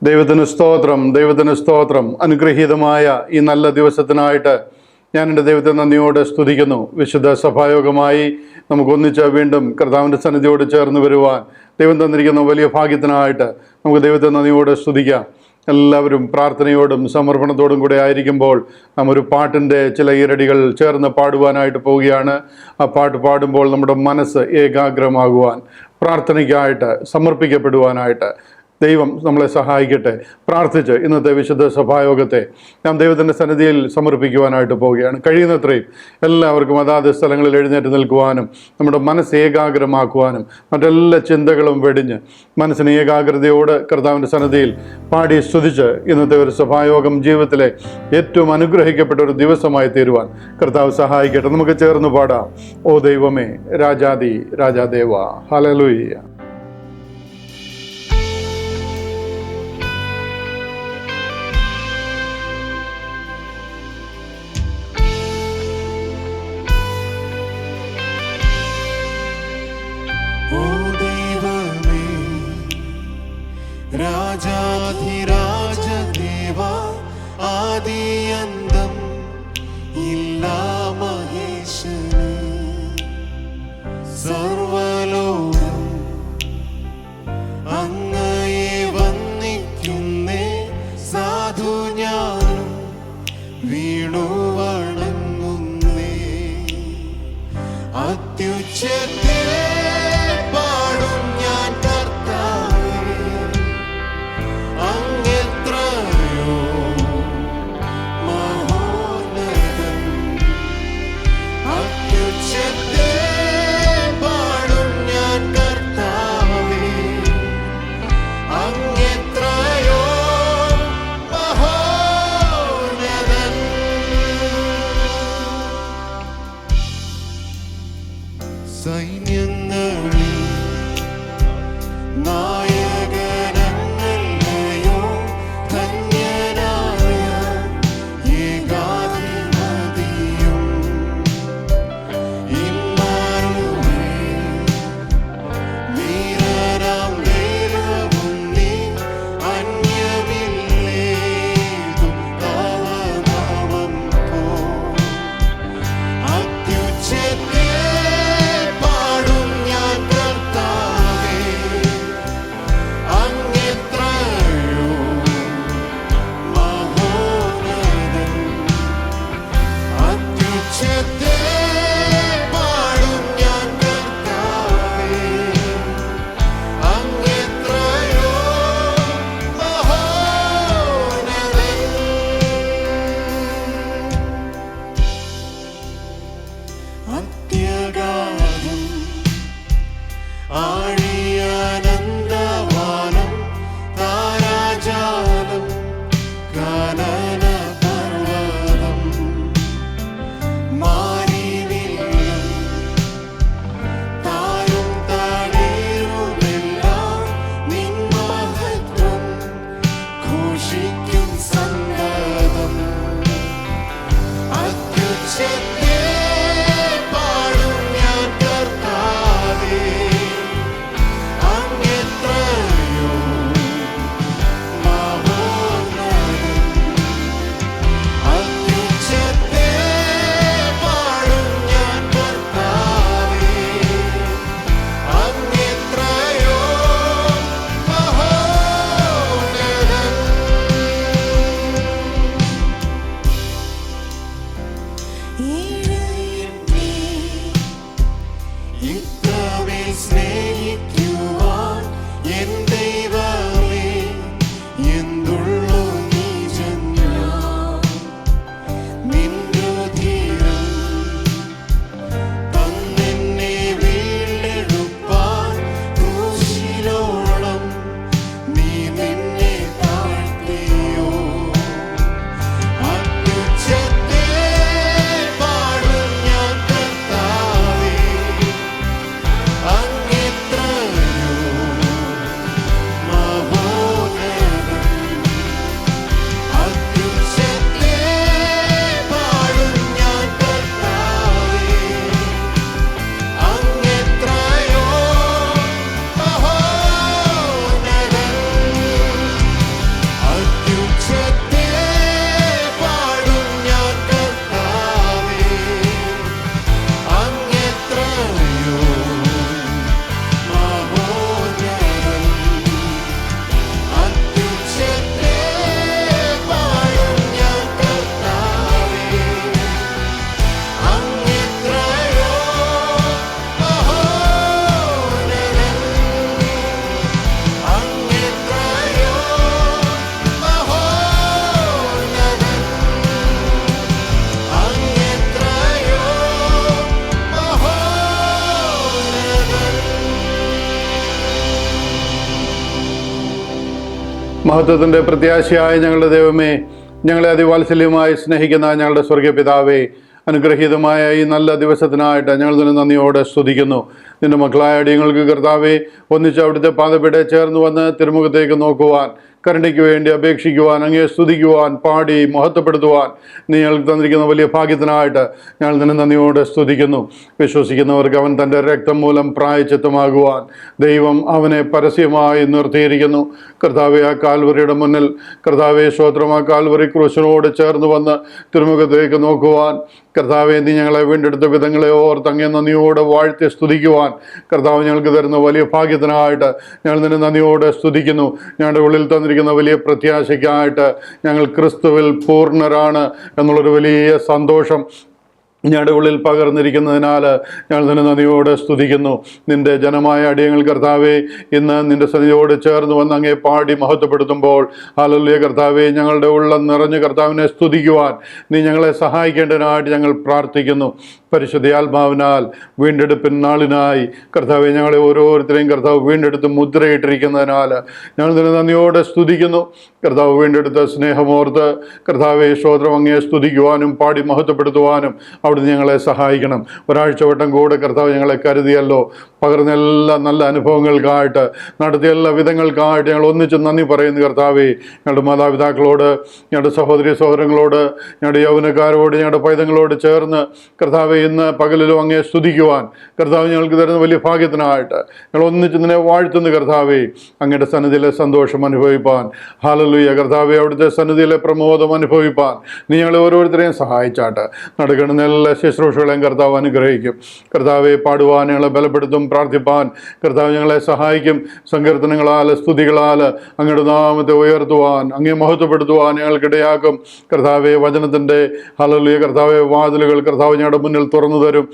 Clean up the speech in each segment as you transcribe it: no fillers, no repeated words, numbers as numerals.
ദൈവത്തിന് സ്തോത്രം, ദൈവത്തിന് സ്തോത്രം. അനുഗ്രഹീതമായ ഈ നല്ല ദിവസത്തിനായിട്ട് ഞാൻ എൻ്റെ ദൈവത്തെ നന്ദിയോടെ സ്തുതിക്കുന്നു. വിശുദ്ധ സഭായോഗമായി നമുക്ക് ഒന്നിച്ച് വീണ്ടും കർത്താവിൻ്റെ സന്നിധിയോട് ചേർന്ന് വരുവാൻ ദൈവം തന്നിരിക്കുന്ന വലിയ ഭാഗ്യത്തിനായിട്ട് നമുക്ക് ദൈവത്തെ നന്ദിയോടെ സ്തുതിക്കാം. എല്ലാവരും പ്രാർത്ഥനയോടും സമർപ്പണത്തോടും കൂടെ ആയിരിക്കുമ്പോൾ നാം ഒരു പാട്ടിൻ്റെ ചില ഈരടികൾ ചേർന്ന് പാടുവാനായിട്ട് പോവുകയാണ്. ആ പാട്ട് പാടുമ്പോൾ നമ്മുടെ മനസ്സ് ഏകാഗ്രമാകുവാൻ, പ്രാർത്ഥനയ്ക്കായിട്ട് സമർപ്പിക്കപ്പെടുവാനായിട്ട് ദൈവം നമ്മളെ സഹായിക്കട്ടെ. പ്രാർത്ഥിച്ച് ഇന്നത്തെ വിശുദ്ധ സഭായോഗത്തെ നാം ദൈവത്തിൻ്റെ സന്നിധിയിൽ സമർപ്പിക്കുവാനായിട്ട് പോവുകയാണ്. കഴിയുന്നത്രയും എല്ലാവർക്കും അതാത് സ്ഥലങ്ങളിൽ എഴുന്നേറ്റ് നിൽക്കുവാനും നമ്മുടെ മനസ്സ് ഏകാഗ്രമാക്കുവാനും മറ്റെല്ലാ ചിന്തകളും വെടിഞ്ഞ് മനസ്സിന് ഏകാഗ്രതയോട് കർത്താവിൻ്റെ സന്നിധിയിൽ പാടി സ്തുതിച്ച് ഇന്നത്തെ ഒരു സഭായോഗം ജീവിതത്തിലെ ഏറ്റവും അനുഗ്രഹിക്കപ്പെട്ട ഒരു ദിവസമായി തീരുവാൻ കർത്താവ് സഹായിക്കട്ടെ. നമുക്ക് ചേർന്ന് പാടാം. ഓ ദൈവമേ, രാജാദി രാജാദേവ, ഹല്ലേലൂയ. രാജാധിരാജദേവ, ആദിയന്തം ഇല്ലാ മഹേശന്, സർവലോകം അങ്ങയെ വന്ദിക്കുന്നേ, സാധു ഞാനും വീണു വണങ്ങുന്നേ. അത്യുച്ചത്തിൽ പാടും ഞാൻ കർത്താവേ, അങ്ങെത്രയോ മഹത്വത്തിൻ്റെ പ്രത്യാശയായ ഞങ്ങളുടെ ദൈവമേ, ഞങ്ങളെ അതിവാത്സല്യമായി സ്നേഹിക്കുന്ന ഞങ്ങളുടെ സ്വർഗീയ പിതാവേ, അനുഗ്രഹീതമായ ഈ നല്ല ദിവസത്തിനായിട്ട് ഞങ്ങൾ നിന്നെ നന്ദിയോടെ സ്തുതിക്കുന്നു. നിന്റെ മക്കളായ അടിയങ്ങൾക്ക് കർത്താവേ, ഒന്നിച്ച് അവിടുത്തെ പാദപീഠ ചേർന്ന് വന്ന് തിരുമുഖത്തേക്ക് നോക്കുവാൻ, കരുണയ്ക്ക് വേണ്ടി അപേക്ഷിക്കുവാൻ, അങ്ങേ സ്തുതിക്കുവാൻ, പാടി മഹത്വപ്പെടുത്തുവാൻ നീ ഞങ്ങൾക്ക് തന്നിരിക്കുന്ന വലിയ ഭാഗ്യത്തിനായിട്ട് ഞങ്ങൾ നിന്നെ നന്ദിയോടെ സ്തുതിക്കുന്നു. വിശ്വസിക്കുന്നവർക്ക് അവൻ തൻ്റെ രക്തം മൂലം പ്രായശ്ചിത്തമാകുവാൻ ദൈവം അവനെ പരസ്യമായി നിർത്തിയിരിക്കുന്നു. കർത്താവെ, ആ കാൽവറിയുടെ മുന്നിൽ കർത്താവെ സ്തോത്രം, ആ കാൽവറി ക്രൂശിനോട് ചേർന്ന് വന്ന് തിരുമുഖത്തേക്ക് നോക്കുവാൻ, കർത്താവെ നീ ഞങ്ങളെ വീണ്ടെടുത്ത വിധങ്ങളെ ഓർത്ത് അങ്ങേ നന്ദിയോടെ വാഴ്ത്തി സ്തുതിക്കുവാൻ കർത്താവ് ഞങ്ങൾക്ക് തരുന്ന വലിയ ഭാഗ്യത്തിനായിട്ട് ഞങ്ങൾ നിന്നെ നന്ദിയോടെ സ്തുതിക്കുന്നു. ഞങ്ങളുടെ ഉള്ളിൽ തന്നിരിക്കുന്ന വലിയ പ്രത്യാശയ്ക്കായിട്ട് ഞങ്ങൾ ക്രിസ്തുവിൽ പൂർണ്ണരാണ് എന്നുള്ളൊരു വലിയ സന്തോഷം ഞങ്ങളുടെ ഉള്ളിൽ പകർന്നിരിക്കുന്നതിനാൽ ഞങ്ങൾ നിന്നെ നന്ദിയോടെ സ്തുതിക്കുന്നു. നിന്റെ ജനമായ അടിയങ്ങൾ കർത്താവെ ഇന്ന് നിന്റെ സന്നിധിയോട് ചേർന്ന് വന്ന് അങ്ങേ പാടി മഹത്വപ്പെടുത്തുമ്പോൾ, ഹല്ലേലൂയ കർത്താവെ, ഞങ്ങളുടെ ഉള്ളം നിറഞ്ഞ് കർത്താവിനെ സ്തുതിക്കുവാൻ നീ ഞങ്ങളെ സഹായിക്കേണ്ടതിനായിട്ട് ഞങ്ങൾ പ്രാർത്ഥിക്കുന്നു. പരിശുദ്ധാത്മാവിനാൽ വീണ്ടെടുപ്പിൻ നാളിനായി കർത്താവെ ഞങ്ങളെ ഓരോരുത്തരെയും കർത്താവ് വീണ്ടെടുത്ത് മുദ്രയിട്ടിരിക്കുന്നതിനാൽ ഞങ്ങൾ നിന്നെ നന്ദിയോടെ സ്തുതിക്കുന്നു. കർത്താവ് വീണ്ടെടുത്ത സ്നേഹമോർത്ത് കർത്താവെ സ്തോത്രം, അങ്ങയെ സ്തുതിക്കുവാനും പാടി മഹത്വപ്പെടുത്തുവാനും അവിടുന്ന് ഞങ്ങളെ സഹായിക്കണം. ഒരാഴ്ച വട്ടം കൂടെ കർത്താവ് ഞങ്ങളെ കരുതിയല്ലോ. പകർന്ന എല്ലാ നല്ല അനുഭവങ്ങൾക്കായിട്ട്, നടത്തിയ എല്ലാ വിധങ്ങൾക്കായിട്ട് ഞങ്ങൾ ഒന്നിച്ച് നന്ദി പറയുന്നു. കർത്താവെ, ഞങ്ങളുടെ മാതാപിതാക്കളോട്, ഞങ്ങളുടെ സഹോദരി സഹോദരങ്ങളോട്, ഞങ്ങളുടെ യൗവനക്കാരോട്, ഞങ്ങളുടെ പൈതങ്ങളോട് ചേർന്ന് കർത്താവെ ഇന്ന് പകലിലും അങ്ങയെ സ്തുതിക്കുവാൻ കർത്താവ് ഞങ്ങൾക്ക് തരുന്ന വലിയ ഭാഗ്യത്തിനായിട്ട് ഞങ്ങൾ ഒന്നിച്ച് നിന്നെ വാഴ്ത്തുന്നു. കർത്താവെ, അങ്ങയുടെ സന്നിധിയിലെ സന്തോഷം അനുഭവിപ്പാൻ, ഹല്ലേലൂയ കർത്താവെ, അവിടുത്തെ സന്നിധിയിലെ പ്രമോദം അനുഭവിപ്പാൻ നീ ഞങ്ങളെ ഓരോരുത്തരെയും സഹായിച്ചാട്ട്. നടക്കുന്ന എല്ലാ ശുശ്രൂഷകളെയും കർത്താവ് അനുഗ്രഹിക്കും. കർത്താവെ, പാടുവാൻ ഞങ്ങളെ ബലപ്പെടുത്തും, പ്രാർത്ഥിപ്പാൻ കർത്താവ് ഞങ്ങളെ സഹായിക്കും. സങ്കീർത്തനങ്ങളാൽ, സ്തുതികളാൽ അങ്ങയുടെ നാമത്തെ ഉയർത്തുവാൻ, അങ്ങേ മഹത്വപ്പെടുത്തുവാൻ ഞങ്ങൾക്കിടയാക്കും. കർത്താവെ, വചനത്തിൻ്റെ ഹല്ലേലൂയ കർത്താവെ വാതിലുകൾ കർത്താവ് ഞങ്ങളുടെ മുന്നിൽ തുറന്നു തരും.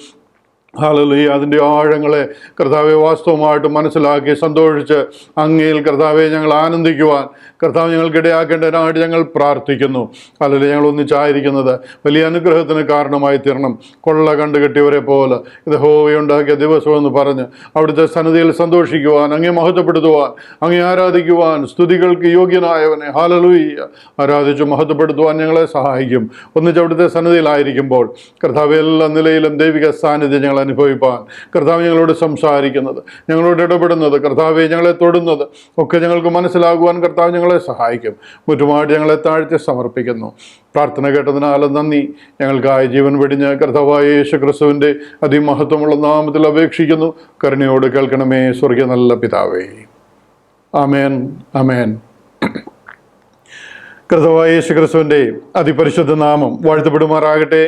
ഹല്ലേലൂയ, അതിൻ്റെ ആഴങ്ങളെ കർത്താവെ വാസ്തവമായിട്ട് മനസ്സിലാക്കി സന്തോഷിച്ച് അങ്ങയിൽ കർത്താവെ ഞങ്ങൾ ആനന്ദിക്കുവാൻ കർത്താവ് ഞങ്ങൾക്കിടയാക്കേണ്ടതിനായിട്ട് ഞങ്ങൾ പ്രാർത്ഥിക്കുന്നു. ഹല്ലേലൂയ, ഞങ്ങൾ ഒന്നിച്ചായിരിക്കുന്നത് വലിയ അനുഗ്രഹത്തിന് കാരണമായി തീരണം. കൊള്ള കണ്ടുകെട്ടിയവരെ പോലെ ഇത് യഹോവയുണ്ടാക്കിയ ദിവസമെന്ന് പറഞ്ഞ് അവിടുത്തെ സന്നിധിയിൽ സന്തോഷിക്കുവാൻ, അങ്ങേ മഹത്വപ്പെടുത്തുവാൻ, അങ്ങേ ആരാധിക്കുവാൻ, സ്തുതികൾക്ക് യോഗ്യനായവനെ ഹല്ലേലൂയ ആരാധിച്ചു മഹത്വപ്പെടുത്തുവാൻ ഞങ്ങളെ സഹായിക്കും. ഒന്നിച്ച് അവിടുത്തെ സന്നിധിയിലായിരിക്കുമ്പോൾ കർത്താവ് എല്ലാ നിലയിലും ദൈവിക സാന്നിധ്യം ഞങ്ങൾ അനുഭവിപ്പാൻ, കർത്താവ് ഞങ്ങളോട് സംസാരിക്കുന്നത്, ഞങ്ങളോട് ഇടപെടുന്നത്, കർത്താവെ ഞങ്ങളെ തൊടുന്നത് ഒക്കെ ഞങ്ങൾക്ക് മനസ്സിലാകുവാൻ കർത്താവ് ഞങ്ങളെ സഹായിക്കും. മുറ്റുമായിട്ട് ഞങ്ങളെ താഴ്ത്തി സമർപ്പിക്കുന്നു. പ്രാർത്ഥന കേട്ടതിനാൽ നന്ദി. ഞങ്ങൾക്കായി ജീവൻ വെടിഞ്ഞ് കർത്താവായ യേശു ക്രിസ്തുവിൻ്റെ അതിമഹത്വമുള്ള നാമത്തിൽ അപേക്ഷിക്കുന്നു. കരുണയോട് കേൾക്കണമേ സ്വർഗീയ നല്ല പിതാവേ. ആമേൻ, ആമേൻ. കർത്താവായ യേശു ക്രിസ്തുവിൻ്റെ അതിപരിശുദ്ധ നാമം വാഴ്ത്തപ്പെടുമാറാകട്ടെ.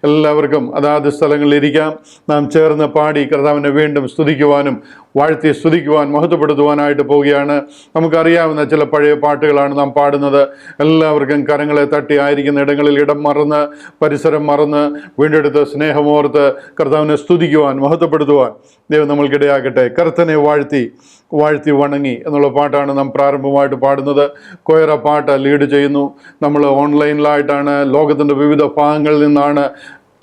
എല്ലാവർക്കും അതാത് സ്ഥലങ്ങളിലിരിക്കാം. നാം ചേർന്ന് പാടി കർത്താവിനെ വീണ്ടും സ്തുതിക്കുവാനും വാഴ്ത്തി സ്തുതിക്കുവാൻ മഹത്വപ്പെടുത്തുവാനായിട്ട് പോവുകയാണ്. നമുക്കറിയാവുന്ന ചില പഴയ പാട്ടുകളാണ് നാം പാടുന്നത്. എല്ലാവർക്കും കരങ്ങളെ തട്ടി ആയിരിക്കുന്ന ഇടങ്ങളിൽ ഇടം മറന്ന്, പരിസരം മറന്ന്, വീണ്ടെടുത്ത് സ്നേഹമോർത്ത് കർത്താവിനെ സ്തുതിക്കുവാൻ മഹത്വപ്പെടുത്തുവാൻ ദൈവം നമ്മൾക്കിടയാക്കട്ടെ. കർത്തനെ വാഴ്ത്തി വാഴ്ത്തി വണങ്ങി എന്നുള്ള പാട്ടാണ് നാം പ്രാരംഭമായിട്ട് പാടുന്നത്. കൊയറ പാട്ട് ലീഡ് ചെയ്യുന്നു. നമ്മൾ ഓൺലൈനിലായിട്ടാണ്, ലോകത്തിൻ്റെ വിവിധ ഭാഗങ്ങളിൽ നിന്നാണ്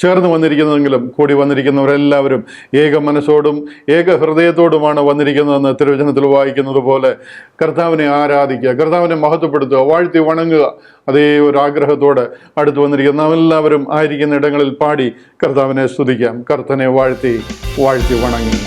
ചേർന്ന് വന്നിരിക്കുന്നതെങ്കിലും കൂടി വന്നിരിക്കുന്നവരെല്ലാവരും ഏക മനസ്സോടും ഏക ഹൃദയത്തോടുമാണ് വന്നിരിക്കുന്നതെന്ന് തിരുവചനത്തിൽ വായിക്കുന്നത് പോലെ കർത്താവിനെ ആരാധിക്കുക, കർത്താവിനെ മഹത്വപ്പെടുത്തുക, വാഴ്ത്തി വണങ്ങുക, അതേ ഒരു ആഗ്രഹത്തോടെ അടുത്ത് വന്നിരിക്കുന്ന നാം എല്ലാവരും ആയിരിക്കുന്ന ഇടങ്ങളിൽ പാടി കർത്താവിനെ സ്തുതിക്കാം. കർത്തനെ വാഴ്ത്തി വാഴ്ത്തി വണങ്ങി.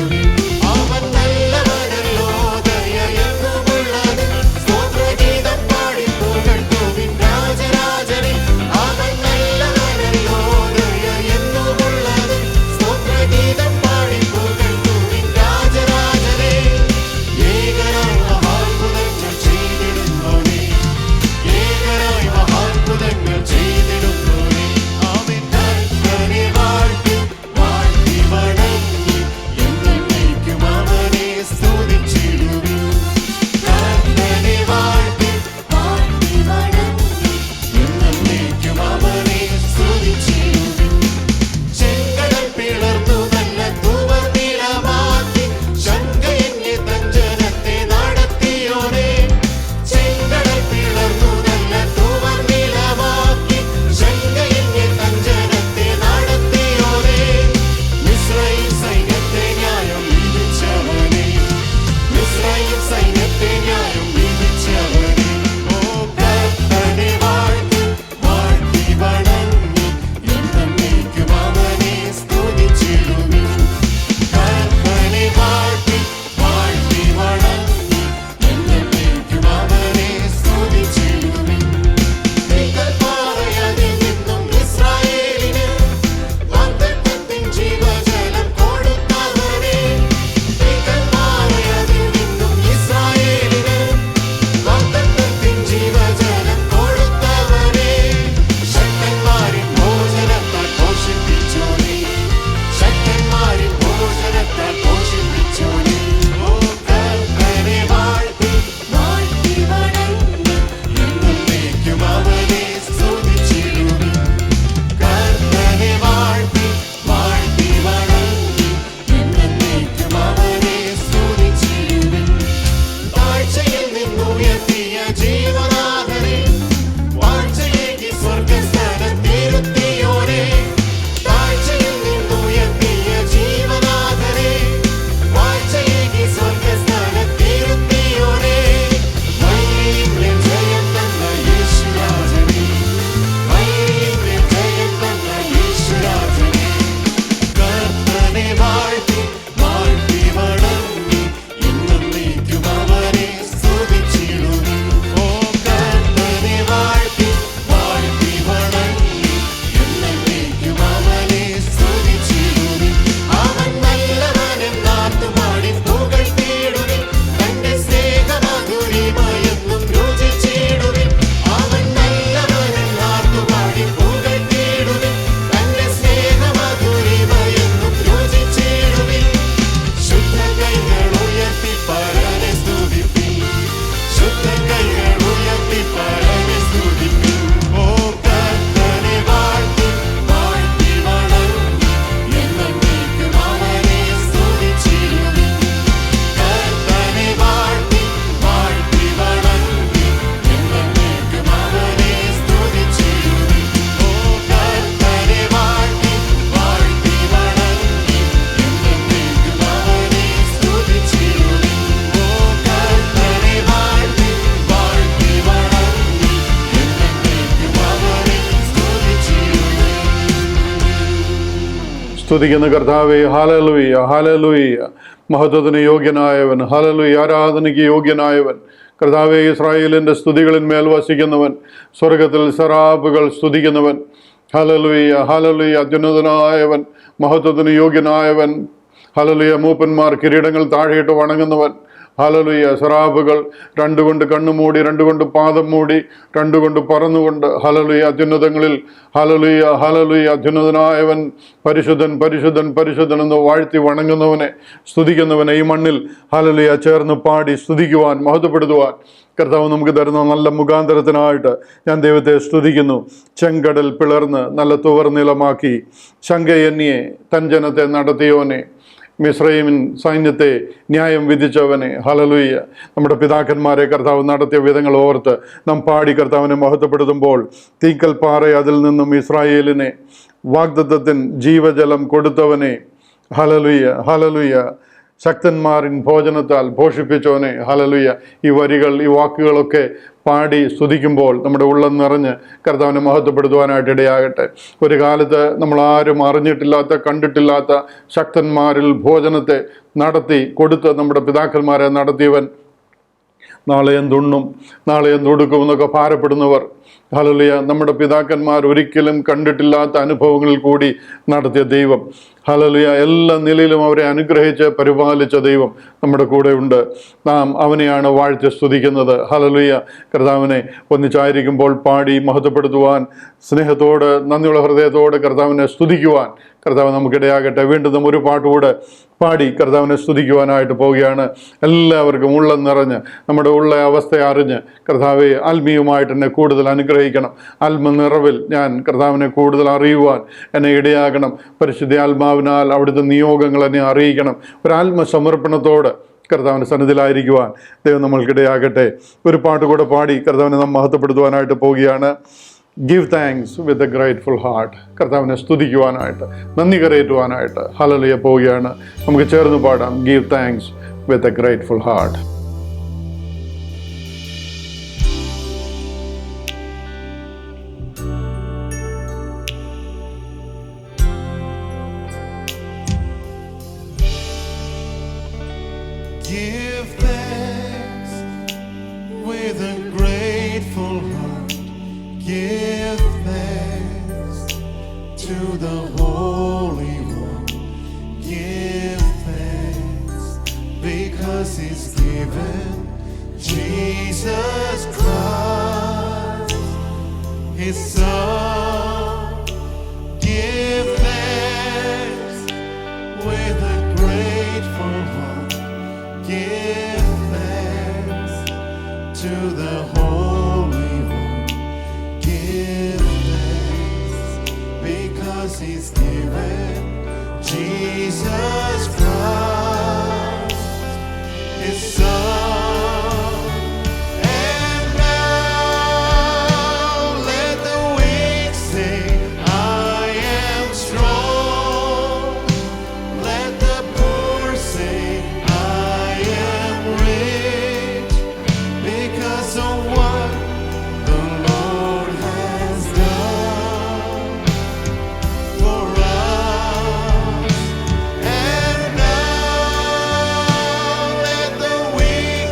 Thank you. സ്തുതിക്കുന്ന കർത്താവേ, ഹല്ലേലൂയ, ഹല്ലേലൂയ. മഹത്വത്തിന് യോഗ്യനായവൻ, ഹല്ലേലൂയ, ആരാധനയ്ക്ക് യോഗ്യനായവൻ കർത്താവേ, ഇസ്രായേലിൻ്റെ സ്തുതികളിന്മേൽ വസിക്കുന്നവൻ, സ്വർഗത്തിൽ സറാബുകൾ സ്തുതിക്കുന്നവൻ, ഹല്ലേലൂയ, ഹല്ലേലൂയ. അത്യുന്നതനായവൻ, മഹത്വത്തിന് യോഗ്യനായവൻ, ഹല്ലേലൂയ. മൂപ്പന്മാർ കിരീടങ്ങൾ താഴെയിട്ട് വണങ്ങുന്നവൻ, ഹല്ലേലൂയ. സറാബുകൾ രണ്ടുകൊണ്ട് കണ്ണുമൂടി, രണ്ടുകൊണ്ട് പാദം മൂടി, രണ്ടുകൊണ്ട് പറന്നുകൊണ്ട്, ഹല്ലേലൂയ, അത്യുന്നതങ്ങളിൽ, ഹല്ലേലൂയ, ഹല്ലേലൂയ. അത്യുന്നതനായവൻ, പരിശുദ്ധൻ, പരിശുദ്ധൻ, പരിശുദ്ധൻ എന്ന് വാഴ്ത്തി വണങ്ങുന്നവനെ, സ്തുതിക്കുന്നവനെ ഈ മണ്ണിൽ, ഹല്ലേലൂയ, ചേർന്ന് പാടി സ്തുതിക്കുവാൻ, മഹത്വപ്പെടുത്തുവാൻ കർത്താവ് നമുക്ക് തരുന്ന നല്ല മുഖാന്തരത്തിനായിട്ട് ഞാൻ ദൈവത്തെ സ്തുതിക്കുന്നു. ചെങ്കടൽ പിളർന്ന് നല്ല തുവർനിലമാക്കി, ശങ്കയന്യെ തൻ ജനത്തെ നടത്തിയോനെ, മിസ്രൈമിൻ സൈന്യത്തെ ന്യായം വിധിച്ചവനെ, ഹല്ലേലൂയ. നമ്മുടെ പിതാക്കന്മാരെ കർത്താവ് നടത്തിയ വിധങ്ങൾ ഓർത്ത് നാം പാടി കർത്താവിനെ മഹത്വപ്പെടുത്തുമ്പോൾ, തീക്കൽ പാറ അതിൽ നിന്നും ഇസ്രായേലിനെ വാഗ്ദത്തത്തിൻ ജീവജലം കൊടുത്തവനെ, ഹല്ലേലൂയ, ഹല്ലേലൂയ. ശക്തന്മാരിൻ ഭോജനത്താൽ പോഷിപ്പിച്ചവനെ, ഹല്ലേലൂയ. ഈ വരികൾ, ഈ വാക്കുകളൊക്കെ പാടി സ്തുതിക്കുമ്പോൾ നമ്മുടെ ഉള്ളം നിറഞ്ഞ് കർത്താവിനെ മഹത്വപ്പെടുത്തുവാനായിട്ട് ഇടയാകട്ടെ. ഒരു കാലത്ത് നമ്മളാരും അറിഞ്ഞിട്ടില്ലാത്ത, കണ്ടിട്ടില്ലാത്ത ശക്തന്മാരിൽ ഭോജനത്തെ നടത്തി കൊടുത്ത് നമ്മുടെ പിതാക്കന്മാരെ നടത്തിയവൻ, നാളെ എന്തുണ്ണും, നാളെ എന്തുടുക്കും എന്നൊക്കെ ഭാരപ്പെടുന്നവർ, ഹല്ലേലൂയ, നമ്മുടെ പിതാക്കന്മാർ ഒരിക്കലും കണ്ടിട്ടില്ലാത്ത അനുഭവങ്ങളിൽ കൂടി നടത്തിയ ദൈവം, ഹല്ലേലൂയ, എല്ലാ നിലയിലും അവരെ അനുഗ്രഹിച്ച് പരിപാലിച്ച ദൈവം നമ്മുടെ കൂടെ ഉണ്ട്. നാം അവനെയാണ് വാഴ്ത്തി സ്തുതിക്കുന്നത്. ഹല്ലേലൂയ. കർത്താവിനെ ഒന്നിച്ചായിരിക്കുമ്പോൾ പാടി മഹത്വപ്പെടുത്തുവാൻ, സ്നേഹത്തോട്, നന്ദിയുള്ള ഹൃദയത്തോടെ കർത്താവിനെ സ്തുതിക്കുവാൻ കർത്താവ് നമുക്കിടയാകട്ടെ. വീണ്ടും നാം ഒരു പാട്ടുകൂടെ പാടി കർത്താവിനെ സ്തുതിക്കുവാനായിട്ട് പോവുകയാണ്. എല്ലാവർക്കും ഉള്ളം നിറഞ്ഞ്, നമ്മുടെ ഉള്ള അവസ്ഥ അറിഞ്ഞ്, കർത്താവെ ആത്മീയമായിട്ട് എന്നെ കൂടുതൽ അനുഗ്രഹിക്കണം, ആത്മനിറവിൽ ഞാൻ കർത്താവിനെ കൂടുതൽ അറിയുവാൻ എന്നെ ഇടയാകണം, പരിശുദ്ധ ആത്മാവിനാൽ അവിടുത്തെ നിയോഗങ്ങൾ എന്നെ അറിയിക്കണം. ഒരാത്മസമർപ്പണത്തോട് കർത്താവിൻ്റെ സന്നിധിയിലായിരിക്കുവാൻ ദൈവം നമ്മൾക്കിടയാകട്ടെ. ഒരു പാട്ട് കൂടെ പാടി കർത്താവിനെ നാം മഹത്വപ്പെടുത്തുവാനായിട്ട് പോവുകയാണ്. Give thanks with a grateful heart. കർത്താവിനെ സ്തുതിക്കുവാനായിട്ട്, നന്ദി കരയേറ്റുവാനായിട്ട് ഹല്ലേലൂയ പോവുകയാണ്. നമുക്ക് ചേർന്ന് പാടാം. Give thanks with a grateful heart. Give thanks with a grateful heart. Give thanks to the Holy One. Give thanks because He's given Jesus Christ, His Son. Give thanks with a grateful heart. Give thanks to the Holy One. Give thanks because He's given Jesus Christ, His Son. And now let the weak say, I am strong. Let the poor say, I am rich, because of what the Lord has done for us. And now let the weak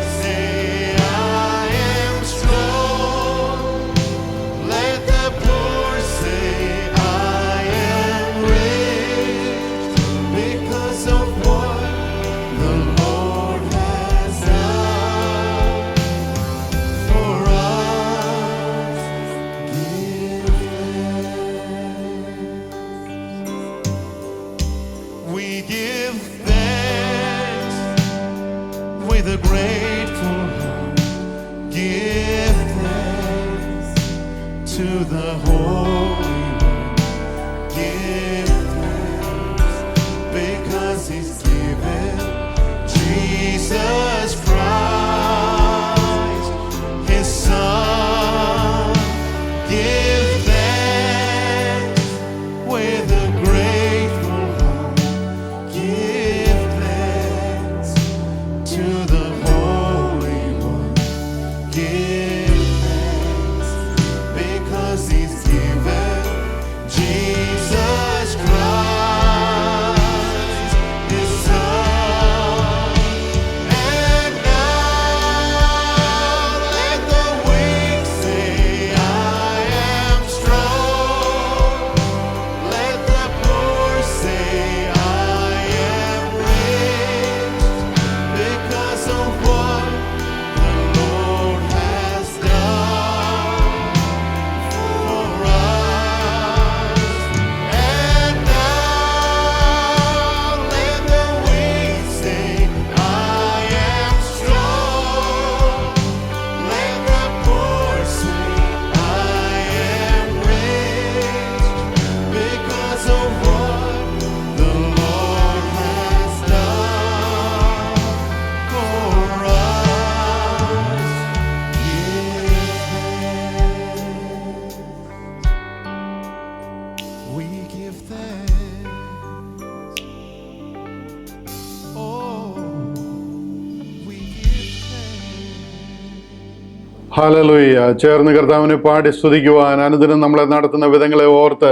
hallelujah. ചേർന്ന് കർത്താവിനെ പാടി സ്തുതിക്കുവാൻ, അനുദിനം നമ്മളെ നടത്തുന്ന വിധങ്ങളെ ഓർത്ത്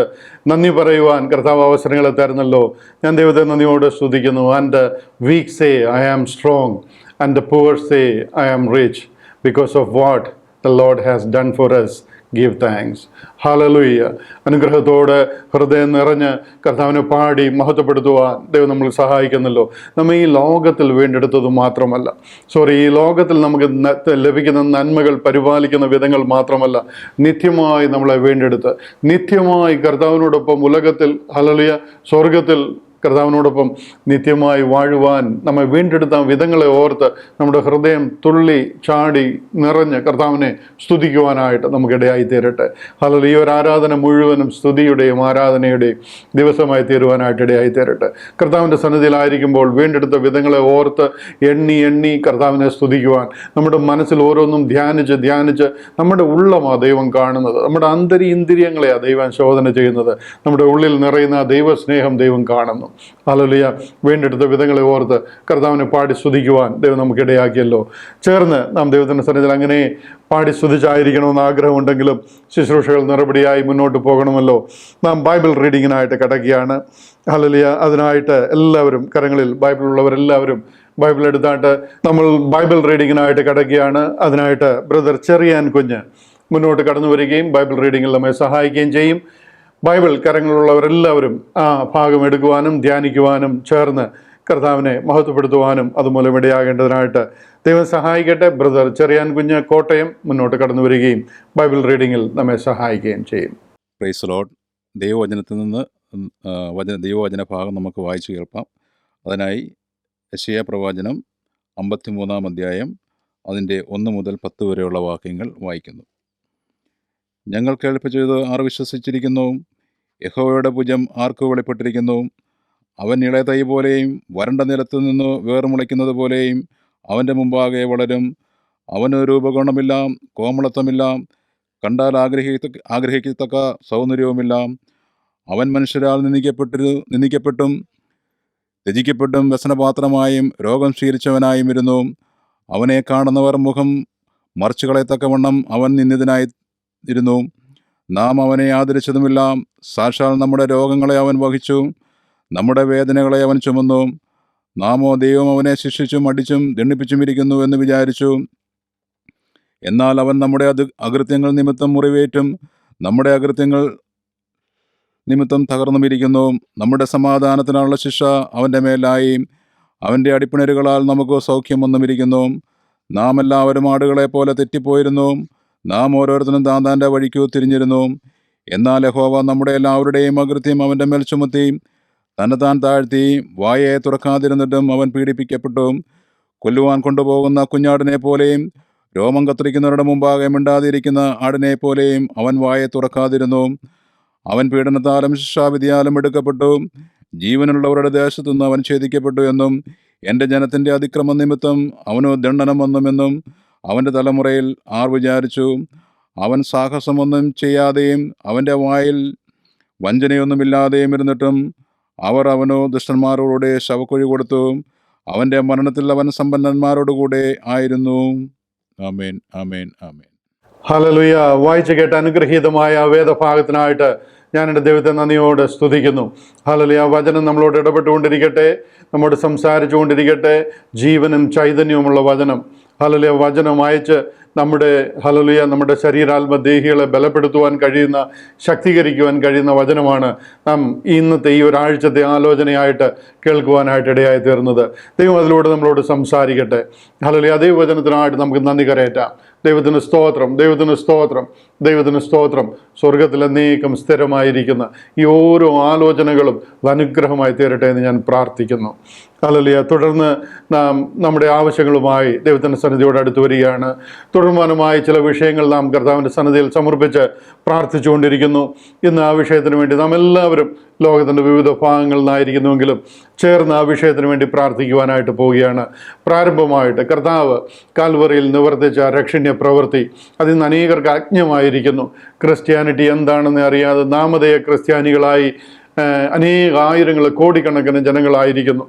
നന്ദി പറയുവാൻ കർത്താവ് അവസരങ്ങളെ തരുന്നല്ലോ. ഞാൻ ദൈവത്തെ നന്ദിയോട് സ്തുതിക്കുന്നു. And weak say I am strong and the poor say I am rich because of what the Lord has done for us. Give thanks. Hallelujah. അനുഗ്രഹത്തോടെ ഹൃദയം നിറഞ്ഞ് കർത്താവിനെ പാടി മഹത്വപ്പെടുത്തുവാൻ ദൈവം നമ്മൾ സഹായിക്കുന്നല്ലോ. നമ്മൾ ഈ ലോകത്തിൽ വീണ്ടെടുത്തത് മാത്രമല്ല, ഈ ലോകത്തിൽ നമുക്ക് ലഭിക്കുന്ന നന്മകൾ പരിപാലിക്കുന്ന വിധങ്ങൾ മാത്രമല്ല, നിത്യമായി നമ്മളെ വീണ്ടെടുത്ത് നിത്യമായി കർത്താവിനോടൊപ്പം ഉലകത്തിൽ, ഹല്ലേലൂയ, സ്വർഗത്തിൽ കർത്താവിനോടൊപ്പം നിത്യമായി വാഴുവാൻ നമ്മെ വീണ്ടെടുത്ത വിധങ്ങളെ ഓർത്ത് നമ്മുടെ ഹൃദയം തുള്ളി ചാടി നിറഞ്ഞ് കർത്താവിനെ സ്തുതിക്കുവാനായിട്ട് നമുക്കിടയായി തീരട്ടെ. ഹല്ലേലൂയ. ഈ ഒരു ആരാധന മുഴുവനും സ്തുതിയുടെയും ആരാധനയുടെയും ദിവസമായി തീരുവാനായിട്ട് ഇടയായി തീരട്ടെ. കർത്താവിൻ്റെ സന്നിധിയിലായിരിക്കുമ്പോൾ വീണ്ടെടുത്ത വിധങ്ങളെ ഓർത്ത് എണ്ണി കർത്താവിനെ സ്തുതിക്കുവാൻ നമ്മുടെ മനസ്സിൽ ഓരോന്നും ധ്യാനിച്ച് നമ്മുടെ ഉള്ളമാണ് ദൈവം കാണുന്നത്. നമ്മുടെ ഇന്ദ്രിയങ്ങളെയാണ് ദൈവം ശോധന ചെയ്യുന്നത്. നമ്മുടെ ഉള്ളിൽ നിറയുന്ന ദൈവസ്നേഹം ദൈവം കാണുന്നു. ഹല്ലേലൂയ. വീണ്ടെടുത്ത വിധങ്ങളെ ഓർത്ത് കർത്താവിനെ പാടി സ്തുതിക്കുവാൻ ദൈവം നമുക്കിടയാക്കിയല്ലോ. ചേർന്ന് നാം ദൈവത്തിൻ്റെ സന്നിധിയിൽ അങ്ങനെ പാടി സ്തുതിച്ചായിരിക്കണമെന്ന് ആഗ്രഹമുണ്ടെങ്കിലും ശുശ്രൂഷകൾ നിറപടിയായി മുന്നോട്ട് പോകണമല്ലോ. നാം ബൈബിൾ റീഡിങ്ങിനായിട്ട് കിടക്കുകയാണ്. ഹല്ലേലൂയ. അതിനായിട്ട് എല്ലാവരും കരങ്ങളിൽ ബൈബിളുള്ളവരെല്ലാവരും ബൈബിൾ എടുത്തായിട്ട് നമ്മൾ ബൈബിൾ റീഡിങ്ങിനായിട്ട് കിടക്കുകയാണ്. അതിനായിട്ട് ബ്രദർ ചെറിയാൻ കുഞ്ഞ് മുന്നോട്ട് കടന്നു വരികയും ബൈബിൾ റീഡിങ്ങിൽ നമ്മെ സഹായിക്കുകയും ചെയ്യും. ബൈബിൾ കരങ്ങളിലുള്ളവരെല്ലാവരും ആ ഭാഗം എടുക്കുവാനും ധ്യാനിക്കുവാനും ചേർന്ന് കർത്താവിനെ മഹത്വപ്പെടുത്തുവാനും അതുമൂലം ഇടയാകേണ്ടതിനായിട്ട് ദൈവം സഹായിക്കട്ടെ. ബ്രദർ ചെറിയാൻ കുഞ്ഞ് കോട്ടയം മുന്നോട്ട് കടന്നു വരികയും ബൈബിൾ റീഡിങ്ങിൽ നമ്മെ സഹായിക്കുകയും ചെയ്യും. Praise the Lord. ദൈവവചനത്തിൽ നിന്ന് ദൈവവചന ഭാഗം നമുക്ക് വായിച്ചു കേൾപ്പാം. അതിനായി യെശയ്യാ പ്രവചനം 53-ാം അധ്യായം അതിൻ്റെ 1 മുതൽ 10 വരെയുള്ള വാക്യങ്ങൾ വായിക്കുന്നു. ഞങ്ങൾ കേൾപ്പിച്ചത് ആർ വിശ്വസിച്ചിരിക്കുന്നു? യഹോവയുടെ ഭുജം ആർക്ക് വെളിപ്പെട്ടിരിക്കുന്നു? അവൻ ഇളയ തൈ പോലെയും വരണ്ട നിലത്തു നിന്ന് വേർമുളയ്ക്കുന്നത് പോലെയും അവൻ്റെ മുമ്പാകെ വളരും. അവന് രൂപഗുണമില്ല, കോമളത്വമില്ല, കണ്ടാൽ ആഗ്രഹിക്കത്തക്ക സൗന്ദര്യവുമില്ല. അവൻ മനുഷ്യരാൽ നിന്ദിക്കപ്പെട്ടും ത്യജിക്കപ്പെട്ടും വ്യസനപാത്രമായും രോഗം ശീലിച്ചവനായും ഇരുന്നു. അവനെ കാണുന്നവർ മുഖം മറിച്ചു കളയത്തക്കവണ്ണം അവൻ നിന്ദിതനായി ഇരുന്നു. നാം അവനെ ആദരിച്ചതുമില്ല. സാക്ഷാൽ നമ്മുടെ രോഗങ്ങളെ അവൻ വഹിച്ചു, നമ്മുടെ വേദനകളെ അവൻ ചുമന്നു. നാമോ ദൈവം അവനെ ശിക്ഷിച്ചും അടിച്ചും ദണ്ഡിപ്പിച്ചും ഇരിക്കുന്നു എന്ന് വിചാരിച്ചു. എന്നാൽ അവൻ നമ്മുടെ അകൃത്യങ്ങൾ നിമിത്തം മുറിവേറ്റും നമ്മുടെ അകൃത്യങ്ങൾ നിമിത്തം തകർന്നുമിരിക്കുന്നു. നമ്മുടെ സമാധാനത്തിനുള്ള ശിക്ഷ അവൻ്റെ മേലായി, അവൻ്റെ അടിപ്പിണരുകളാൽ നമുക്ക് സൗഖ്യം വന്നുമിരിക്കുന്നു. നാം എല്ലാവരും ആടുകളെ പോലെ തെറ്റിപ്പോയിരുന്നു. നാം ഓരോരുത്തരും താന്താൻ്റെ വഴിക്കു തിരിഞ്ഞിരുന്നു. എന്നാൽ യഹോവ നമ്മുടെ എല്ലാവരുടെയും അകൃത്യം അവൻ്റെ മേൽ ചുമത്തി തന്നെത്താൻ താഴ്ത്തി. വായെ തുറക്കാതിരുന്നിട്ടും അവൻ പീഡിപ്പിക്കപ്പെട്ടു. കൊല്ലുവാൻ കൊണ്ടുപോകുന്ന കുഞ്ഞാടിനെ പോലെയും രോമം കത്തിരിക്കുന്നവരുടെ മുമ്പാകെ മിണ്ടാതിരിക്കുന്ന ആടിനെ പോലെയും അവൻ വായെ തുറക്കാതിരുന്നു. അവൻ പീഡനത്താലും ശിക്ഷാവിധിയാലും എടുക്കപ്പെട്ടു. ജീവനുള്ളവരുടെ ദേശത്തുനിന്ന് അവൻ ഛേദിക്കപ്പെട്ടു എന്നും എൻ്റെ ജനത്തിൻ്റെ അതിക്രമ നിമിത്തം അവനു ദണ്ഡനം വന്നുമെന്നും അവൻ്റെ തലമുറയിൽ ആർ വിചാരിച്ചു? അവൻ സാഹസമൊന്നും ചെയ്യാതെയും അവൻ്റെ വായിൽ വഞ്ചനയൊന്നുമില്ലാതെയും ഇരുന്നിട്ടും അവർ അവനു ദുഷ്ടന്മാരോടുകൂടെ ശവക്കുഴി കൊടുത്തു. അവൻ്റെ മരണത്തിൽ അവൻ സമ്പന്നന്മാരോടുകൂടെ ആയിരുന്നു. ആമേൻ, ആമേൻ, ആമേൻ. ഹല്ലേലൂയ. വായിച്ചു കേട്ട അനുഗ്രഹീതമായ വേദഭാഗത്തിനായിട്ട് ഞാൻ എൻ്റെ ദൈവത്തെ നന്ദിയോടെ സ്തുതിക്കുന്നു. ഹല്ലേലൂയ. വചനം നമ്മളോട് ഇടപെട്ടുകൊണ്ടിരിക്കട്ടെ, നമ്മോട് സംസാരിച്ചുകൊണ്ടിരിക്കട്ടെ. ജീവനും ചൈതന്യവുമുള്ള വചനം. ഹല്ലേലൂയ. വചനം അയച്ച് നമ്മുടെ ശരീരാത്മദേഹികളെ ബലപ്പെടുത്തുവാൻ കഴിയുന്ന, ശക്തീകരിക്കുവാൻ കഴിയുന്ന വചനമാണ് നാം ഇന്നത്തെ ഈ ഒരാഴ്ചത്തെ ആലോചനയായിട്ട് കേൾക്കുവാനായിട്ട് ഇടയായി തീർന്നത്. ദൈവം അതിലൂടെ നമ്മളോട് സംസാരിക്കട്ടെ. ഹല്ലേലൂയ. അതേ വചനത്തിനായിട്ട് നമുക്ക് നന്ദി കരയറ്റാം. ദൈവത്തിന് സ്തോത്രം, ദൈവത്തിന് സ്തോത്രം, ദൈവത്തിന് സ്തോത്രം. സ്വർഗത്തിൽ എന്നേക്കും സ്ഥിരമായിരിക്കുന്ന ഈ ഓരോ ആലോചനകളും അനുഗ്രഹമായി തീരട്ടെ എന്ന് ഞാൻ പ്രാർത്ഥിക്കുന്നു. ഹല്ലേലൂയ. തുടർന്ന് നാം നമ്മുടെ ആവശ്യങ്ങളുമായി ദൈവത്തിൻ്റെ സന്നിധിയോട് അടുത്ത് വരികയാണ്. തുടർമാനമായി ചില വിഷയങ്ങൾ നാം കർത്താവിൻ്റെ സന്നിധിയിൽ സമർപ്പിച്ച് പ്രാർത്ഥിച്ചുകൊണ്ടിരിക്കുന്നു. ഇന്ന് ആ വിഷയത്തിന് വേണ്ടി നാം എല്ലാവരും ലോകത്തിൻ്റെ വിവിധ ഭാഗങ്ങളിൽ നിന്നായിരിക്കുന്നുവെങ്കിലും ചേർന്ന് ആ വിഷയത്തിന് വേണ്ടി പ്രാർത്ഥിക്കുവാനായിട്ട് പോവുകയാണ്. പ്രാരംഭമായിട്ട് കർത്താവ് കാൽവറിയിൽ നിവർത്തിച്ച രക്ഷണ്യ പ്രവൃത്തി അതിൽ നിന്ന് അനേകർക്ക് അജ്ഞമായിരിക്കുന്നു. ക്രിസ്ത്യാനിറ്റി എന്താണെന്ന് അറിയാതെ നാമധേയ ക്രിസ്ത്യാനികളായി അനേക ആയിരങ്ങൾ, കോടിക്കണക്കിന് ജനങ്ങളായിരിക്കുന്നു.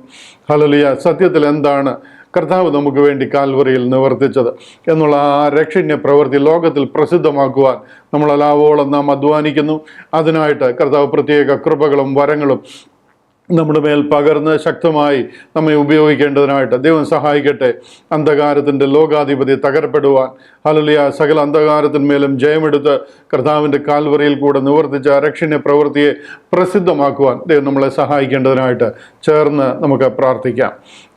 ഹല്ലേലൂയ. സത്യത്തിൽ എന്താണ് കർത്താവ് നമുക്ക് വേണ്ടി കാൽവറിയിൽ നിവർത്തിച്ചത് എന്നുള്ള ആ രക്ഷണ്യ പ്രവൃത്തി ലോകത്തിൽ പ്രസിദ്ധമാക്കുവാൻ നമ്മളെല്ലാവോളം നാം അധ്വാനിക്കുന്നു. അതിനായിട്ട് കർത്താവ് പ്രത്യേക കൃപകളും വരങ്ങളും നമ്മുടെ മേൽ പകർന്ന് ശക്തമായി നമ്മെ ഉപയോഗിക്കേണ്ടതിനായിട്ട് ദൈവം സഹായിക്കട്ടെ. അന്ധകാരത്തിൻ്റെ ലോകാധിപതി തകരപ്പെടുവാൻ, ഹല്ലേലൂയ, സകല അന്ധകാരത്തിന്മേലും ജയമെടുത്ത് കർത്താവിൻ്റെ കാൽവറിയിൽ കൂടെ നിവർത്തിച്ച രക്ഷണ്യ പ്രവൃത്തിയെ പ്രസിദ്ധമാക്കുവാൻ ദൈവം നമ്മളെ സഹായിക്കേണ്ടതിനായിട്ട് ചേർന്ന് നമുക്ക് പ്രാർത്ഥിക്കാം.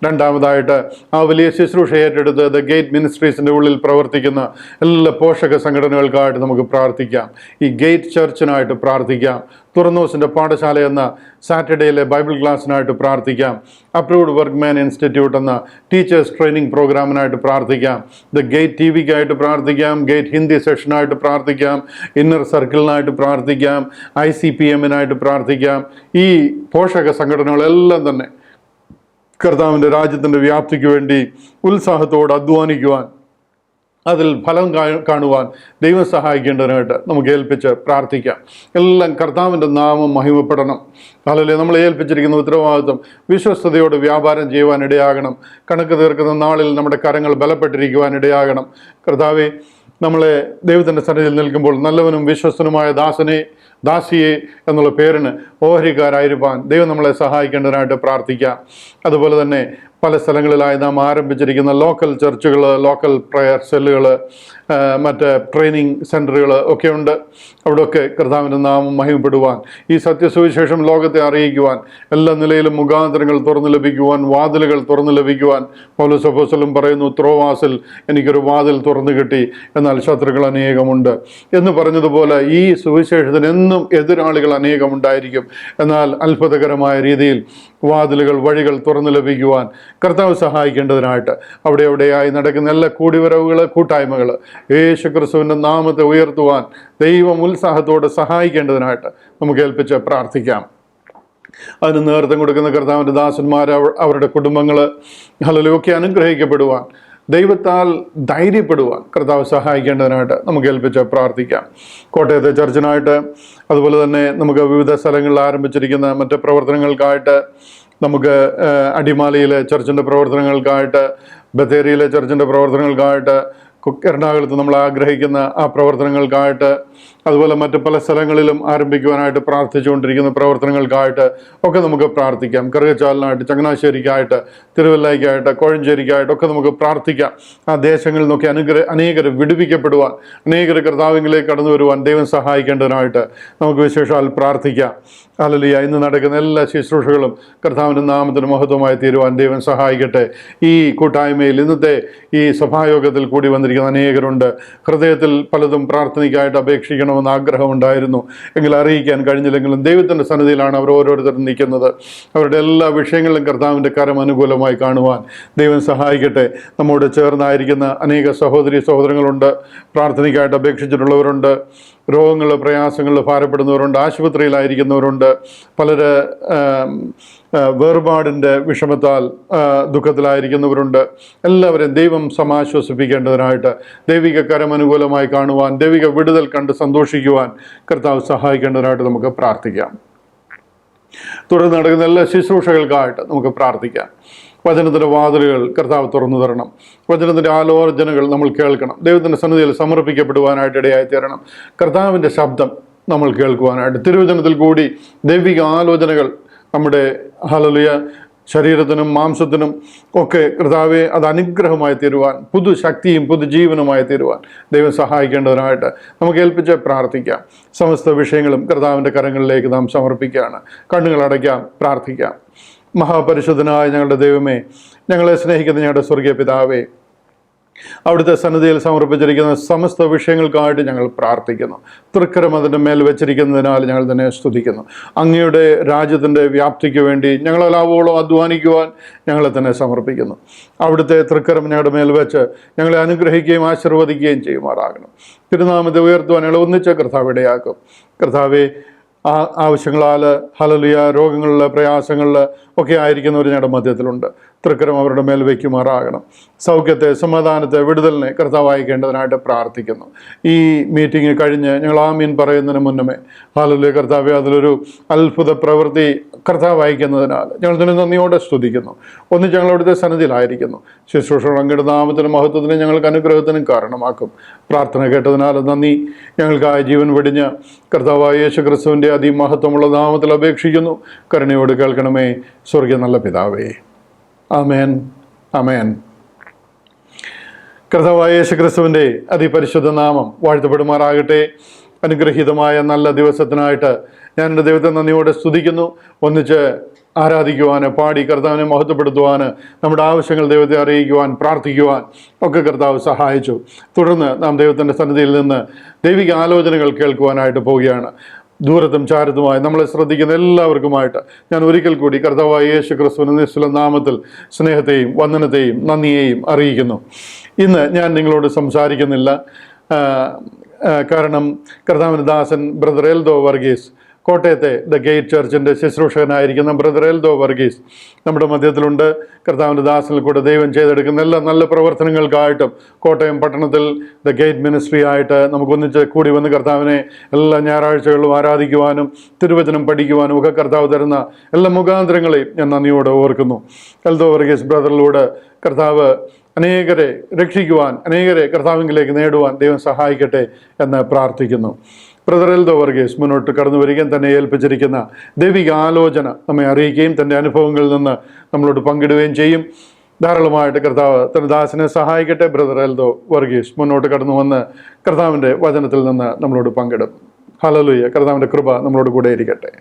രണ്ടാമതായിട്ട് ആ വലിയ ശുശ്രൂഷ ഏറ്റെടുത്ത് ദ ഗേറ്റ് മിനിസ്ട്രീസിൻ്റെ ഉള്ളിൽ പ്രവർത്തിക്കുന്ന എല്ലാ പോഷക സംഘടനകൾക്കായിട്ട് നമുക്ക് പ്രാർത്ഥിക്കാം. ഈ ഗേറ്റ് ചർച്ചിനായിട്ട് പ്രാർത്ഥിക്കാം. തുറന്നോസിൻ്റെ പാഠശാല എന്ന സാറ്റർഡേയിലെ ബൈബിൾ ക്ലാസ്സിനായിട്ട് പ്രാർത്ഥിക്കാം. അപ്രൂവ്ഡ് വർക്ക്മാൻ ഇൻസ്റ്റിറ്റ്യൂട്ട് എന്ന ടീച്ചേഴ്സ് ട്രെയിനിങ് പ്രോഗ്രാമിനായിട്ട് പ്രാർത്ഥിക്കാം. ദ ഗേറ്റ് ടി വിക്കായിട്ട് പ്രാർത്ഥിക്കാം. ഗേറ്റ് ഹിന്ദി സെഷനായിട്ട് പ്രാർത്ഥിക്കാം. ഇന്നർ സർക്കിളിനായിട്ട് പ്രാർത്ഥിക്കാം. ICPMനായിട്ട് പ്രാർത്ഥിക്കാം. ഈ പോഷക സംഘടനകളെല്ലാം തന്നെ കർത്താവിൻ്റെ രാജ്യത്തിൻ്റെ വ്യാപ്തിക്ക് വേണ്ടി ഉത്സാഹത്തോടെ അധ്വാനിക്കുവാൻ, അതിൽ ഫലം കാണുവാൻ ദൈവം സഹായിക്കേണ്ടതിനായിട്ട് നമുക്ക് ഏൽപ്പിച്ച് പ്രാർത്ഥിക്കാം. എല്ലാം കർത്താവിൻ്റെ നാമം മഹിമപ്പെടണം. അതല്ലേ നമ്മളെ ഏൽപ്പിച്ചിരിക്കുന്ന ഉത്തരവാദിത്വം വിശ്വസ്തയോടെ വ്യാപാരം ചെയ്യുവാൻ ഇടയാകണം. കണക്ക് തീർക്കുന്ന നാളിൽ നമ്മുടെ കരങ്ങൾ ബലപ്പെട്ടിരിക്കുവാൻ ഇടയാകണം. കർത്താവെ, നമ്മളെ ദൈവത്തിൻ്റെ സന്നിധിയിൽ നിൽക്കുമ്പോൾ നല്ലവനും വിശ്വസ്തനുമായ ദാസിയെ എന്നുള്ള പേരിന് ഓഹരിക്കാരായിരിക്കാൻ ദൈവം നമ്മളെ സഹായിക്കേണ്ടതിനായിട്ട് പ്രാർത്ഥിക്കാം. അതുപോലെ തന്നെ പല സ്ഥലങ്ങളിലായി നാം ആരംഭിച്ചിരിക്കുന്ന ലോക്കൽ ചർച്ചുകൾ, ലോക്കൽ പ്രയർ സെല്ലുകൾ, മറ്റ് ട്രെയിനിങ് സെൻ്ററുകൾ ഒക്കെ ഉണ്ട്. അവിടെയൊക്കെ കർത്താവിൻ്റെ നാമം മഹിമപ്പെടുവാൻ, ഈ സത്യസുവിശേഷം ലോകത്തെ അറിയിക്കുവാൻ, എല്ലാ നിലയിലും മുഖാന്തരങ്ങൾ തുറന്നു ലഭിക്കുവാൻ, വാതിലുകൾ തുറന്നു ലഭിക്കുവാൻ പൗലോസ് അപ്പോസ്തലൻ പറയുന്നു, ത്രോവാസിൽ എനിക്കൊരു വാതിൽ തുറന്നു കിട്ടി, എന്നാൽ ശത്രുക്കൾ അനേകമുണ്ട് എന്ന് പറഞ്ഞതുപോലെ ഈ സുവിശേഷത്തിന് എന്നും എതിരാളികൾ അനേകമുണ്ടായിരിക്കും. എന്നാൽ അത്ഭുതകരമായ രീതിയിൽ വാതിലുകൾ, വഴികൾ തുറന്നു ലഭിക്കുവാൻ കർത്താവ് സഹായിക്കേണ്ടതിനായിട്ട് അവിടെയായി നടക്കുന്ന എല്ലാ കൂടിവരവുകൾ, കൂട്ടായ്മകൾ യേശു ക്രിസ്തുവിൻ്റെ നാമത്തെ ഉയർത്തുവാൻ ദൈവം ഉത്സാഹത്തോടെ സഹായിക്കേണ്ടതിനായിട്ട് നമുക്ക് ഏൽപ്പിച്ച് പ്രാർത്ഥിക്കാം. അതിന് നേതൃത്വം കൊടുക്കുന്ന കർത്താവിൻ്റെ ദാസന്മാർ, അവരുടെ കുടുംബങ്ങൾ ഹല്ലേലൂയ അനുഗ്രഹിക്കപ്പെടുവാൻ, ദൈവത്താൽ ധൈര്യപ്പെടുവാൻ കർത്താവ് സഹായിക്കേണ്ടതിനായിട്ട് നമുക്ക് ഏൽപ്പിച്ച് പ്രാർത്ഥിക്കാം. കോട്ടയത്തെ ചർച്ചിനായിട്ട്, അതുപോലെ തന്നെ നമുക്ക് വിവിധ സ്ഥലങ്ങളിൽ ആരംഭിച്ചിരിക്കുന്ന മറ്റ് പ്രവർത്തനങ്ങൾക്കായിട്ട്, നമുക്ക് അടിമാലിയിലെ ചർച്ചിൻ്റെ പ്രവർത്തനങ്ങൾക്കായിട്ട്, ബത്തേരിയിലെ ചർച്ചിൻ്റെ പ്രവർത്തനങ്ങൾക്കായിട്ട്, എറണാകുളത്ത് നമ്മൾ ആഗ്രഹിക്കുന്ന ആ പ്രവർത്തനങ്ങൾക്കായിട്ട്, അതുപോലെ മറ്റ് പല സ്ഥലങ്ങളിലും ആരംഭിക്കുവാനായിട്ട് പ്രാർത്ഥിച്ചുകൊണ്ടിരിക്കുന്ന പ്രവർത്തനങ്ങൾക്കായിട്ട് ഒക്കെ നമുക്ക് പ്രാർത്ഥിക്കാം. കറുകച്ചാലിനായിട്ട്, ചങ്ങനാശ്ശേരിക്കായിട്ട്, തിരുവല്ലയ്ക്കായിട്ട്, കോഴഞ്ചേരിക്കായിട്ടൊക്കെ നമുക്ക് പ്രാർത്ഥിക്കാം. ആ ദേശങ്ങളിൽ നിന്നൊക്കെ അനേകർ വിടുവിക്കപ്പെടുവാൻ, അനേകർ കർത്താവിലേക്ക് കടന്നു വരുവാൻ ദൈവം സഹായിക്കേണ്ടതിനായിട്ട് നമുക്ക് വിശേഷാൽ പ്രാർത്ഥിക്കാം. ഹല്ലേലൂയ. ഇന്ന് നടക്കുന്ന എല്ലാ ശുശ്രൂഷകളും കർത്താവിൻ്റെ നാമത്തിന് മഹത്വമായി തീരുവാൻ ദൈവം സഹായിക്കട്ടെ. ഈ കൂട്ടായ്മയിൽ ഇന്നത്തെ ഈ സഭായോഗത്തിൽ കൂടി വന്നിരിക്കുന്ന അനേകരുണ്ട്. ഹൃദയത്തിൽ പലതും പ്രാർത്ഥനയ്ക്കായിട്ട് അപേക്ഷിക്കണമെന്ന് ആഗ്രഹമുണ്ടായിരുന്നു, എങ്കിൽ അറിയിക്കാൻ കഴിഞ്ഞില്ലെങ്കിലും ദൈവത്തിൻ്റെ സന്നിധിയിലാണ് അവർ ഓരോരുത്തരും നിൽക്കുന്നത്. അവരുടെ എല്ലാ വിഷയങ്ങളിലും കർത്താവിൻ്റെ കരം അനുകൂലമായി കാണുവാൻ ദൈവം സഹായിക്കട്ടെ. നമ്മോട് ചേർന്നായിരിക്കുന്ന അനേക സഹോദരങ്ങളുണ്ട്, പ്രാർത്ഥനയ്ക്കായിട്ട് അപേക്ഷിച്ചിട്ടുള്ളവരുണ്ട്, രോഗങ്ങൾ, പ്രയാസങ്ങൾ ഭാരപ്പെടുന്നവരുണ്ട്, ആശുപത്രിയിലായിരിക്കുന്നവരുണ്ട്, പലര് വേർപാടിൻ്റെ വിഷമത്താൽ ദുഃഖത്തിലായിരിക്കുന്നവരുണ്ട്. എല്ലാവരെയും ദൈവം സമാശ്വസിപ്പിക്കേണ്ടതിനായിട്ട്, ദൈവിക കരം അനുകൂലമായി കാണുവാൻ, ദൈവിക വിടുതൽ കണ്ട് സന്തോഷിക്കുവാൻ കർത്താവ് സഹായിക്കേണ്ടതിനായിട്ട് നമുക്ക് പ്രാർത്ഥിക്കാം. തുടർന്ന് നടക്കുന്ന എല്ലാ ശുശ്രൂഷകൾക്കായിട്ട് നമുക്ക് പ്രാർത്ഥിക്കാം. വചനത്തിൻ്റെ വാതിലുകൾ കർത്താവ് തുറന്നു തരണം. വചനത്തിൻ്റെ ആലോചനകൾ നമ്മൾ കേൾക്കണം. ദൈവത്തിൻ്റെ സന്നിധിയിൽ സമർപ്പിക്കപ്പെടുവാനായിട്ട് ഇടയായി തീരണം. കർത്താവിൻ്റെ ശബ്ദം നമ്മൾ കേൾക്കുവാനായിട്ട്, തിരുവചനത്തിൽ കൂടി ദൈവിക ആലോചനകൾ നമ്മുടെ ഹല്ലേലൂയ ശരീരത്തിനും മാംസത്തിനും ഒക്കെ കർത്താവെ അത് അനുഗ്രഹമായി തീരുവാൻ, പുതുശക്തിയും പുതുജീവനുമായി തീരുവാൻ ദൈവം സഹായിക്കേണ്ടതിനായിട്ട് നമുക്ക് ഏൽപ്പിച്ച് പ്രാർത്ഥിക്കാം. സമസ്ത വിഷയങ്ങളും കർത്താവിൻ്റെ കരങ്ങളിലേക്ക് നാം സമർപ്പിക്കുകയാണ്. കണ്ണുകളടയ്ക്കാം, പ്രാർത്ഥിക്കാം. മഹാപരിശുദ്ധനായ ഞങ്ങളുടെ ദൈവമേ, ഞങ്ങളെ സ്നേഹിക്കുന്ന ഞങ്ങളുടെ സ്വർഗീയ പിതാവേ, അവിടുത്തെ സന്നിധിയിൽ സമർപ്പിച്ചിരിക്കുന്ന സമസ്ത വിഷയങ്ങൾക്കായിട്ട് ഞങ്ങൾ പ്രാർത്ഥിക്കുന്നു. തൃക്കരം അതിൻ്റെ മേൽ വെച്ചിരിക്കുന്നതിനാൽ ഞങ്ങൾ തന്നെ സ്തുതിക്കുന്നു. അങ്ങയുടെ രാജ്യത്തിൻ്റെ വ്യാപ്തിക്ക് വേണ്ടി ഞങ്ങളെല്ലാവോളം അധ്വാനിക്കുവാൻ ഞങ്ങളെ തന്നെ സമർപ്പിക്കുന്നു. അവിടുത്തെ തൃക്കരം ഞങ്ങളുടെ മേൽ വെച്ച് ഞങ്ങളെ അനുഗ്രഹിക്കുകയും ആശീർവദിക്കുകയും ചെയ്യുമാറാകണം. തിരുനാമത്തെ ഉയർത്തുവാൻ ഞങ്ങൾ ഒന്നിച്ച് കർത്താവ് ഇടയാക്കും. കർത്താവെ, ആവശ്യങ്ങളാൽ ഹല്ലേലൂയ രോഗങ്ങളിൽ, പ്രയാസങ്ങളിൽ ഒക്കെ ആയിരിക്കുന്നവർ ഞങ്ങളുടെ മധ്യത്തിലുണ്ട്. തൃക്കരം അവരുടെ മേൽ വയ്ക്കുമാറാകണം. സൗഖ്യത്തെ, സമാധാനത്തെ, വിടുതലിനെ കർത്താവ് അയക്കേണ്ടതിനായിട്ട് പ്രാർത്ഥിക്കുന്നു. ഈ മീറ്റിംഗ് കഴിഞ്ഞ് ഞങ്ങൾ ആമീൻ പറയുന്നതിന് മുന്നമേ ഹല്ലേലൂയ കർത്താവെ, അതിലൊരു അത്ഭുത പ്രവൃത്തി കർത്താവ് അയക്കുന്നതിനാൽ ഞങ്ങൾ തന്നെ നന്ദിയോടെ സ്തുതിക്കുന്നു. ഒന്നിച്ച് ഞങ്ങൾ അവിടുത്തെ സന്നിധിയിലായിരിക്കുന്നു. ശുശ്രൂഷകൾ അങ്ങയുടെ നാമത്തിനും മഹത്വത്തിനും ഞങ്ങൾക്ക് അനുഗ്രഹത്തിനും കാരണമാക്കും. പ്രാർത്ഥന കേട്ടതിനാൽ നന്ദി. ഞങ്ങൾക്കായ ജീവൻ വെടിഞ്ഞ് കർത്താവായ യേശു ക്രിസ്തുവിൻ്റെ അതിമഹത്വമുള്ള നാമത്തിൽ അപേക്ഷിക്കുന്നു. കരുണയോട് കേൾക്കണമേ സ്വർഗീയ നല്ല പിതാവേ. ആമേൻ, ആമേൻ. കർത്താവായ യേശു ക്രിസ്തുവിൻ്റെ അതിപരിശുദ്ധ നാമം വാഴ്ത്തപ്പെടുമാറാകട്ടെ. അനുഗ്രഹീതമായ നല്ല ദിവസത്തിനായിട്ട് ഞാൻ എൻ്റെ ദൈവത്തെ നന്ദിയോടെ സ്തുതിക്കുന്നു. ഒന്നിച്ച് ആരാധിക്കുവാൻ, പാടി കർത്താവിനെ മഹത്വപ്പെടുത്തുവാൻ, നമ്മുടെ ആവശ്യങ്ങൾ ദൈവത്തെ അറിയിക്കുവാൻ, പ്രാർത്ഥിക്കുവാൻ ഒക്കെ കർത്താവ് സഹായിച്ചു. തുടർന്ന് നാം ദൈവത്തിൻ്റെ സന്നിധിയിൽ നിന്ന് ദൈവിക ആലോചനകൾ കേൾക്കുവാനായിട്ട് പോവുകയാണ്. ദൂരത്തും ചാരത്തുമായി നമ്മളെ ശ്രദ്ധിക്കുന്ന എല്ലാവർക്കുമായിട്ട് ഞാൻ ഒരിക്കൽ കൂടി കർത്താവായ യേശു ക്രിസ്തുവിന്റെ നിസ്തുല നാമത്തിൽ സ്നേഹത്തെയും വന്ദനത്തെയും നന്ദിയെയും അറിയിക്കുന്നു. ഇന്ന് ഞാൻ നിങ്ങളോട് സംസാരിക്കുന്നില്ല, കാരണം കർത്താവിൻ്റെ ദാസൻ ബ്രദർ എൽദോ വർഗീസ്, കോട്ടയത്തെ ദ ഗേറ്റ് ചർച്ചിൻ്റെ ശുശ്രൂഷകനായിരിക്കുന്ന ബ്രദർ എൽദോ വർഗീസ് നമ്മുടെ മധ്യത്തിലുണ്ട്. കർത്താവിൻ്റെ ദാസനിൽ കൂടെ ദൈവം ചെയ്തെടുക്കുന്ന എല്ലാ നല്ല പ്രവർത്തനങ്ങൾക്കായിട്ടും കോട്ടയം പട്ടണത്തിൽ ദ ഗേറ്റ് മിനിസ്ട്രി ആയിട്ട് നമുക്കൊന്നിച്ച് കൂടി വന്ന് കർത്താവിനെ എല്ലാ ഞായറാഴ്ചകളിലും ആരാധിക്കുവാനും തിരുവചനം പഠിക്കുവാനും ഒക്കെ കർത്താവ് തരുന്ന എല്ലാ മുഖാന്തരങ്ങളെയും ഞാൻ നന്ദിയോടെ ഓർക്കുന്നു. എൽദോ വർഗീസ് ബ്രദറിലൂടെ കർത്താവ് അനേകരെ രക്ഷിക്കുവാൻ, അനേകരെ കർത്താവിലേക്ക് നേടുവാൻ ദൈവം സഹായിക്കട്ടെ എന്ന് പ്രാർത്ഥിക്കുന്നു. ബ്രദർ എൽദോ വർഗീസ് മുന്നോട്ട് കടന്നു വരികയും തന്നെ ഏൽപ്പിച്ചിരിക്കുന്ന ദൈവിക ആലോചന നമ്മെ അറിയിക്കുകയും തൻ്റെ അനുഭവങ്ങളിൽ നിന്ന് നമ്മളോട് പങ്കിടുകയും ചെയ്യും. ധാരാളമായിട്ട് കർത്താവ് തൻ്റെ ദാസനെ സഹായിക്കട്ടെ. ബ്രദർ എൽദോ വർഗീസ് മുന്നോട്ട് കടന്നു വന്ന് കർത്താവിൻ്റെ വചനത്തിൽ നിന്ന് നമ്മളോട് പങ്കിടും. ഹല്ലേലൂയ. കർത്താവിൻ്റെ കൃപ നമ്മളോട് കൂടെ ഇരിക്കട്ടെ.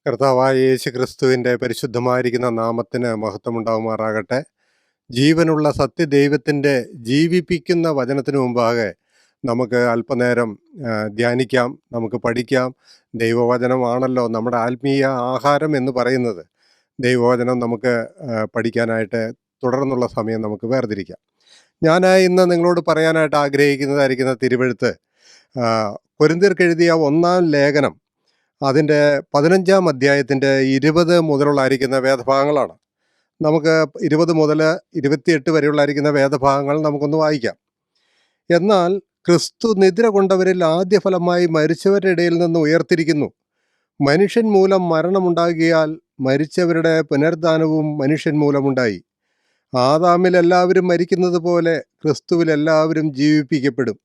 കർത്താവായ യേശു ക്രിസ്തുവിൻ്റെ പരിശുദ്ധമായിരിക്കുന്ന നാമത്തിന് മഹത്വമുണ്ടാകുമാറാകട്ടെ. ജീവനുള്ള സത്യദൈവത്തിൻ്റെ ജീവിപ്പിക്കുന്ന വചനത്തിന് മുമ്പാകെ നമുക്ക് അല്പനേരം ധ്യാനിക്കാം, നമുക്ക് പഠിക്കാം. ദൈവവചനമാണല്ലോ നമ്മുടെ ആത്മീയ ആഹാരം എന്ന് പറയുന്നത്. ദൈവവചനം നമുക്ക് പഠിക്കാനായിട്ട് തുടർന്നുള്ള സമയം നമുക്ക് വേർതിരിക്കാം. ഞാൻ ഇന്ന് നിങ്ങളോട് പറയാനായിട്ട് ആഗ്രഹിക്കുന്നതായിരിക്കുന്ന തിരുവെഴുത്ത് കൊരിന്ത്യർക്ക് എഴുതിയ 1-ാം ലേഖനം, അതിൻ്റെ 15-ാം അധ്യായത്തിൻ്റെ 20 മുതലുള്ളായിരിക്കുന്ന വേദഭാഗങ്ങളാണ്. നമുക്ക് 20 മുതൽ 28 വരെയുള്ളായിരിക്കുന്ന വേദഭാഗങ്ങൾ നമുക്കൊന്ന് വായിക്കാം. എന്നാൽ ക്രിസ്തു നിദ്ര കൊണ്ടവരിൽ ആദ്യഫലമായി മരിച്ചവരുടെ ഇടയിൽ നിന്ന് ഉയർത്തിരിക്കുന്നു. മനുഷ്യൻ മൂലം മരണമുണ്ടാകിയാൽ മരിച്ചവരുടെ പുനരുദ്ധാനവും മനുഷ്യൻ മൂലമുണ്ടായി. ആദാമിൽ എല്ലാവരും മരിക്കുന്നത് പോലെ ക്രിസ്തുവിൽ എല്ലാവരും ജീവിപ്പിക്കപ്പെടും.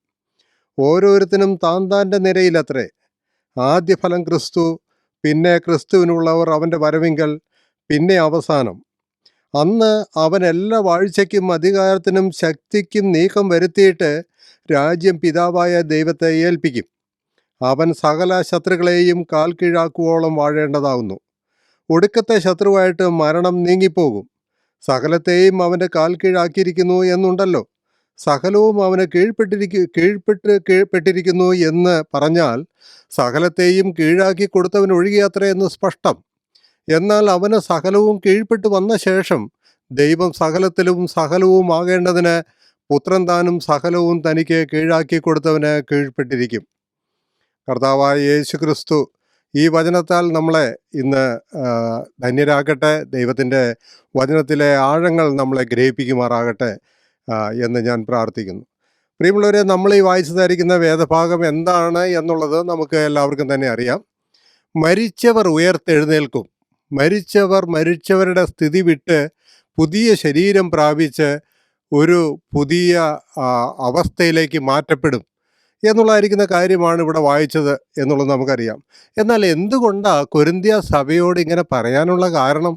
ഓരോരുത്തനും താൻ്റെ നിരയിലത്രേ. ആദ്യഫലം ക്രിസ്തു, പിന്നെ ക്രിസ്തുവിനുള്ളവർ അവൻ്റെ വരവിങ്കൽ, പിന്നെ അവസാനം. അന്ന് അവൻ എല്ലാ വാഴ്ചയ്ക്കും അധികാരത്തിനും ശക്തിക്കും നീക്കം വരുത്തിയിട്ട് രാജ്യം പിതാവായ ദൈവത്തെ ഏൽപ്പിക്കും. അവൻ സകല ശത്രുക്കളെയും കാൽ കീഴാക്കുവോളം വാഴേണ്ടതാകുന്നു. ഒടുക്കത്തെ ശത്രുവായിട്ട് മരണം നീങ്ങിപ്പോകും. സകലത്തെയും അവൻ്റെ കാൽ കീഴാക്കിയിരിക്കുന്നു എന്നുണ്ടല്ലോ. സകലവും അവന് കീഴ്പ്പെട്ടിരിക്കുന്നു എന്ന് പറഞ്ഞാൽ സകലത്തെയും കീഴാക്കി കൊടുത്തവനൊഴികെയത്രേ എന്ന് സ്പഷ്ടം. എന്നാൽ അവന് സകലവും കീഴ്പ്പെട്ട് വന്ന ശേഷം ദൈവം സകലവും ആകേണ്ടതിന് പുത്രൻ താനും സകലവും തനിക്ക് കീഴാക്കി കൊടുത്തവന് കീഴ്പ്പെട്ടിരിക്കും. കർത്താവായ യേശു ക്രിസ്തു ഈ വചനത്താൽ നമ്മളെ ഇന്ന് ധന്യരാക്കട്ടെ. ദൈവത്തിൻ്റെ വചനത്തിലെ ആഴങ്ങൾ നമ്മളെ ഗ്രഹിപ്പിക്കുമാറാകട്ടെ എന്ന് ഞാൻ പ്രാർത്ഥിക്കുന്നു. പ്രിയമുള്ളവരെ, നമ്മൾ ഈ വായിച്ചതായിരിക്കുന്ന വേദഭാഗം എന്താണ് എന്നുള്ളത് നമുക്ക് എല്ലാവർക്കും തന്നെ അറിയാം. മരിച്ചവർ ഉയർത്തെഴുന്നേൽക്കും. മരിച്ചവരുടെ സ്ഥിതി വിട്ട് പുതിയ ശരീരം പ്രാപിച്ച് ഒരു പുതിയ അവസ്ഥയിലേക്ക് മാറ്റപ്പെടും എന്നുള്ളതായിരിക്കുന്ന കാര്യമാണ് ഇവിടെ വായിച്ചത് എന്നുള്ളത് നമുക്കറിയാം. എന്നാൽ എന്തുകൊണ്ടാണ് കൊരിന്ത്യ സഭയോട് ഇങ്ങനെ പറയാനുള്ള കാരണം?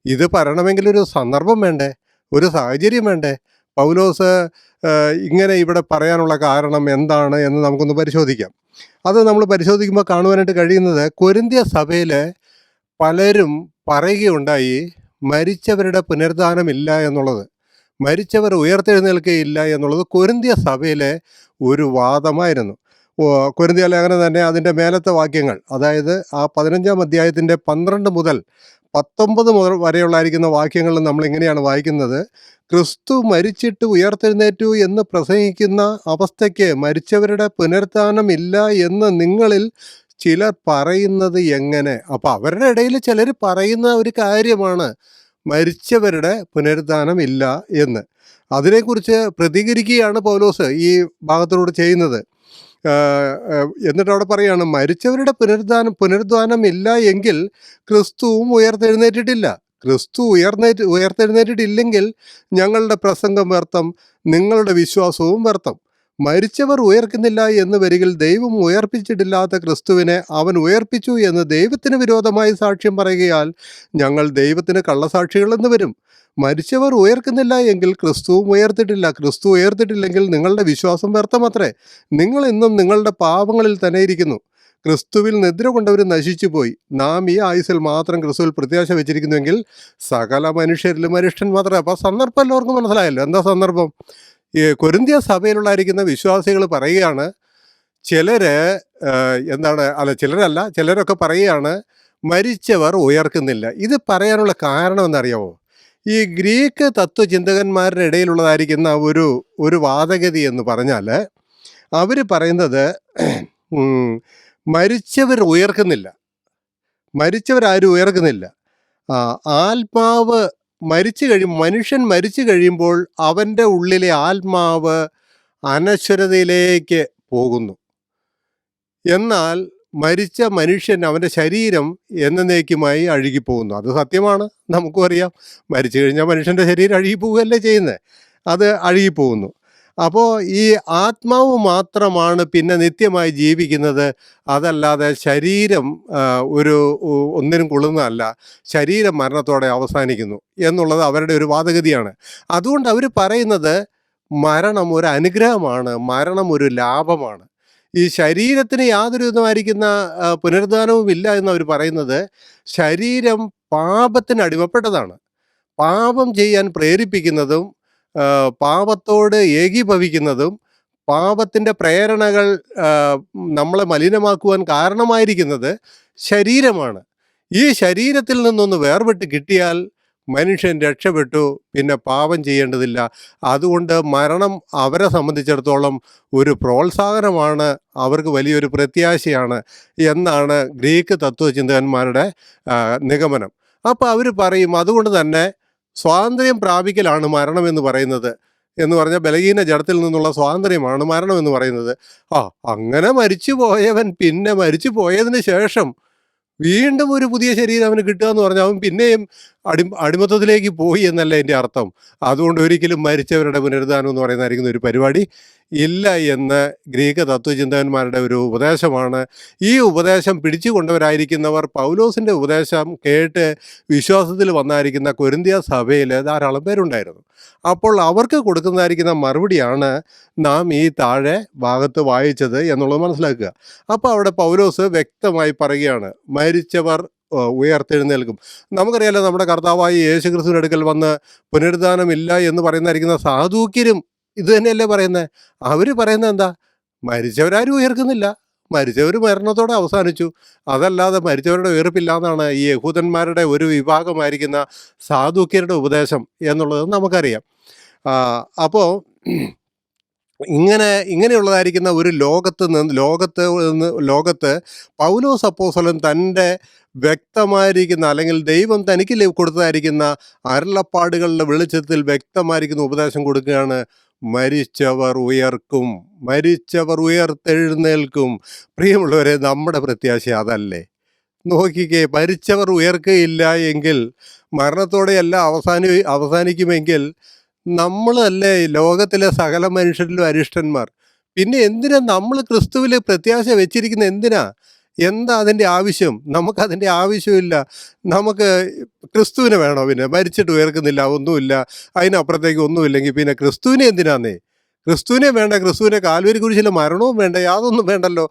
ഇത് പറയണമെങ്കിലൊരു സന്ദർഭം വേണ്ടേ, ഒരു സാഹചര്യം വേണ്ടേ? പൗലോസ് ഇങ്ങനെ ഇവിടെ പറയാനുള്ള കാരണം എന്താണ് എന്ന് നമുക്കൊന്ന് പരിശോധിക്കാം. അത് നമ്മൾ പരിശോധിക്കുമ്പോൾ കാണുവാനായിട്ട് കഴിയുന്നത്, കൊരിന്ത്യ സഭയിൽ പലരും പറയുകയുണ്ടായി മരിച്ചവരുടെ പുനരുദ്ധാനമില്ല എന്നുള്ളത്, മരിച്ചവർ ഉയർത്തെഴുന്നേൽക്കുകയില്ല എന്നുള്ളത് കൊരിന്ത്യ സഭയിലെ ഒരു വാദമായിരുന്നു. കൊരിന്ത്യ ലേഖനം തന്നെ അതിൻ്റെ മേലത്തെ വാക്യങ്ങൾ, അതായത് ആ 15-ാം അധ്യായത്തിൻ്റെ 12 മുതൽ 19 മുതൽ വരെയുള്ളായിരിക്കുന്ന വാക്യങ്ങളിൽ നമ്മൾ ഇങ്ങനെയാണ് വായിക്കുന്നത്: ക്രിസ്തു മരിച്ചിട്ട് ഉയർത്തെഴുന്നേറ്റു എന്ന് പ്രസംഗിക്കുന്ന അവസ്ഥയ്ക്ക് മരിച്ചവരുടെ പുനരുദ്ധാനമില്ല എന്ന് നിങ്ങളിൽ ചിലർ പറയുന്നത് എങ്ങനെ? അപ്പോൾ അവരുടെ ഇടയിൽ ചിലർ പറയുന്ന ഒരു കാര്യമാണ് മരിച്ചവരുടെ പുനരുദ്ധാനം ഇല്ല എന്ന്. അതിനെക്കുറിച്ച് പ്രതികരിക്കുകയാണ് പൗലോസ് ഈ ഭാഗത്തോട് ചെയ്യുന്നത്. എന്നിട്ട് അവിടെ പറയാണ്, മരിച്ചവരുടെ പുനരുദ്ധാനം ഇല്ല എങ്കിൽ ക്രിസ്തുവും ഉയർത്തെഴുന്നേറ്റിട്ടില്ല. ക്രിസ്തു ഉയർത്തെഴുന്നേറ്റിട്ടില്ലെങ്കിൽ ഞങ്ങളുടെ പ്രസംഗം വ്യർത്ഥം, നിങ്ങളുടെ വിശ്വാസവും വ്യർത്ഥം. മരിച്ചവർ ഉയർക്കുന്നില്ല എന്ന് വരികിൽ ദൈവം ഉയർപ്പിച്ചിട്ടില്ലാത്ത ക്രിസ്തുവിനെ അവൻ ഉയർപ്പിച്ചു എന്ന് ദൈവത്തിന് വിരോധമായി സാക്ഷ്യം പറയുകയാൽ ഞങ്ങൾ ദൈവത്തിന് കള്ളസാക്ഷികളെന്ന് വരും. മരിച്ചവർ ഉയർക്കുന്നില്ല എങ്കിൽ ക്രിസ്തുവും ഉയർത്തിട്ടില്ല. ക്രിസ്തു ഉയർത്തിട്ടില്ലെങ്കിൽ നിങ്ങളുടെ വിശ്വാസം വ്യർത്ഥമത്രേ. നിങ്ങൾ ഇന്നും നിങ്ങളുടെ പാപങ്ങളിൽ തന്നെ ഇരിക്കുന്നു. ക്രിസ്തുവിൽ നിദ്ര കൊണ്ടവർ നശിച്ചുപോയി. നാം ഈ ആയുസ്സിൽ മാത്രം ക്രിസ്തുവിൽ പ്രത്യാശ വെച്ചിരിക്കുന്നുവെങ്കിൽ സകല മനുഷ്യരിലും അരിഷ്ടൻ മാത്രമേ. അപ്പോൾ സന്ദർഭം എല്ലാവർക്കും മനസ്സിലായല്ലോ. എന്താ സന്ദർഭം? ഈ കൊരിന്ത്യ സഭയിലുള്ളായിരിക്കുന്ന വിശ്വാസികൾ പറയുകയാണ്, ചിലരൊക്കെ പറയുകയാണ് മരിച്ചവർ ഉയർക്കുന്നില്ല. ഇത് പറയാനുള്ള കാരണം എന്നറിയാമോ? ഈ ഗ്രീക്ക് തത്വചിന്തകന്മാരുടെ ഇടയിലുള്ളതായിരിക്കുന്ന ഒരു വാദഗതി എന്ന് പറഞ്ഞാൽ, അവർ പറയുന്നത് മരിച്ചവർ ഉയർക്കുന്നില്ല, മരിച്ചവരാരും ഉയർക്കുന്നില്ല. ആത്മാവ് മനുഷ്യൻ മരിച്ചു കഴിയുമ്പോൾ അവൻ്റെ ഉള്ളിലെ ആത്മാവ് അനശ്വരതയിലേക്ക് പോകുന്നു. എന്നാൽ മരിച്ച മനുഷ്യൻ, അവൻ്റെ ശരീരം എന്നേക്കുമായി അഴുകിപ്പോകുന്നു. അത് സത്യമാണ്, നമുക്കും അറിയാം. മരിച്ചു കഴിഞ്ഞാൽ മനുഷ്യൻ്റെ ശരീരം അഴുകിപ്പോവുകയല്ലേ ചെയ്യുന്നത്, അത് അഴുകിപ്പോകുന്നു. അപ്പോൾ ഈ ആത്മാവ് മാത്രമാണ് പിന്നെ നിത്യമായി ജീവിക്കുന്നത്. അതല്ലാതെ ശരീരം ഒന്നിനും കൊള്ളുന്നതല്ല. ശരീരം മരണത്തോടെ അവസാനിക്കുന്നു എന്നുള്ളത് അവരുടെ ഒരു വാദഗതിയാണ്. അതുകൊണ്ട് അവർ പറയുന്നത് മരണം ഒരു അനുഗ്രഹമാണ്, മരണം ഒരു ലാഭമാണ്. ഈ ശരീരത്തിന് യാതൊരു വിധമായിരിക്കുന്ന പുനരുദ്ധാനവും ഇല്ല എന്നവർ പറയുന്നത്. ശരീരം പാപത്തിന് അടിമപ്പെട്ടതാണ്. പാപം ചെയ്യാൻ പ്രേരിപ്പിക്കുന്നതും പാപത്തോട് ഏകീഭവിക്കുന്നതും പാപത്തിൻ്റെ പ്രേരണകൾ നമ്മളെ മലിനമാക്കുവാൻ കാരണമായിരിക്കുന്നത് ശരീരമാണ്. ഈ ശരീരത്തിൽ നിന്നൊന്ന് വേർപെട്ട് കിട്ടിയാൽ മനുഷ്യൻ രക്ഷപ്പെട്ടു, പിന്നെ പാപം ചെയ്യേണ്ടതില്ല. അതുകൊണ്ട് മരണം അവരെ സംബന്ധിച്ചിടത്തോളം ഒരു പ്രോത്സാഹനമാണ്, അവർക്ക് വലിയൊരു പ്രത്യാശയാണ് എന്നാണ് ഗ്രീക്ക് തത്വചിന്തകന്മാരുടെ നിഗമനം. അപ്പോൾ അവർ പറയും, അതുകൊണ്ട് തന്നെ സ്വാതന്ത്ര്യം പ്രാപിക്കലാണ് മരണം എന്ന് പറയുന്നത്. എന്ന് പറഞ്ഞാൽ ബലഹീന ജഡത്തിൽ നിന്നുള്ള സ്വാതന്ത്ര്യമാണ് മരണം എന്ന് പറയുന്നത്. അങ്ങനെ മരിച്ചു പോയവൻ പിന്നെ മരിച്ചു പോയതിന് ശേഷം വീണ്ടും ഒരു പുതിയ ശരീരം അവന് കിട്ടുക എന്ന് പറഞ്ഞാൽ അവൻ പിന്നെയും അടിമത്തത്തിലേക്ക് പോയി എന്നല്ല എൻ്റെ അർത്ഥം. അതുകൊണ്ട് ഒരിക്കലും മരിച്ചവരുടെ പുനരുദ്ധാനം എന്ന് പറയുന്നതായിരിക്കുന്ന ഒരു പരിപാടി ഇല്ല എന്ന് ഗ്രീക്ക് തത്വചിന്തകന്മാരുടെ ഒരു ഉപദേശമാണ്. ഈ ഉപദേശം പിടിച്ചു കൊണ്ടവരായിരിക്കുന്നവർ പൗലോസിൻ്റെ ഉപദേശം കേട്ട് വിശ്വാസത്തിൽ വന്നായിരിക്കുന്ന കൊരിന്ത്യ സഭയിൽ ധാരാളം പേരുണ്ടായിരുന്നു. അപ്പോൾ അവർക്ക് കൊടുക്കുന്നതായിരിക്കുന്ന മറുപടിയാണ് നാം ഈ താഴെ ഭാഗത്ത് വായിച്ചത് എന്നുള്ളത് മനസ്സിലാക്കുക. അപ്പോൾ അവിടെ പൗലോസ് വ്യക്തമായി പറയുകയാണ്, മരിച്ചവർ ഉയർത്തെഴുന്നേൽക്കും. നമുക്കറിയാലോ, നമ്മുടെ കർത്താവായ യേശു ക്രിസ്തുവിൻ്റെ അടുക്കൽ വന്ന് പുനരുദ്ധാനമില്ല എന്ന് പറയുന്നതായിരിക്കുന്ന സാധൂക്യരും ഇത് തന്നെയല്ലേ പറയുന്നത്. അവർ പറയുന്നത് എന്താ? മരിച്ചവരാരും ഉയർക്കുന്നില്ല, മരിച്ചവർ മരണത്തോടെ അവസാനിച്ചു. അതല്ലാതെ മരിച്ചവരുടെ ഉയർപ്പില്ല എന്നാണ് ഈ യഹൂദന്മാരുടെ ഒരു വിഭാഗമായിരിക്കുന്ന സാധൂക്യരുടെ ഉപദേശം എന്നുള്ളത് നമുക്കറിയാം. അപ്പോൾ ഇങ്ങനെയുള്ളതായിരിക്കുന്ന ഒരു ലോകത്ത് പൗലോസ് അപ്പോസ്തലൻ തൻ്റെ വ്യക്തമായിരിക്കുന്ന, അല്ലെങ്കിൽ ദൈവം തനിക്ക് കൊടുത്തതായിരിക്കുന്ന അരുളപ്പാടുകളുടെ വെളിച്ചത്തിൽ വ്യക്തമായിരിക്കുന്ന ഉപദേശം കൊടുക്കുകയാണ്. മരിച്ചവർ ഉയർക്കും, മരിച്ചവർ ഉയർത്തെഴുന്നേൽക്കും. പ്രിയമുള്ളവരെ, നമ്മുടെ പ്രത്യാശ അതല്ലേ? നോക്കിക്കേ, മരിച്ചവർ ഉയർക്കുകയില്ല എങ്കിൽ, മരണത്തോടെയല്ല അവസാനിക്കുമെങ്കിൽ നമ്മളല്ലേ ലോകത്തിലെ സകല മനുഷ്യരിലും അരിഷ്ടന്മാർ? പിന്നെ എന്തിനാ നമ്മൾ ക്രിസ്തുവിൽ പ്രത്യാശ വെച്ചിരിക്കുന്നത്? എന്താ അതിൻ്റെ ആവശ്യം? നമുക്കതിൻ്റെ ആവശ്യമില്ല. നമുക്ക് ക്രിസ്തുവിനെ വേണോ? പിന്നെ മരിച്ചിട്ട് ഉയർക്കുന്നില്ല, ഒന്നുമില്ല, അതിനപ്പുറത്തേക്ക് ഒന്നുമില്ലെങ്കിൽ പിന്നെ ക്രിസ്തുവിനെ എന്തിനാന്നേ? ക്രിസ്തുവിനെ വേണ്ട, ക്രിസ്തുവിനെ കാൽവരി കുരിശിലെ മരണവും വേണ്ട, യാതൊന്നും വേണ്ടല്ലോ.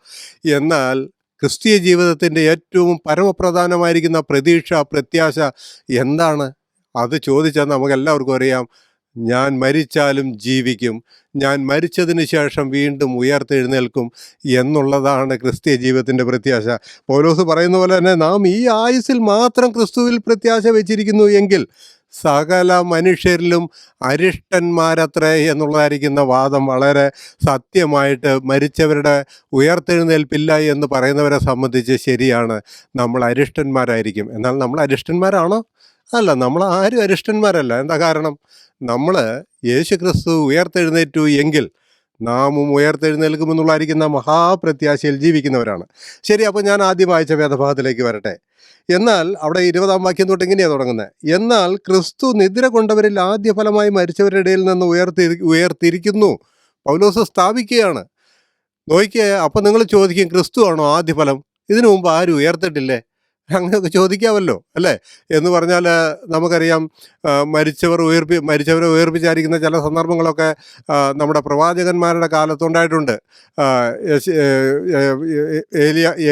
എന്നാൽ ക്രിസ്തീയ ജീവിതത്തിൻ്റെ ഏറ്റവും പരമപ്രധാനമായിരിക്കുന്ന പ്രത്യാശ എന്താണ്? അത് ചോദിച്ചാൽ നമുക്കെല്ലാവർക്കും അറിയാം. ഞാൻ മരിച്ചാലും ജീവിക്കും, ഞാൻ മരിച്ചതിന് ശേഷം വീണ്ടും ഉയർത്തെഴുന്നേൽക്കും എന്നുള്ളതാണ് ക്രിസ്തീയ ജീവിതത്തിൻ്റെ പ്രത്യാശ. പൗലോസ് പറയുന്ന പോലെ തന്നെ നാം ഈ ആയുസ്സിൽ മാത്രം ക്രിസ്തുവിൽ പ്രത്യാശ വെച്ചിരിക്കുന്നു എങ്കിൽ സകല മനുഷ്യരിലും അരിഷ്ടന്മാരത്രേ എന്നുള്ളതായിരിക്കുന്ന വാദം വളരെ സത്യമായിട്ട് മരിച്ചവരുടെ ഉയർത്തെഴുന്നേൽപ്പില്ല എന്ന് പറയുന്നവരെ സംബന്ധിച്ച് ശരിയാണ്. നമ്മൾ അരിഷ്ടന്മാരായിരിക്കും. എന്നാൽ നമ്മൾ അരിഷ്ടന്മാരാണോ? അല്ല, നമ്മൾ ആരും അരിഷ്ടന്മാരല്ല. എന്താ കാരണം? നമ്മൾ യേശു ക്രിസ്തു ഉയർത്തെഴുന്നേറ്റു എങ്കിൽ നാമും ഉയർത്തെഴുന്നേൽക്കുമെന്നുള്ളായിരിക്കുന്ന മഹാപ്രത്യാശയിൽ ജീവിക്കുന്നവരാണ്. ശരി, അപ്പോൾ ഞാൻ ആദ്യം വായിച്ച വേദഭാഗത്തിലേക്ക് വരട്ടെ. എന്നാൽ അവിടെ 20-ാം വാക്യം തൊട്ട് ഇങ്ങനെയാണ് തുടങ്ങുന്നത്. എന്നാൽ ക്രിസ്തു നിദ്ര കൊണ്ടവരിൽ ആദ്യ ഫലമായി മരിച്ചവരുടെ ഇടയിൽ നിന്ന് ഉയർത്തിരിക്കുന്നു. പൗലോസ് സ്ഥാപിക്കുകയാണ്. നോക്കിയേ, അപ്പം നിങ്ങൾ ചോദിക്കും, ക്രിസ്തു ആണോ ആദ്യ ഫലം? ഇതിനു മുമ്പ് ആരും ഉയർത്തിട്ടില്ലേ? അങ്ങനെയൊക്കെ ചോദിക്കാമല്ലോ, അല്ലേ? എന്ന് പറഞ്ഞാൽ നമുക്കറിയാം, മരിച്ചവരെ ഉയർപ്പിച്ചായിരിക്കുന്ന ചില സന്ദർഭങ്ങളൊക്കെ നമ്മുടെ പ്രവാചകന്മാരുടെ കാലത്തുണ്ടായിട്ടുണ്ട്.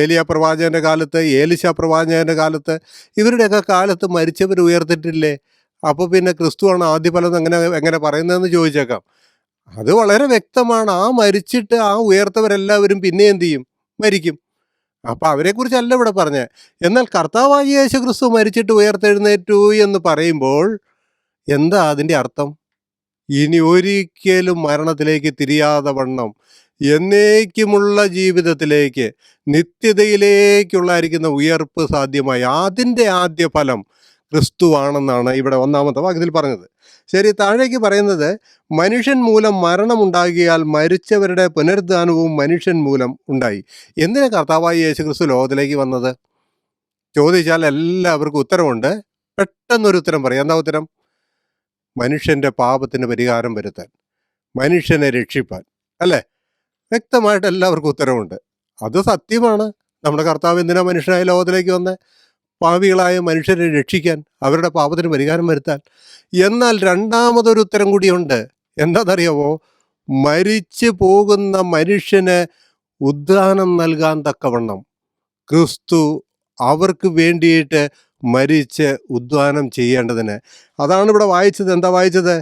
ഏലിയ പ്രവാചകൻ്റെ കാലത്ത്, ഏലിശ പ്രവാചകൻ്റെ കാലത്ത്, ഇവരുടെയൊക്കെ കാലത്ത് മരിച്ചവർ ഉയർത്തിട്ടില്ലേ? അപ്പോൾ പിന്നെ ക്രിസ്തുവാണ് ആദ്യഫലം എങ്ങനെ പറയുന്നതെന്ന് ചോദിച്ചേക്കാം. അത് വളരെ വ്യക്തമാണ്. ആ മരിച്ചിട്ട് ആ ഉയർത്തവരെല്ലാവരും പിന്നെ എന്ത് ചെയ്യും? മരിക്കും. അപ്പം അവരെക്കുറിച്ചല്ല ഇവിടെ പറഞ്ഞത്. എന്നാൽ കർത്താവായ യേശു ക്രിസ്തു മരിച്ചിട്ട് ഉയർത്തെഴുന്നേറ്റു എന്ന് പറയുമ്പോൾ എന്താ അതിൻ്റെ അർത്ഥം? ഇനി ഒരിക്കലും മരണത്തിലേക്ക് തിരിയാതെ വണ്ണം എന്നേക്കുമുള്ള ജീവിതത്തിലേക്ക്, നിത്യതയിലേക്കുള്ളായിരിക്കുന്ന ഉയർപ്പ് സാധ്യമായി. അതിൻ്റെ ആദ്യ ഫലം ക്രിസ്തുവാണെന്നാണ് ഇവിടെ 1-ാമത്തെ വാക്യത്തിൽ പറഞ്ഞത്. ശരി, താഴേക്ക് പറയുന്നത്, മനുഷ്യൻ മൂലം മരണമുണ്ടാകിയാൽ മരിച്ചവരുടെ പുനരുദ്ധാനവും മനുഷ്യൻ മൂലം ഉണ്ടായി. എന്തിനാ കർത്താവായ യേശു ക്രിസ്തു ലോകത്തിലേക്ക് വന്നത് ചോദിച്ചാൽ എല്ലാവർക്കും ഉത്തരമുണ്ട്. പെട്ടെന്നൊരു ഉത്തരം പറയാം. എന്താ ഉത്തരം? മനുഷ്യൻ്റെ പാപത്തിന് പരിഹാരം വരുത്താൻ, മനുഷ്യനെ രക്ഷിപ്പാൻ, അല്ലേ? വ്യക്തമായിട്ട് എല്ലാവർക്കും ഉത്തരവുണ്ട്. അത് സത്യമാണ്. നമ്മുടെ കർത്താവ് എന്തിനാ മനുഷ്യനായ ലോകത്തിലേക്ക് വന്നത്? പാപികളായ മനുഷ്യരെ രക്ഷിക്കാൻ, അവരുടെ പാപത്തിന് പരിഹാരം വരുത്താൻ. എന്നാൽ രണ്ടാമതൊരു ഉത്തരം കൂടിയുണ്ട്. എന്താണെന്നറിയാമോ? മരിച്ചു പോകുന്ന മനുഷ്യന് ഉദ്ധാനം നൽകാൻ തക്കവണ്ണം ക്രിസ്തു അവർക്ക് വേണ്ടിയിട്ട് മരിച്ച് ഉദ്ധാനം ചെയ്യേണ്ടതിന്. അതാണ് ഇവിടെ വായിച്ചത്. എന്താ വായിച്ചത്?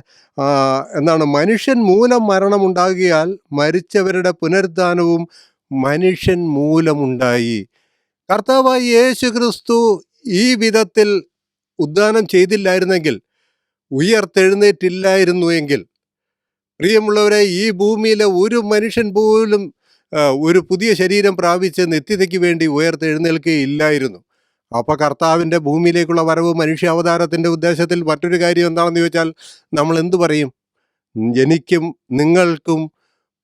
എന്താണ്? മനുഷ്യൻ മൂലം മരണമുണ്ടാകിയാൽ മരിച്ചവരുടെ പുനരുദ്ധാനവും മനുഷ്യൻ മൂലമുണ്ടായി. കർത്താവായ യേശു ക്രിസ്തു ഈ വിധത്തിൽ ഉദ്ധാനം ചെയ്തില്ലായിരുന്നെങ്കിൽ, ഉയർത്തെഴുന്നേറ്റില്ലായിരുന്നു എങ്കിൽ, പ്രിയമുള്ളവരെ, ഈ ഭൂമിയിലെ ഒരു മനുഷ്യൻ പോലും ഒരു പുതിയ ശരീരം പ്രാപിച്ച് നിത്യതയ്ക്ക് വേണ്ടി ഉയർത്തെഴുന്നേൽക്കുകയില്ലായിരുന്നു. അപ്പോൾ കർത്താവിൻ്റെ ഭൂമിയിലേക്കുള്ള വരവ്, മനുഷ്യാവതാരത്തിൻ്റെ ഉദ്ദേശത്തിൽ മറ്റൊരു കാര്യം എന്താണെന്ന് ചോദിച്ചാൽ നമ്മൾ എന്തു പറയും? എനിക്കും നിങ്ങൾക്കും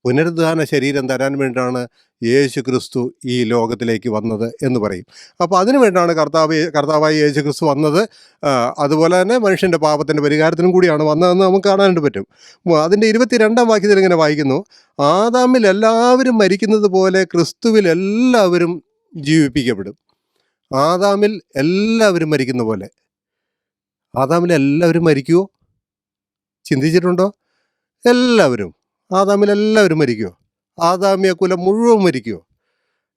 പുനരുദ്ധാന ശരീരം തരാൻ വേണ്ടിയാണ് യേശു ക്രിസ്തു ഈ ലോകത്തിലേക്ക് വന്നത് എന്ന് പറയും. അപ്പോൾ അതിനു വേണ്ടിയാണ് കർത്താവായ യേശു ക്രിസ്തു വന്നത്. അതുപോലെ തന്നെ മനുഷ്യൻ്റെ പാപത്തിൻ്റെ പരിഹാരത്തിനും കൂടിയാണ് വന്നതെന്ന് നമുക്ക് കാണാനായിട്ട് പറ്റും. അതിൻ്റെ 22-ാം വാക്യത്തിൽ ഇങ്ങനെ വായിക്കുന്നു, ആദാമിൽ എല്ലാവരും മരിക്കുന്നത് പോലെ ക്രിസ്തുവിൽ എല്ലാവരും ജീവിപ്പിക്കപ്പെടും. ആദാമിൽ എല്ലാവരും മരിക്കുന്ന പോലെ. ആദാമിൽ എല്ലാവരും മരിക്കുമോ? ചിന്തിച്ചിട്ടുണ്ടോ? എല്ലാവരും, ആദാമിൽ എല്ലാവരും മരിക്കുമോ? ആദാമ്യ കുലം മുഴുവൻ മരിക്കുമോ?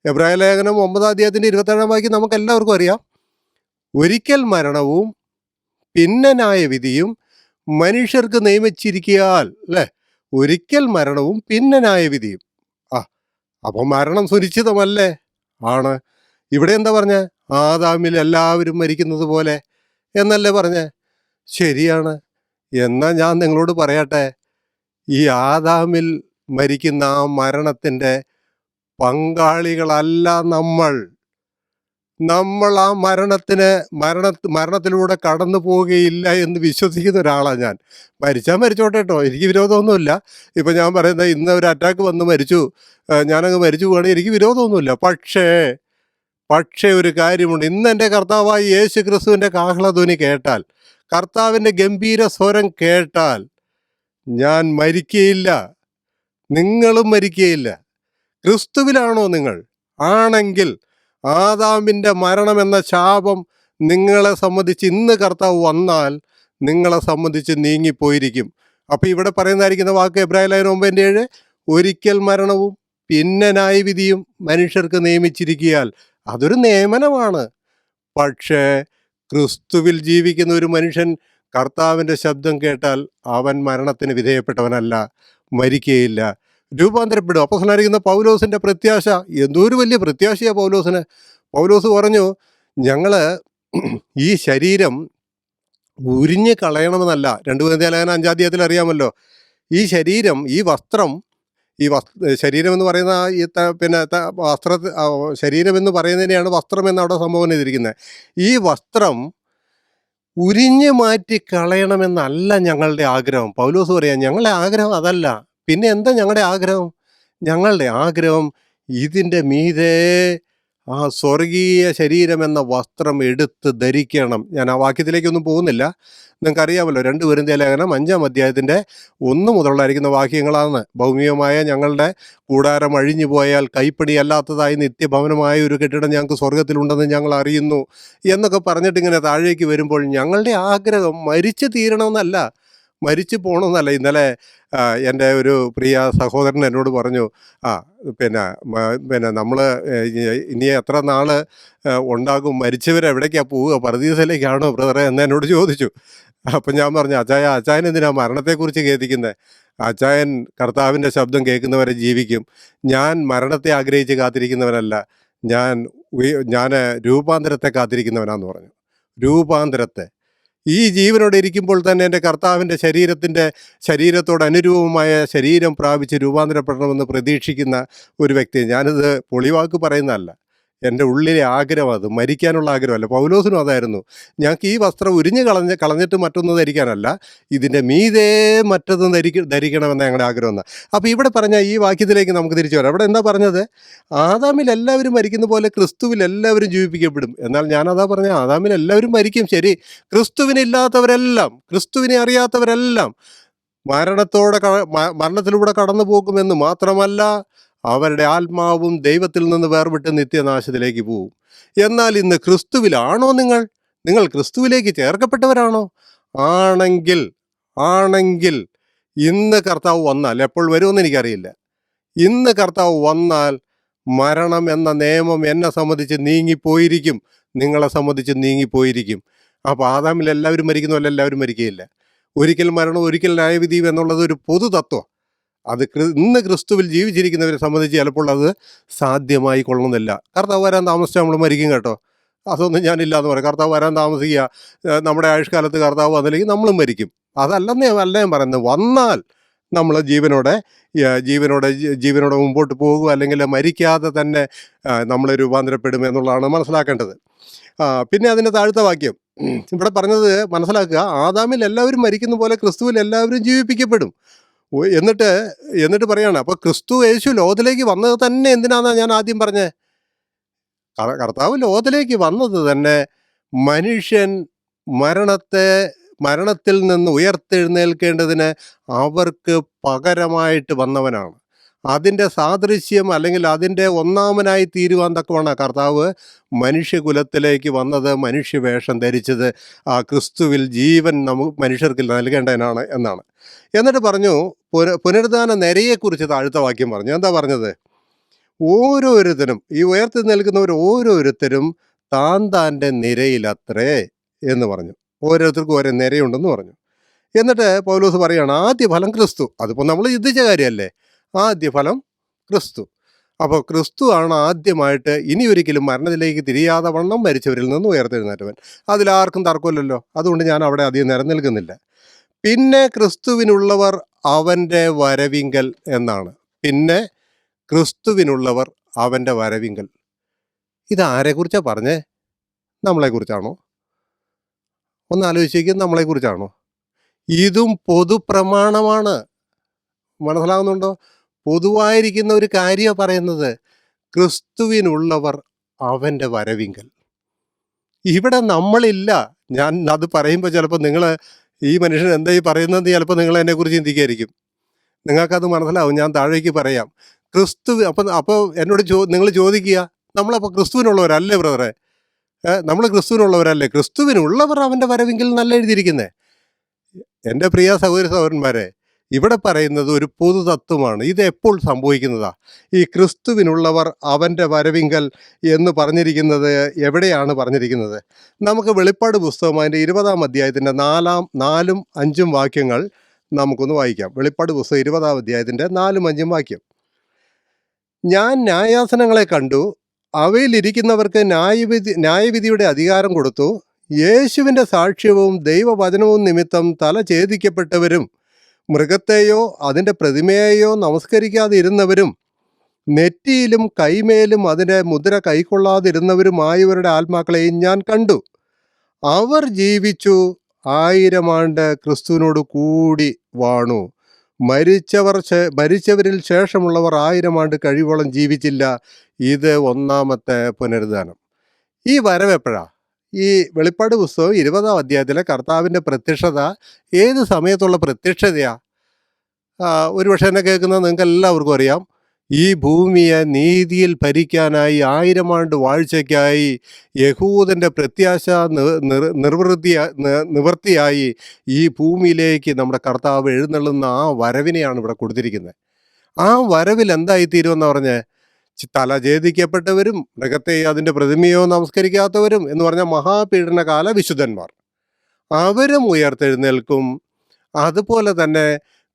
എബ്രായ ലേഖനം 9-ാം അധ്യായത്തിൻ്റെ 27-ാം വാക്യം നമുക്ക് എല്ലാവർക്കും അറിയാം. ഒരിക്കൽ മരണവും പിന്നെ ന്യായവിധിയും മനുഷ്യർക്ക് നിയമിച്ചിരിക്കയാൽ, അല്ലേ? ഒരിക്കൽ മരണവും പിന്നെ ന്യായവിധിയും. അപ്പോൾ മരണം സുനിശ്ചിതമല്ലേ? ആണ്. ഇവിടെ എന്താ പറഞ്ഞ? ആദാമിൽ എല്ലാവരും മരിക്കുന്നത് പോലെ എന്നല്ലേ പറഞ്ഞേ? ശരിയാണ്. എന്നാൽ ഞാൻ നിങ്ങളോട് പറയട്ടെ, ഈ ആദാമിൽ മരിക്കുന്ന ആ മരണത്തിൻ്റെ പങ്കാളികളല്ല നമ്മൾ. ആ മരണത്തിലൂടെ കടന്നു പോവുകയില്ല എന്ന് വിശ്വസിക്കുന്ന ഒരാളാണ് ഞാൻ. മരിച്ചാൽ മരിച്ചോട്ടെ കേട്ടോ, എനിക്ക് വിരോധമൊന്നുമില്ല. ഇപ്പം ഞാൻ പറയുന്നത്, ഇന്ന് ഒരു അറ്റാക്ക് വന്ന് മരിച്ചു, ഞാനങ്ങ് മരിച്ചു പോവുകയാണെങ്കിൽ എനിക്ക് വിരോധമൊന്നുമില്ല. പക്ഷേ ഒരു കാര്യമുണ്ട്. ഇന്ന് എൻ്റെ കർത്താവായ യേശു ക്രിസ്തുവിൻ്റെ കാഹളധ്വനി കേട്ടാൽ, കർത്താവിൻ്റെ ഗംഭീര സ്വരം കേട്ടാൽ ഞാൻ മരിക്കുകയില്ല, നിങ്ങളും മരിക്കുകയില്ല. ക്രിസ്തുവിലാണോ നിങ്ങൾ? ആണെങ്കിൽ ആദാമിൻ്റെ മരണമെന്ന ശാപം നിങ്ങളെ സംബന്ധിച്ച് ഇന്ന് കർത്താവ് വന്നാൽ നിങ്ങളെ സംബന്ധിച്ച് നീങ്ങിപ്പോയിരിക്കും. അപ്പോൾ ഇവിടെ പറയുന്നതായിരിക്കുന്ന വാക്ക് എബ്രായ ലേഖനം 9:7, ഒരിക്കൽ മരണവും പിന്നെ ന്യായവിധിയും മനുഷ്യർക്ക് നിയമിച്ചിരിക്കയാൽ. അതൊരു നിയമനമാണ്. പക്ഷേ ക്രിസ്തുവിൽ ജീവിക്കുന്ന ഒരു മനുഷ്യൻ കർത്താവിൻ്റെ ശബ്ദം കേട്ടാൽ അവൻ മരണത്തിന് വിധേയപ്പെട്ടവനല്ല, മരിക്കുകയില്ല, രൂപാന്തരപ്പെടും. അപ്പോസ്തലനായിരിക്കുന്ന പൗലോസിൻ്റെ പ്രത്യാശ, എന്തോരു വലിയ പ്രത്യാശയാണ് പൗലോസിന്. പൗലോസ് പറഞ്ഞു, ഞങ്ങൾ ഈ ശരീരം ഉരിഞ്ഞ് കളയണമെന്നല്ല. 2 കൊരിന്ത്യർ ലേഖനം 5-ാം അധ്യായത്തിൽ അറിയാമല്ലോ, ഈ ശരീരം, ഈ വസ്ത്രം, ശരീരം എന്ന് പറയുന്ന ശരീരം എന്ന് പറയുന്നതിനെയാണ് വസ്ത്രം എന്ന് അവിടെ സംഭവം ചെയ്തിരിക്കുന്നത്. ഈ വസ്ത്രം ഉരിഞ്ഞു മാറ്റി കളയണമെന്നല്ല ഞങ്ങളുടെ ആഗ്രഹം. പൗലോസ് പറയാം, ഞങ്ങളുടെ ആഗ്രഹം അതല്ല, പിന്നെ എന്താ ഞങ്ങളുടെ ആഗ്രഹം? ഞങ്ങളുടെ ആഗ്രഹം ഇതിൻ്റെ മീതെ ആ സ്വർഗീയ ശരീരം എന്ന വസ്ത്രം എടുത്ത് ധരിക്കണം. ഞാൻ ആ വാക്യത്തിലേക്കൊന്നും പോകുന്നില്ല. നിങ്ങൾക്കറിയാമല്ലോ, 2 കൊരിന്ത്യർ ലേഖനം 5-ാം അധ്യായത്തിൻ്റെ 1 മുതലുള്ളായിരിക്കുന്ന വാക്യങ്ങളാണ്. ഭൗമികമായ ഞങ്ങളുടെ കൂടാരം അഴിഞ്ഞു പോയാൽ കൈപ്പണിയല്ലാത്തതായി നിത്യഭവനമായ ഒരു കെട്ടിടം ഞങ്ങൾക്ക് സ്വർഗത്തിലുണ്ടെന്ന് ഞങ്ങൾ അറിയുന്നു എന്നൊക്കെ പറഞ്ഞിട്ട് ഇങ്ങനെ താഴേക്ക് വരുമ്പോൾ ഞങ്ങളുടെ ആഗ്രഹം മരിച്ചു തീരണമെന്നല്ല, മരിച്ചു പോകണമെന്നല്ല. ഇന്നലെ എൻ്റെ ഒരു പ്രിയ സഹോദരൻ എന്നോട് പറഞ്ഞു, പിന്നെ നമ്മൾ ഇനി എത്ര നാൾ ഉണ്ടാകും, മരിച്ചവരെവിടേക്കാണ് പോവുക, പറുദീസയിലേക്കാണോ ബ്രദറെ എന്ന് എന്നോട് ചോദിച്ചു. അപ്പം ഞാൻ പറഞ്ഞു, അച്ചായൻ എന്തിനാ മരണത്തെക്കുറിച്ച് ഖേദിക്കുന്നത്? അച്ചായൻ കർത്താവിൻ്റെ ശബ്ദം കേൾക്കുന്നവരെ ജീവിക്കും. ഞാൻ മരണത്തെ ആഗ്രഹിച്ച് കാത്തിരിക്കുന്നവനല്ല, ഞാൻ രൂപാന്തരത്തെ കാത്തിരിക്കുന്നവനാന്ന് പറഞ്ഞു. രൂപാന്തരത്തെ. ഈ ജീവനോടെ ഇരിക്കുമ്പോൾ തന്നെ എൻ്റെ കർത്താവിൻ്റെ ശരീരത്തോട് അനുരൂപമായ ശരീരം പ്രാപിച്ച് രൂപാന്തരപ്പെടണമെന്ന് പ്രതീക്ഷിക്കുന്ന ഒരു വ്യക്തി. ഞാനിത് പൊളിവാക്ക് പറയുന്നതല്ല, എൻ്റെ ഉള്ളിലെ ആഗ്രഹം, അത് മരിക്കാനുള്ള ആഗ്രഹമല്ല. പൗലോസിനും അതായിരുന്നു. ഞങ്ങൾക്ക് ഈ വസ്ത്രം ഉരിഞ്ഞ് കളഞ്ഞിട്ട് മറ്റൊന്ന് ധരിക്കാനല്ല, ഇതിൻ്റെ മീതേ മറ്റൊന്ന് ധരിക്കണമെന്ന് ഞങ്ങളുടെ ആഗ്രഹം എന്നാണ്. അപ്പോൾ ഇവിടെ പറഞ്ഞ ഈ വാക്യത്തിലേക്ക് നമുക്ക് തിരിച്ചു വരാം. അവിടെ എന്താ പറഞ്ഞത്? ആദാമിൽ എല്ലാവരും മരിക്കുന്ന പോലെ ക്രിസ്തുവിൽ എല്ലാവരും ജീവിപ്പിക്കപ്പെടും. എന്നാൽ ഞാനതാ പറഞ്ഞ, ആദാമിൽ എല്ലാവരും മരിക്കും, ശരി. ക്രിസ്തുവിനില്ലാത്തവരെല്ലാം, ക്രിസ്തുവിനെ അറിയാത്തവരെല്ലാം മരണത്തിലൂടെ കടന്നു പോകുമെന്ന് മാത്രമല്ല, അവരുടെ ആത്മാവും ദൈവത്തിൽ നിന്ന് വേർവിട്ട് നിത്യനാശത്തിലേക്ക് പോവും. എന്നാൽ ഇന്ന് ക്രിസ്തുവിലാണോ നിങ്ങൾ ക്രിസ്തുവിലേക്ക് ചേർക്കപ്പെട്ടവരാണോ? ആണെങ്കിൽ ഇന്ന് കർത്താവ് വന്നാൽ, എപ്പോൾ വരുമെന്ന് എനിക്കറിയില്ല, ഇന്ന് കർത്താവ് വന്നാൽ മരണം എന്ന നിയമം എന്നെ സംബന്ധിച്ച് നീങ്ങിപ്പോയിരിക്കും, നിങ്ങളെ സംബന്ധിച്ച് നീങ്ങിപ്പോയിരിക്കും. അപ്പോൾ ആദാമിൽ എല്ലാവരും മരിക്കുന്ന പോലെ എല്ലാവരും മരിക്കുകയില്ല. ഒരിക്കൽ മരണം ഒരിക്കൽ ന്യായവിധിയും എന്നുള്ളത് ഒരു പൊതു തത്വം. അത് ഇന്ന് ക്രിസ്തുവിൽ ജീവിച്ചിരിക്കുന്നവരെ സംബന്ധിച്ച് ചിലപ്പോൾ അത് സാധ്യമായി കൊള്ളണമെന്നില്ല. കർത്താവ് വരാൻ താമസിച്ചാൽ നമ്മൾ മരിക്കും കേട്ടോ, അതൊന്നും ഞാനില്ല എന്ന് പറയാം. കർത്താവ് വരാൻ താമസിക്കുക, നമ്മുടെ ആയുഷ്കാലത്ത് കർത്താവ് വന്നില്ലെങ്കിൽ നമ്മളും മരിക്കും. അതല്ല ഞാൻ പറയുന്നത്. വന്നാൽ നമ്മൾ ജീവനോടെ മുമ്പോട്ട് പോകുക, അല്ലെങ്കിൽ മരിക്കാതെ തന്നെ നമ്മൾ രൂപാന്തരപ്പെടും എന്നുള്ളതാണ് മനസ്സിലാക്കേണ്ടത്. പിന്നെ അതിൻ്റെ താഴത്തെ വാക്യം ഇവിടെ പറഞ്ഞത് മനസ്സിലാക്കുക, ആദാമിൽ എല്ലാവരും മരിക്കുന്ന പോലെ ക്രിസ്തുവിൽ എല്ലാവരും ജീവിപ്പിക്കപ്പെടും. എന്നിട്ട് പറയാണ്, അപ്പോൾ ക്രിസ്തു യേശു ലോകത്തിലേക്ക് വന്നത് തന്നെ എന്തിനാണെന്നാണ് ഞാൻ ആദ്യം പറഞ്ഞത്. കർത്താവ് ലോകത്തിലേക്ക് വന്നത് തന്നെ മനുഷ്യൻ മരണത്തിൽ നിന്ന് ഉയർത്തെഴുന്നേൽക്കേണ്ടതിന് അവർക്ക് പകരമായിട്ട് വന്നവനാണ്. അതിൻ്റെ സാദൃശ്യം, അല്ലെങ്കിൽ അതിൻ്റെ ഒന്നാമനായി തീരുവാൻ തക്കവണ്ണം കർത്താവ് മനുഷ്യകുലത്തിലേക്ക് വന്നത്, മനുഷ്യവേഷം ധരിച്ചത് ആ ക്രിസ്തുവിൽ ജീവൻ മനുഷ്യർക്ക് നൽകേണ്ടതിനാണ് എന്നാണ്. എന്നിട്ട് പറഞ്ഞു, പുനരുദ്ധാന നിരയെക്കുറിച്ച് താഴത്തെ വാക്യം പറഞ്ഞു. എന്താ പറഞ്ഞത്? ഓരോരുത്തരും, ഈ ഉയർത്തി നിൽക്കുന്നവർ ഓരോരുത്തരും താൻ്റെ നിരയിലത്രേ എന്ന് പറഞ്ഞു. ഓരോരുത്തർക്കും ഓരോ നിരയുണ്ടെന്ന് പറഞ്ഞു. എന്നിട്ട് പൗലോസ് പറയുകയാണ്, ആദ്യ ഫലം ക്രിസ്തു. അതിപ്പോൾ നമ്മൾ ചിന്തിച്ച കാര്യമല്ലേ, ആദ്യ ഫലം ക്രിസ്തു. അപ്പോൾ ക്രിസ്തു ആണ് ആദ്യമായിട്ട് ഇനി ഒരിക്കലും മരണത്തിലേക്ക് തിരിയാതെ വണ്ണം മരിച്ചവരിൽ നിന്ന് ഉയർത്തെഴുന്നേറ്റവൻ. അതിലാർക്കും തർക്കമില്ലല്ലോ. അതുകൊണ്ട് ഞാൻ അവിടെ അധികം നിലനിൽക്കുന്നില്ല. പിന്നെ ക്രിസ്തുവിനുള്ളവർ അവൻ്റെ വരവിങ്കൽ എന്നാണ്. പിന്നെ ക്രിസ്തുവിനുള്ളവർ അവൻ്റെ വരവിങ്കൽ. ഇതാരെക്കുറിച്ചാണ് പറഞ്ഞേ? നമ്മളെക്കുറിച്ചാണോ? ഒന്ന് ആലോചിക്കുക, നമ്മളെക്കുറിച്ചാണോ? ഇതും പൊതുപ്രമാണമാണ്. മനസ്സിലാകുന്നുണ്ടോ? പൊതുവായിരിക്കുന്ന ഒരു കാര്യമാണ് പറയുന്നത്. ക്രിസ്തുവിനുള്ളവർ അവൻ്റെ വരവിങ്കൽ. ഇവിടെ നമ്മളില്ല. ഞാൻ അത് പറയുമ്പോൾ ചിലപ്പോൾ നിങ്ങൾ ഈ മനുഷ്യൻ എന്താ ഈ പറയുന്നത് ചിലപ്പോൾ നിങ്ങൾ എന്നെക്കുറിച്ച് ചിന്തിക്കായിരിക്കും. നിങ്ങൾക്കത് മനസ്സിലാവും. ഞാൻ താഴേക്ക് പറയാം. അപ്പോൾ എന്നോട് നിങ്ങൾ ചോദിക്കുക, നമ്മളപ്പോൾ ക്രിസ്തുവിനുള്ളവരല്ലേ ബ്രദറെ? നമ്മൾ ക്രിസ്തുവിനുള്ളവരല്ലേ? ക്രിസ്തുവിനുള്ളവർ അവൻ്റെ വരവിങ്കിൽ നല്ല എഴുതിയിരിക്കുന്നത്. എൻ്റെ പ്രിയ സഹോദരന്മാരെ, ഇവിടെ പറയുന്നത് ഒരു പൊതുതത്വമാണ്. ഇത് എപ്പോൾ സംഭവിക്കുന്നതാ? ഈ ക്രിസ്തുവിനുള്ളവർ അവൻ്റെ വരവിങ്കൽ എന്ന് പറഞ്ഞിരിക്കുന്നത് എവിടെയാണ് പറഞ്ഞിരിക്കുന്നത്? നമുക്ക് വെളിപ്പാട് പുസ്തകം അതിൻ്റെ 20-ാം അധ്യായത്തിൻ്റെ 4-ഉം 5-ഉം വാക്യങ്ങൾ നമുക്കൊന്ന് വായിക്കാം. വെളിപ്പാട് പുസ്തകം 20-ാം അധ്യായത്തിൻ്റെ 4-ഉം 5-ഉം വാക്യം. ഞാൻ ന്യായാസനങ്ങളെ കണ്ടു, അവയിലിരിക്കുന്നവർക്ക് ന്യായവിധിയുടെ അധികാരം കൊടുത്തു. യേശുവിൻ്റെ സാക്ഷ്യവും ദൈവവചനവും നിമിത്തം തല ഛേദിക്കപ്പെട്ടവരും മൃഗത്തെയോ അതിൻ്റെ പ്രതിമയെയോ നമസ്കരിക്കാതിരുന്നവരും നെറ്റിയിലും കൈമേലും അതിൻ്റെ മുദ്ര കൈക്കൊള്ളാതിരുന്നവരുമായവരുടെ ആത്മാക്കളെയും ഞാൻ കണ്ടു. അവർ ജീവിച്ചു 1000 ആണ്ട് ക്രിസ്തുവിനോട് കൂടി വാണു. മരിച്ചവരിൽ ശേഷമുള്ളവർ 1000 ആണ്ട് കഴിവോളം ജീവിച്ചില്ല. ഇത് ഒന്നാമത്തെ പുനരുദ്ധാനം. ഈ വരവ് എപ്പോഴാ? ഈ വെളിപ്പാട് പുസ്തകം 20-ാം അധ്യായത്തിലെ കർത്താവിൻ്റെ പ്രത്യക്ഷത ഏത് സമയത്തുള്ള പ്രത്യക്ഷതയാ? ഒരുപക്ഷെ എന്നെ കേൾക്കുന്നത് നിങ്ങൾക്ക് എല്ലാവർക്കും അറിയാം. ഈ ഭൂമിയെ നീതിയിൽ ഭരിക്കാനായി 1000 ആണ്ട് വാഴ്ചയ്ക്കായി യഹൂദൻ്റെ പ്രത്യാശ നിവൃത്തിയായി ഈ ഭൂമിയിലേക്ക് നമ്മുടെ കർത്താവ് എഴുന്നള്ളുന്ന ആ വരവിനെയാണ് ഇവിടെ കൊടുത്തിരിക്കുന്നത്. ആ വരവിൽ എന്തായിത്തീരുമെന്ന് പറഞ്ഞ് തല ഛേദിക്കപ്പെട്ടവരും മൃഗത്തെ അതിൻ്റെ പ്രതിമയോ നമസ്കരിക്കാത്തവരും എന്ന് പറഞ്ഞ മഹാപീഡനകാല വിശുദ്ധന്മാർ അവരും ഉയർത്തെഴുന്നേൽക്കും. അതുപോലെ തന്നെ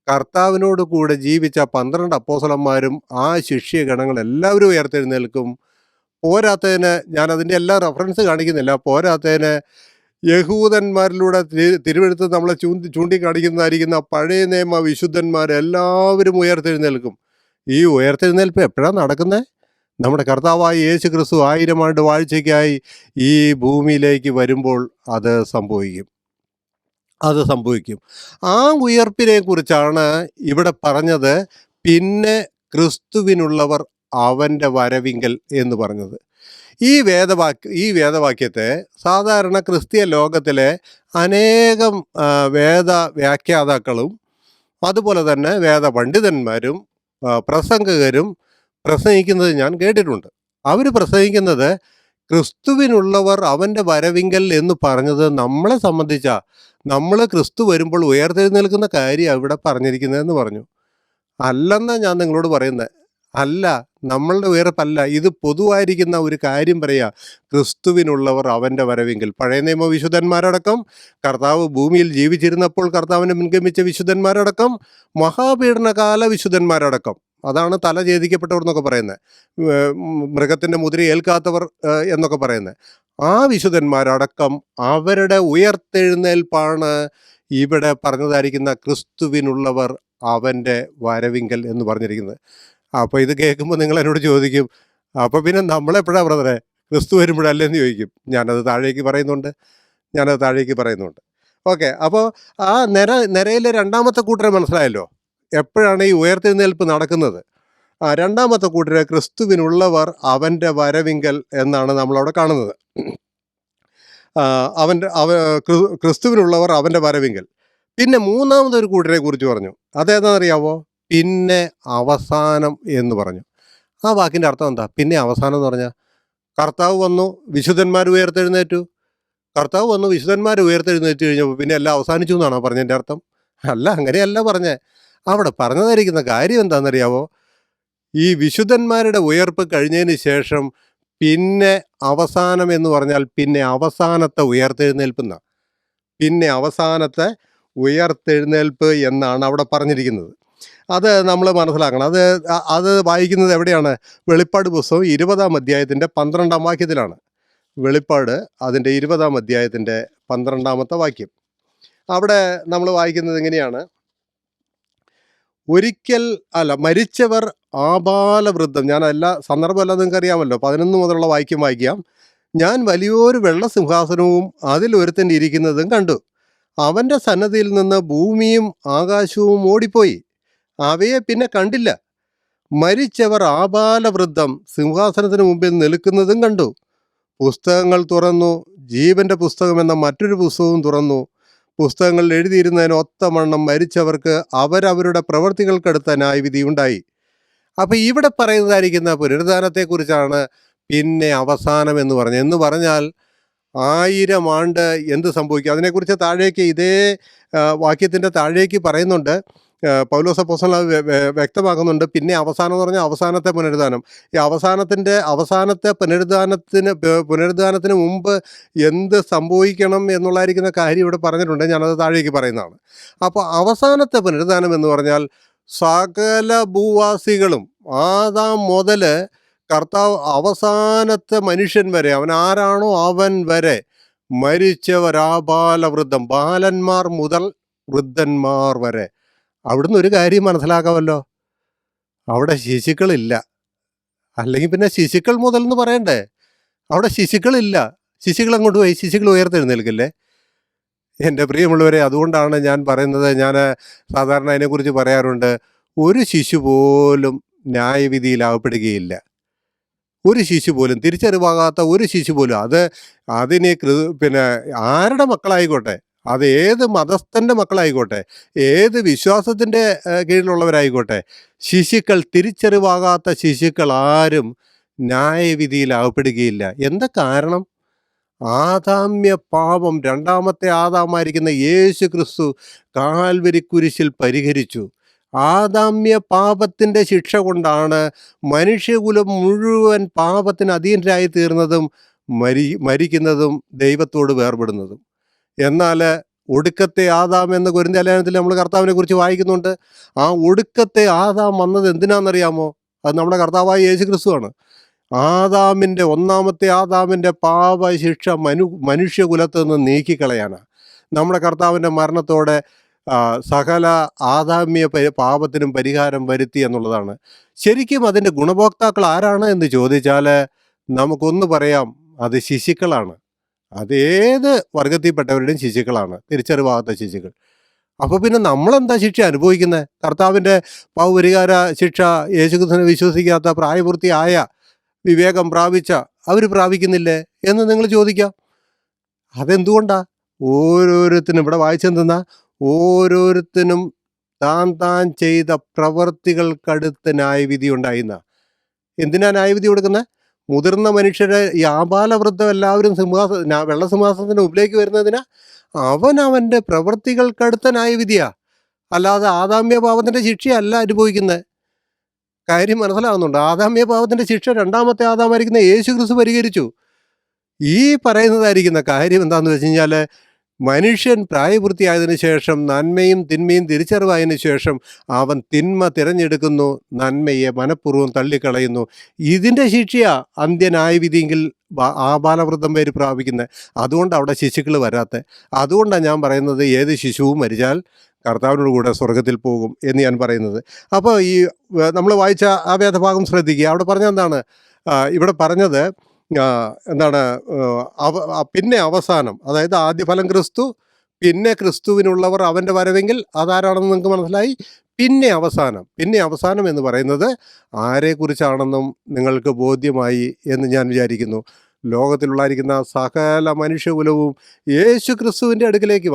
കർത്താവിനോട് കൂടെ ജീവിച്ച 12 അപ്പോസ്തലന്മാരും ആ ശിഷ്യഗണങ്ങൾ എല്ലാവരും ഉയർത്തെഴുന്നേൽക്കും. പോരാത്തതിന് ഞാൻ അതിൻ്റെ എല്ലാ റെഫറൻസ് കാണിക്കുന്നില്ല. പോരാത്തതിന് യഹൂദന്മാരിലൂടെ തിരുവെഴുത്ത് നമ്മളെ ചൂണ്ടിക്കാണിക്കുന്നതായിരിക്കുന്ന പഴയ നിയമ വിശുദ്ധന്മാരെല്ലാവരും ഉയർത്തെഴുന്നേൽക്കും. ഈ ഉയർത്തെഴുന്നേൽപ്പ് എപ്പോഴാണ് നടക്കുന്നത്? നമ്മുടെ കർത്താവായ യേശു ക്രിസ്തു 1000 ആണ്ട് വാഴ്ചയ്ക്കായി ഈ ഭൂമിയിലേക്ക് വരുമ്പോൾ അത് സംഭവിക്കും. ആ ഉയർപ്പിനെ കുറിച്ചാണ് ഇവിടെ പറഞ്ഞത്. പിന്നെ ക്രിസ്തുവിനുള്ളവർ അവൻ്റെ വരവിങ്കൽ എന്ന് പറഞ്ഞത്. ഈ വേദവാക്യത്തെ സാധാരണ ക്രിസ്തീയ ലോകത്തിലെ അനേകം വേദ വ്യാഖ്യാതാക്കളും അതുപോലെ തന്നെ വേദ പണ്ഡിതന്മാരും പ്രസംഗകരും പ്രസംഗിക്കുന്നത് ഞാൻ കേട്ടിട്ടുണ്ട്. അവർ പ്രസംഗിക്കുന്നത് ക്രിസ്തുവിനുള്ളവർ അവൻ്റെ വരവിങ്കൽ എന്ന് പറഞ്ഞത് നമ്മളെ സംബന്ധിച്ച നമ്മൾ ക്രിസ്തു വരുമ്പോൾ ഉയർത്തെഴുന്നേൽക്കുന്ന കാര്യം അവിടെ പറഞ്ഞിരിക്കുന്നതെന്ന് പറഞ്ഞു. അല്ലെന്നാണ് ഞാൻ നിങ്ങളോട് പറയുന്നത്. അല്ല, നമ്മളുടെ ഉയർപ്പല്ല, ഇത് പൊതുവായിരിക്കുന്ന ഒരു കാര്യം പറയുക. ക്രിസ്തുവിനുള്ളവർ അവൻ്റെ വരവിങ്കൽ. പഴയ നിയമ വിശുദ്ധന്മാരടക്കം, കർത്താവ് ഭൂമിയിൽ ജീവിച്ചിരുന്നപ്പോൾ കർത്താവിനെ മുൻഗമിച്ച വിശുദ്ധന്മാരടക്കം, മഹാപീഡനകാല വിശുദ്ധന്മാരടക്കം, അതാണ് തല ഛേദിക്കപ്പെട്ടവർ എന്നൊക്കെ പറയുന്നത്, മൃഗത്തിൻ്റെ മുദ്ര ഏൽക്കാത്തവർ എന്നൊക്കെ പറയുന്നത്, ആ വിശുദ്ധന്മാരടക്കം അവരുടെ ഉയർത്തെഴുന്നേൽപ്പാണ് ഇവിടെ പറഞ്ഞതായിരിക്കുന്ന ക്രിസ്തുവിനുള്ളവർ അവൻ്റെ വരവിങ്കൽ എന്ന് പറഞ്ഞിരിക്കുന്നത്. അപ്പോൾ ഇത് കേൾക്കുമ്പോൾ നിങ്ങൾ എന്നോട് ചോദിക്കും, അപ്പോൾ പിന്നെ നമ്മളെപ്പോഴാണ് ബ്രദറെ ക്രിസ്തു വരുമ്പോഴല്ലേന്ന് ചോദിക്കും. ഞാനത് താഴേക്ക് പറയുന്നുണ്ട്. ഓക്കെ, അപ്പോൾ ആ നിരയിലെ രണ്ടാമത്തെ കൂട്ടരെ മനസ്സിലായല്ലോ എപ്പോഴാണ് ഈ ഉയർത്തെഴുന്നേൽപ്പ് നടക്കുന്നത്. രണ്ടാമത്തെ കൂട്ടരെ ക്രിസ്തുവിനുള്ളവർ അവൻ്റെ വരവിങ്കൽ എന്നാണ് നമ്മളവിടെ കാണുന്നത്. ക്രിസ്തുവിനുള്ളവർ അവൻ്റെ വരവിങ്കൽ. പിന്നെ മൂന്നാമതൊരു കൂട്ടരെ കുറിച്ച് പറഞ്ഞു. അതേതാണെന്നറിയാവോ? പിന്നെ അവസാനം എന്ന് പറഞ്ഞു. ആ വാക്കിൻ്റെ അർത്ഥം എന്താ? പിന്നെ അവസാനം എന്ന് പറഞ്ഞാൽ കർത്താവ് വന്നു, വിശുദ്ധന്മാർ ഉയർത്തെഴുന്നേറ്റു കഴിഞ്ഞപ്പോൾ പിന്നെ എല്ലാം അവസാനിച്ചു എന്നാണോ പറഞ്ഞതിൻ്റെ അർത്ഥം? അല്ല, അങ്ങനെയല്ല പറഞ്ഞേ. അവിടെ പറഞ്ഞതായിരിക്കുന്ന കാര്യം എന്താണെന്നറിയാവോ? ഈ വിശുദ്ധന്മാരുടെ ഉയർപ്പ് കഴിഞ്ഞതിന് ശേഷം പിന്നെ അവസാനം എന്ന് പറഞ്ഞാൽ പിന്നെ അവസാനത്തെ ഉയർത്തെഴുന്നേൽപ്പ് എന്നാണ് അവിടെ പറഞ്ഞിരിക്കുന്നത്. അത് നമ്മൾ മനസ്സിലാക്കണം. അത് വായിക്കുന്നത് എവിടെയാണ്? വെളിപ്പാട് പുസ്തകം 20-ാം അധ്യായത്തിൻ്റെ 12-ാം വാക്യത്തിലാണ്. വെളിപ്പാട് അതിൻ്റെ 20-ാം അധ്യായത്തിൻ്റെ 12-ാമത്തെ വാക്യം. അവിടെ നമ്മൾ വായിക്കുന്നത് എങ്ങനെയാണ്? മരിച്ചവർ ആബാലവൃദ്ധം. ഞാൻ എല്ലാ സന്ദർഭമല്ല നിങ്ങൾക്ക് അറിയാമല്ലോ. 11 മുതലുള്ള വാക്യം വായിക്കാം. ഞാൻ വലിയൊരു വെള്ള സിംഹാസനവും അതിലൊരുത്തൻ ഇരിക്കുന്നതും കണ്ടു. അവൻ്റെ സന്നദ്ധിയിൽ നിന്ന് ഭൂമിയും ആകാശവും ഓടിപ്പോയി, അവയെ പിന്നെ കണ്ടില്ല. മരിച്ചവർ ആബാലവൃദ്ധം സിംഹാസനത്തിന് മുമ്പിൽ നിൽക്കുന്നതും കണ്ടു. പുസ്തകങ്ങൾ തുറന്നു, ജീവൻ്റെ പുസ്തകം എന്ന മറ്റൊരു പുസ്തകവും തുറന്നു. പുസ്തകങ്ങളിൽ എഴുതിയിരുന്നതിന് ഒത്തവണ്ണം മരിച്ചവർക്ക് അവരവരുടെ പ്രവൃത്തികൾക്കടുത്ത ന്യായവിധി ഉണ്ടായി. അപ്പോൾ ഇവിടെ പറയുന്നതായിരിക്കുന്ന പുനരുദ്ധാനത്തെക്കുറിച്ചാണ് പിന്നെ അവസാനം എന്ന് പറഞ്ഞാൽ 1000 ആണ്ട് എന്ത് സംഭവിക്കും അതിനെക്കുറിച്ച് താഴേക്ക് ഇതേ വാക്യത്തിൻ്റെ താഴേക്ക് പറയുന്നുണ്ട്. പൗലോസ് അപ്പോസ്തലൻ വ്യക്തമാക്കുന്നുണ്ട്. പിന്നെ അവസാനം എന്ന് പറഞ്ഞാൽ അവസാനത്തെ പുനരുദ്ധാനം. ഈ അവസാനത്തെ പുനരുദ്ധാനത്തിന് മുമ്പ് എന്ത് സംഭവിക്കണം എന്നുള്ളതായിരിക്കുന്ന കാര്യം ഇവിടെ പറഞ്ഞിട്ടുണ്ട്. ഞാനത് താഴേക്ക് പറയുന്നതാണ്. അപ്പോൾ അവസാനത്തെ പുനരുദ്ധാനം എന്ന് പറഞ്ഞാൽ സകല ഭൂവാസികളും ആദാം മുതൽ കർത്താവ് അവസാനത്തെ മനുഷ്യൻ വരെ, അവൻ ആരാണോ അവൻ വരെ മരിച്ചവരാബാലവൃദ്ധം, ബാലന്മാർ മുതൽ വൃദ്ധന്മാർ വരെ. അവിടുന്ന് ഒരു കാര്യം മനസ്സിലാക്കാമല്ലോ, അവിടെ ശിശുക്കളില്ല. അല്ലെങ്കിൽ പിന്നെ ശിശുക്കൾ മുതൽ എന്ന് പറയണ്ടേ? അവിടെ ശിശുക്കളില്ല. ശിശുക്കൾ അങ്ങോട്ട് പോയി, ശിശുക്കൾ ഉയർത്തെഴുന്നേൽക്കില്ലേ? എൻ്റെ പ്രിയമുള്ളവരെ, അതുകൊണ്ടാണ് ഞാൻ പറയുന്നത്, ഞാൻ സാധാരണ അതിനെക്കുറിച്ച് പറയാറുണ്ട്, ഒരു ശിശു പോലും ന്യായവിധിയിലാകപ്പെടുകയില്ല. ഒരു ശിശു പോലും, തിരിച്ചറിവാകാത്ത ഒരു ശിശു പോലും, അതിന് പിന്നെ ആരുടെ മക്കളായിക്കോട്ടെ, അത് ഏത് മതസ്ഥൻ്റെ മക്കളായിക്കോട്ടെ, ഏത് വിശ്വാസത്തിൻ്റെ കീഴിലുള്ളവരായിക്കോട്ടെ, ശിശുക്കൾ, തിരിച്ചറിവാകാത്ത ശിശുക്കൾ ആരും ന്യായവിധിയിലാകപ്പെടുകയില്ല. എന്താ കാരണം? ആദാമ്യ പാപം രണ്ടാമത്തെ ആദാമായിരിക്കുന്ന യേശു ക്രിസ്തു കാൽവരി കുരിശിൽ പരിഹരിച്ചു. ആദാമ്യ പാപത്തിൻ്റെ ശിക്ഷ കൊണ്ടാണ് മനുഷ്യകുലം മുഴുവൻ പാപത്തിന് അധീനരായി തീർന്നതും മരിക്കുന്നതും ദൈവത്തോട് വേർപെടുന്നതും. എന്നാൽ ഒടുക്കത്തെ ആദാം എന്ന കൊരിന്ത്യർ ലേഖനത്തിൽ നമ്മൾ കർത്താവിനെ കുറിച്ച് വായിക്കുന്നുണ്ട്. ആ ഒടുക്കത്തെ ആദാം വന്നത് എന്തിനാണെന്നറിയാമോ? അത് നമ്മുടെ കർത്താവായ യേശു ക്രിസ്തുവാണ്. ഒന്നാമത്തെ ആദാമിൻ്റെ പാപശിക്ഷ മനുഷ്യകുലത്തിൽ നിന്ന് നീക്കിക്കളയാനാണ്. നമ്മുടെ കർത്താവിൻ്റെ മരണത്തോടെ സകല ആദാമ്യ പാപത്തിനും പരിഹാരം വരുത്തി എന്നുള്ളതാണ്. ശരിക്കും അതിൻ്റെ ഗുണഭോക്താക്കൾ ആരാണ് എന്ന് ചോദിച്ചാൽ നമുക്കൊന്ന് പറയാം, അത് ശിശുക്കളാണ്. അത് ഏത് വർഗത്തിൽപ്പെട്ടവരുടെയും ശിശുക്കളാണ്, തിരിച്ചറിവാകാത്ത ശിശുക്കൾ. അപ്പോൾ പിന്നെ നമ്മളെന്താ ശിക്ഷ അനുഭവിക്കുന്നത്? കർത്താവിൻ്റെ പാപപരിഹാര ശിക്ഷ യേശുക്രിസ്തുവിനെ വിശ്വസിക്കാത്ത, പ്രായപൂർത്തിയായ, വിവേകം പ്രാപിച്ച അവർ പ്രാപിക്കുന്നില്ലേ എന്ന് നിങ്ങൾ ചോദിക്കാം. അതെന്തുകൊണ്ടാ? ഓരോരുത്തരും ഇവിടെ വായിച്ചെന്തെന്നാ, ഓരോരുത്തരും താൻ ചെയ്ത പ്രവർത്തികൾക്കടുത്ത് ന്യായവിധി ഉണ്ടായിന്ന. എന്തിനാ ന്യായവിധി കൊടുക്കുന്നത്? മുതിർന്ന മനുഷ്യരെ, ഈ ആബാലവൃദ്ധം എല്ലാവരും വെള്ളസിംഹാസനത്തിൻ്റെ മുമ്പിലേക്ക് വരുന്നതിനാ? അവൻ്റെ പ്രവർത്തികൾക്കടുത്ത ന്യായവിധിയാ, അല്ലാതെ ആദാമ്യ പാപത്തിൻ്റെ ശിക്ഷയല്ല അനുഭവിക്കുന്നത്. കാര്യം മനസ്സിലാകുന്നുണ്ട്. ആദാമ്യ പാപത്തിൻ്റെ ശിക്ഷ രണ്ടാമത്തെ ആദാമായിരിക്കുന്ന യേശു ക്രിസ്തു പരിഹരിച്ചു. ഈ പറയുന്നതായിരിക്കുന്ന കാര്യം എന്താണെന്ന് വെച്ച് കഴിഞ്ഞാൽ, മനുഷ്യൻ പ്രായപൂർത്തിയായതിനു ശേഷം, നന്മയും തിന്മയും തിരിച്ചറിവായതിനു ശേഷം അവൻ തിന്മ തിരഞ്ഞെടുക്കുന്നു, നന്മയെ മനഃപൂർവ്വം തള്ളിക്കളയുന്നു. ഇതിൻ്റെ ശിക്ഷയാ അന്ത്യന്യായവിധിയെങ്കിൽ ആബാലവൃദ്ധം പേര് പ്രാപിക്കുന്നത്. അതുകൊണ്ട് അവിടെ ശിശുക്കൾ വരാത്തത്. അതുകൊണ്ടാണ് ഞാൻ പറയുന്നത്, ഏത് ശിശുവും മരിച്ചാൽ കർത്താവിനോട് കൂടെ സ്വർഗത്തിൽ പോകും എന്ന് ഞാൻ പറയുന്നത്. അപ്പോൾ ഈ നമ്മൾ വായിച്ച ആ വേദഭാഗം ശ്രദ്ധിക്കുക. അവിടെ പറഞ്ഞ എന്താണ്? ഇവിടെ പറഞ്ഞത് എന്താണ്? പിന്നെ അവസാനം, അതായത് ആദ്യഫലം ക്രിസ്തു, പിന്നെ ക്രിസ്തുവിനുള്ളവർ അവൻ്റെ വരവെങ്കിൽ അതാരാണെന്ന് നിങ്ങൾക്ക് മനസ്സിലായി. പിന്നെ അവസാനം എന്ന് പറയുന്നത് ആരെക്കുറിച്ചാണെന്നും നിങ്ങൾക്ക് ബോധ്യമായി എന്ന് ഞാൻ വിചാരിക്കുന്നു. ലോകത്തിലുള്ളായിരിക്കുന്ന സകല മനുഷ്യകുലവും യേശു ക്രിസ്തുവിൻ്റെ അടുക്കിലേക്ക്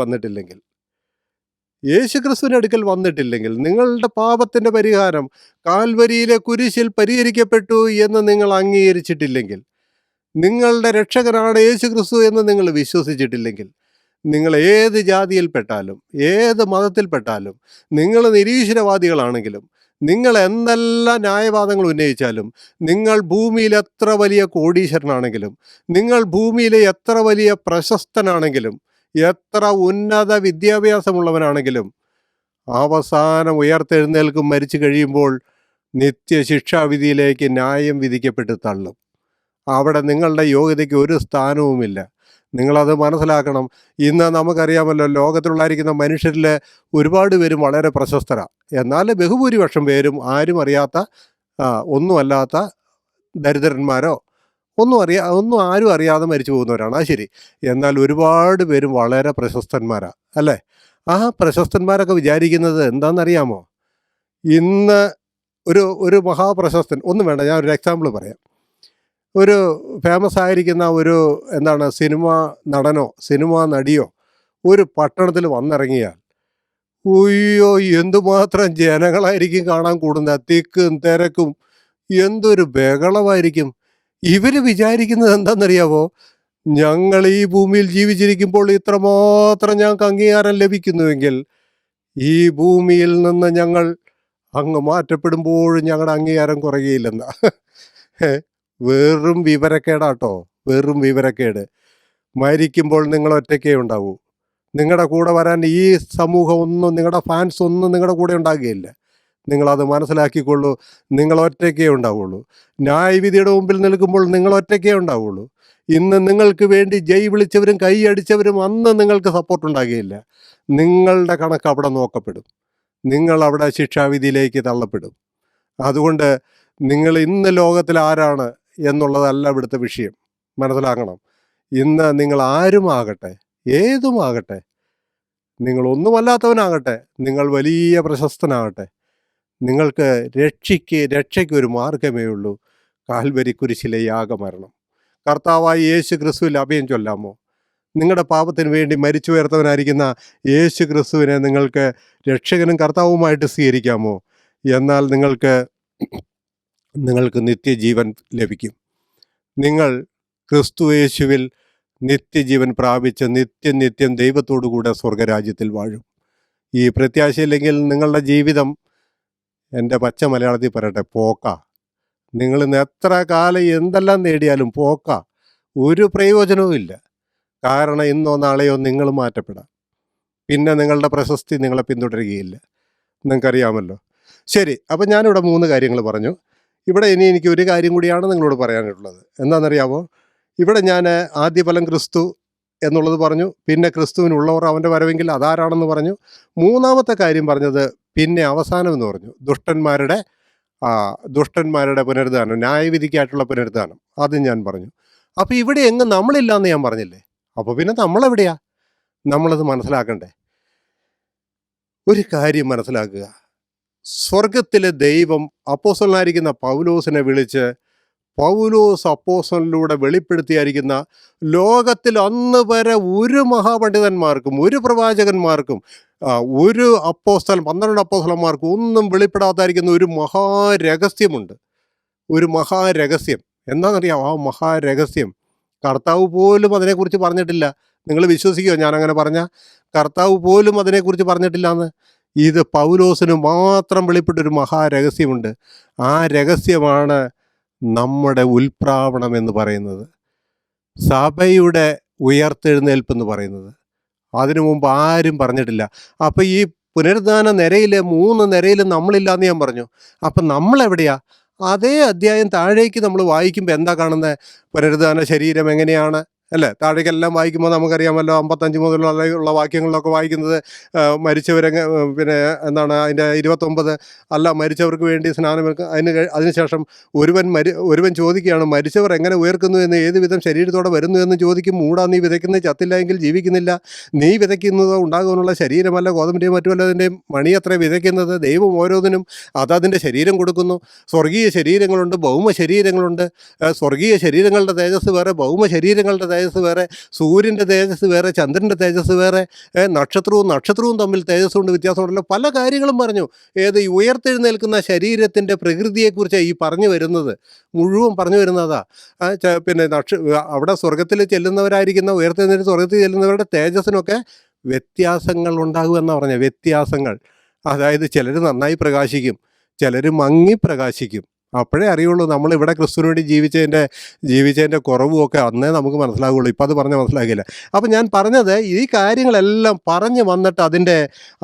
വന്നിട്ടില്ലെങ്കിൽ, നിങ്ങളുടെ പാപത്തിൻ്റെ പരിഹാരം കാൽവരിയിലെ കുരിശിൽ പരിഹരിക്കപ്പെട്ടു എന്ന് നിങ്ങൾ അംഗീകരിച്ചിട്ടില്ലെങ്കിൽ, നിങ്ങളുടെ രക്ഷകനാണ് യേശു ക്രിസ്തു എന്ന് നിങ്ങൾ വിശ്വസിച്ചിട്ടില്ലെങ്കിൽ, നിങ്ങൾ ഏത് ജാതിയിൽപ്പെട്ടാലും, ഏത് മതത്തിൽപ്പെട്ടാലും, നിങ്ങൾ നിരീശ്വരവാദികളാണെങ്കിലും, നിങ്ങൾ എന്തെല്ലാം ന്യായവാദങ്ങൾ ഉന്നയിച്ചാലും, നിങ്ങൾ ഭൂമിയിൽ എത്ര വലിയ കോടീശ്വരനാണെങ്കിലും, നിങ്ങൾ ഭൂമിയിലെ എത്ര വലിയ പ്രശസ്തനാണെങ്കിലും, എത്ര ഉന്നത വിദ്യാഭ്യാസമുള്ളവനാണെങ്കിലും, അവസാനം ഉയർത്തെഴുന്നേൽക്കും മരിച്ചു കഴിയുമ്പോൾ നിത്യശിക്ഷാവിധിയിലേക്ക് ന്യായം വിധിക്കപ്പെട്ട് തള്ളും. അവിടെ നിങ്ങളുടെ യോഗ്യതയ്ക്ക് ഒരു സ്ഥാനവുമില്ല. നിങ്ങളത് മനസ്സിലാക്കണം. ഇന്ന് നമുക്കറിയാമല്ലോ, ലോകത്തിലുള്ളായിരിക്കുന്ന മനുഷ്യരിൽ ഒരുപാട് പേരും വളരെ പ്രശസ്തരാണ്. എന്നാൽ ബഹുഭൂരിപക്ഷം പേരും ആരും അറിയാത്ത, ഒന്നുമല്ലാത്ത ദരിദ്രന്മാരോ ഒന്നും ആരും അറിയാതെ മരിച്ചു പോകുന്നവരാണ്. ആ ശരി. എന്നാൽ ഒരുപാട് പേരും വളരെ പ്രശസ്തന്മാരാണ്, അല്ലേ? ആ പ്രശസ്തന്മാരൊക്കെ വിചാരിക്കുന്നത് എന്താണെന്നറിയാമോ? ഇന്ന് ഒരു മഹാപ്രശസ്തൻ, ഒന്നും വേണ്ട, ഞാൻ ഒരു എക്സാമ്പിൾ പറയാം. ഒരു ഫേമസ് ആയിരിക്കുന്ന ഒരു സിനിമാ നടനോ സിനിമാ നടിയോ ഒരു പട്ടണത്തിൽ വന്നിറങ്ങിയാൽ, ഉയ്യോ, എന്തുമാത്രം ജനങ്ങളായിരിക്കും കാണാൻ കൂടുന്നത്, തിക്കും തിരക്കും, എന്തൊരു ബഹളമായിരിക്കും. ഇവർ വിചാരിക്കുന്നത് എന്താണെന്നറിയാവോ? ഞങ്ങൾ ഈ ഭൂമിയിൽ ജീവിച്ചിരിക്കുമ്പോൾ ഇത്രമാത്രം ഞങ്ങൾക്ക് അംഗീകാരം ലഭിക്കുന്നുവെങ്കിൽ, ഈ ഭൂമിയിൽ നിന്ന് ഞങ്ങൾ അങ്ങ് മാറ്റപ്പെടുമ്പോഴും ഞങ്ങളുടെ അംഗീകാരം കുറയുകയില്ലെന്ന. വെറും വിവരക്കേടാട്ടോ, വെറും വിവരക്കേട്. മരിക്കുമ്പോൾ നിങ്ങൾ ഒറ്റയ്ക്കേ ഉണ്ടാവൂ. നിങ്ങളുടെ കൂടെ വരാൻ ഈ സമൂഹം ഒന്നും, നിങ്ങളുടെ ഫാൻസ് ഒന്നും നിങ്ങളുടെ കൂടെ ഉണ്ടാകുകയില്ല. നിങ്ങളത് മനസ്സിലാക്കിക്കൊള്ളൂ. നിങ്ങൾ ഒറ്റയ്ക്കേ ഉണ്ടാവുള്ളൂ. ന്യായവിധിയുടെ മുമ്പിൽ നിൽക്കുമ്പോൾ നിങ്ങൾ ഒറ്റയ്ക്കേ ഉണ്ടാവുള്ളൂ. ഇന്ന് നിങ്ങൾക്ക് വേണ്ടി ജയ് വിളിച്ചവരും കൈയടിച്ചവരും അന്ന് നിങ്ങൾക്ക് സപ്പോർട്ട് ഉണ്ടാകുകയില്ല. നിങ്ങളുടെ കണക്ക് അവിടെ നോക്കപ്പെടും. നിങ്ങൾ അവിടെ ശിക്ഷാവിധിയിലേക്ക് തള്ളപ്പെടും. അതുകൊണ്ട് നിങ്ങൾ ഇന്ന് ലോകത്തിൽ ആരാണ് എന്നുള്ളതല്ല ഇവിടുത്തെ വിഷയം. മനസ്സിലാക്കണം. ഇന്ന് നിങ്ങൾ ആരുമാകട്ടെ, ഏതുമാകട്ടെ, നിങ്ങളൊന്നുമല്ലാത്തവനാകട്ടെ, നിങ്ങൾ വലിയ പ്രശസ്തനാകട്ടെ, നിങ്ങൾക്ക് രക്ഷയ്ക്ക് ഒരു മാർഗമേ ഉള്ളൂ, കാൽവരി കുരിശിലെ യാഗമരണം. കർത്താവായ യേശു ക്രിസ്തുവിൽ അഭയം ചൊല്ലാമോ? നിങ്ങളുടെ പാപത്തിന് വേണ്ടി മരിച്ചുയർത്തവനായിരിക്കുന്ന യേശു ക്രിസ്തുവിനെ നിങ്ങൾക്ക് രക്ഷകനും കർത്താവുമായിട്ട് സ്വീകരിക്കാമോ? എന്നാൽ നിങ്ങൾക്ക് നിത്യജീവൻ ലഭിക്കും. നിങ്ങൾ ക്രിസ്തു യേശുവിൽ നിത്യജീവൻ പ്രാപിച്ച് നിത്യം ദൈവത്തോടു കൂടെ സ്വർഗരാജ്യത്തിൽ വാഴും. ഈ പ്രത്യാശയില്ലെങ്കിൽ നിങ്ങളുടെ ജീവിതം, എൻ്റെ പച്ച മലയാളത്തിൽ പറയട്ടെ, പോക്കാ. നിങ്ങൾ ഇന്ന് എത്ര കാലം എന്തെല്ലാം നേടിയാലും പോക്കാ, ഒരു പ്രയോജനവും ഇല്ല. കാരണം ഇന്നോ നാളെയോ നിങ്ങൾ മാറ്റപ്പെടാം. പിന്നെ നിങ്ങളുടെ പ്രശസ്തി നിങ്ങളെ പിന്തുടരുകയില്ല. നിങ്ങൾക്കറിയാമല്ലോ. ശരി, അപ്പം ഞാനിവിടെ 3 കാര്യങ്ങൾ പറഞ്ഞു. ഇവിടെ ഇനി എനിക്ക് ഒരു കാര്യം കൂടിയാണ് നിങ്ങളോട് പറയാനുള്ളത്. എന്താണെന്നറിയാമോ? ഇവിടെ ഞാൻ ആദ്യഫലം ക്രിസ്തു എന്നുള്ളത് പറഞ്ഞു. പിന്നെ ക്രിസ്തുവിനുള്ളവർ അവൻ്റെ വരവെങ്കിൽ അതാരാണെന്ന് പറഞ്ഞു. 3-ാമത്തെ കാര്യം പറഞ്ഞത് പിന്നെ അവസാനം എന്ന് പറഞ്ഞു. ദുഷ്ടന്മാരുടെ പുനരുദ്ധാനം, ന്യായവിധിക്കായിട്ടുള്ള പുനരുദ്ധാനം, അത് ഞാൻ പറഞ്ഞു. അപ്പോൾ ഇവിടെ എങ്ങും നമ്മളില്ലാന്ന് ഞാൻ പറഞ്ഞില്ലേ? അപ്പോൾ പിന്നെ നമ്മളെവിടെയാ? നമ്മളത് മനസ്സിലാക്കണ്ടേ? ഒരു കാര്യം മനസ്സിലാക്കുക. സ്വർഗത്തിലെ ദൈവം അപ്പോസ്തലനായിരിക്കുന്ന പൗലോസിനെ വിളിച്ച് പൗലോസ് അപ്പോസ്തലനിലൂടെ വെളിപ്പെടുത്തിയായിരിക്കുന്ന ലോകത്തിൽ അന്ന് വരെ ഒരു മഹാപണ്ഡിതന്മാർക്കും ഒരു പ്രവാചകന്മാർക്കും ഒരു 12 അപ്പോസ്തലന്മാർക്കും ഒന്നും വെളിപ്പെടാത്തായിരിക്കുന്ന ഒരു മഹാരഹസ്യമുണ്ട്. ഒരു മഹാരഹസ്യം എന്താണെന്നറിയാം? ആ മഹാരഹസ്യം കർത്താവ് പോലും അതിനെക്കുറിച്ച് പറഞ്ഞിട്ടില്ല. നിങ്ങൾ വിശ്വസിക്കുമോ ഞാനങ്ങനെ പറഞ്ഞാൽ? കർത്താവ് പോലും അതിനെക്കുറിച്ച് പറഞ്ഞിട്ടില്ല എന്ന്. ഇത് പൗലോസിന് മാത്രം വെളിപ്പെട്ടൊരു മഹാരഹസ്യമുണ്ട്. ആ രഹസ്യമാണ് നമ്മുടെ ഉൽപ്രാവണം എന്ന് പറയുന്നത്, സഭയുടെ ഉയർത്തെഴുന്നേൽപ്പ് എന്ന് പറയുന്നത്. അതിനു മുമ്പ് ആരും പറഞ്ഞിട്ടില്ല. അപ്പം ഈ പുനരുദ്ധാന നിരയിൽ 3 നിരയിലും നമ്മളില്ലാന്ന് ഞാൻ പറഞ്ഞു. അപ്പം നമ്മളെവിടെയാ? അതേ അധ്യായം താഴേക്ക് നമ്മൾ വായിക്കുമ്പോൾ എന്താ കാണുന്നത്? പുനരുദ്ധാന ശരീരം എങ്ങനെയാണ്, അല്ലേ? താഴേക്കെല്ലാം വായിക്കുമ്പോൾ നമുക്കറിയാമല്ലോ. 55 മുതലുള്ള വാക്യങ്ങളിലൊക്കെ വായിക്കുന്നത് മരിച്ചവരെ, പിന്നെ എന്താണ് അതിൻ്റെ 29 അല്ല, മരിച്ചവർക്ക് വേണ്ടി സ്നാനമേൽക്കും. അതിനുശേഷം ഒരുവൻ ചോദിക്കുകയാണ്, മരിച്ചവർ എങ്ങനെ ഉയർക്കുന്നു എന്ന്, ഏത് വിധം ശരീരത്തോടെ വരുന്നു എന്ന് ചോദിക്കും. മൂടാ, നീ വിതയ്ക്കുന്നത് ചത്തില്ല എങ്കിൽ ജീവിക്കുന്നില്ല. നീ വിതയ്ക്കുന്നത് ഉണ്ടാകുവാനുള്ള ശരീരമല്ല, ഗോതമ്പിൻ്റെയും മറ്റുമല്ലതിൻ്റെയും മണിയത്ര വിതയ്ക്കുന്നത്. ദൈവം ഓരോന്നിനും അതതിൻ്റെ ശരീരം കൊടുക്കുന്നു. സ്വർഗീയ ശരീരങ്ങളുണ്ട്, ഭൗമ ശരീരങ്ങളുണ്ട്. സ്വർഗീയ ശരീരങ്ങളുടെ തേജസ് വേറെ, ഭൗമ ശരീരങ്ങളുടെ തേജസ് വേറെ, സൂര്യൻ്റെ തേജസ് വേറെ, ചന്ദ്രൻ്റെ തേജസ് വേറെ, നക്ഷത്രവും തമ്മിൽ തേജസ് കൊണ്ട് വ്യത്യാസമുണ്ടല്ലോ. പല കാര്യങ്ങളും പറഞ്ഞു. ഈ ഉയർത്തെഴുന്നേൽക്കുന്ന ശരീരത്തിൻ്റെ പ്രകൃതിയെക്കുറിച്ച് ഈ പറഞ്ഞു വരുന്നത്, മുഴുവൻ പറഞ്ഞു വരുന്നതാ. പിന്നെ അവിടെ സ്വർഗത്തിൽ ചെല്ലുന്നവരായിരിക്കുന്ന, ഉയർത്തെഴുന്നേറ്റ് സ്വർഗത്തിൽ ചെല്ലുന്നവരുടെ തേജസ്സിനൊക്കെ വ്യത്യാസങ്ങൾ ഉണ്ടാകുമെന്നാണ് പറഞ്ഞത്. വ്യത്യാസങ്ങൾ, അതായത് ചിലർ നന്നായി പ്രകാശിക്കും, ചിലർ മങ്ങി പ്രകാശിക്കും. അപ്പോഴേ അറിയുള്ളൂ നമ്മളിവിടെ ക്രിസ്തുവിന് വേണ്ടി ജീവിച്ചതിൻ്റെ കുറവുമൊക്കെ അന്നേ നമുക്ക് മനസ്സിലാകുള്ളൂ. ഇപ്പം അത് പറഞ്ഞാൽ മനസ്സിലാകില്ല. അപ്പം ഞാൻ പറഞ്ഞത്, ഈ കാര്യങ്ങളെല്ലാം പറഞ്ഞു വന്നിട്ട് അതിൻ്റെ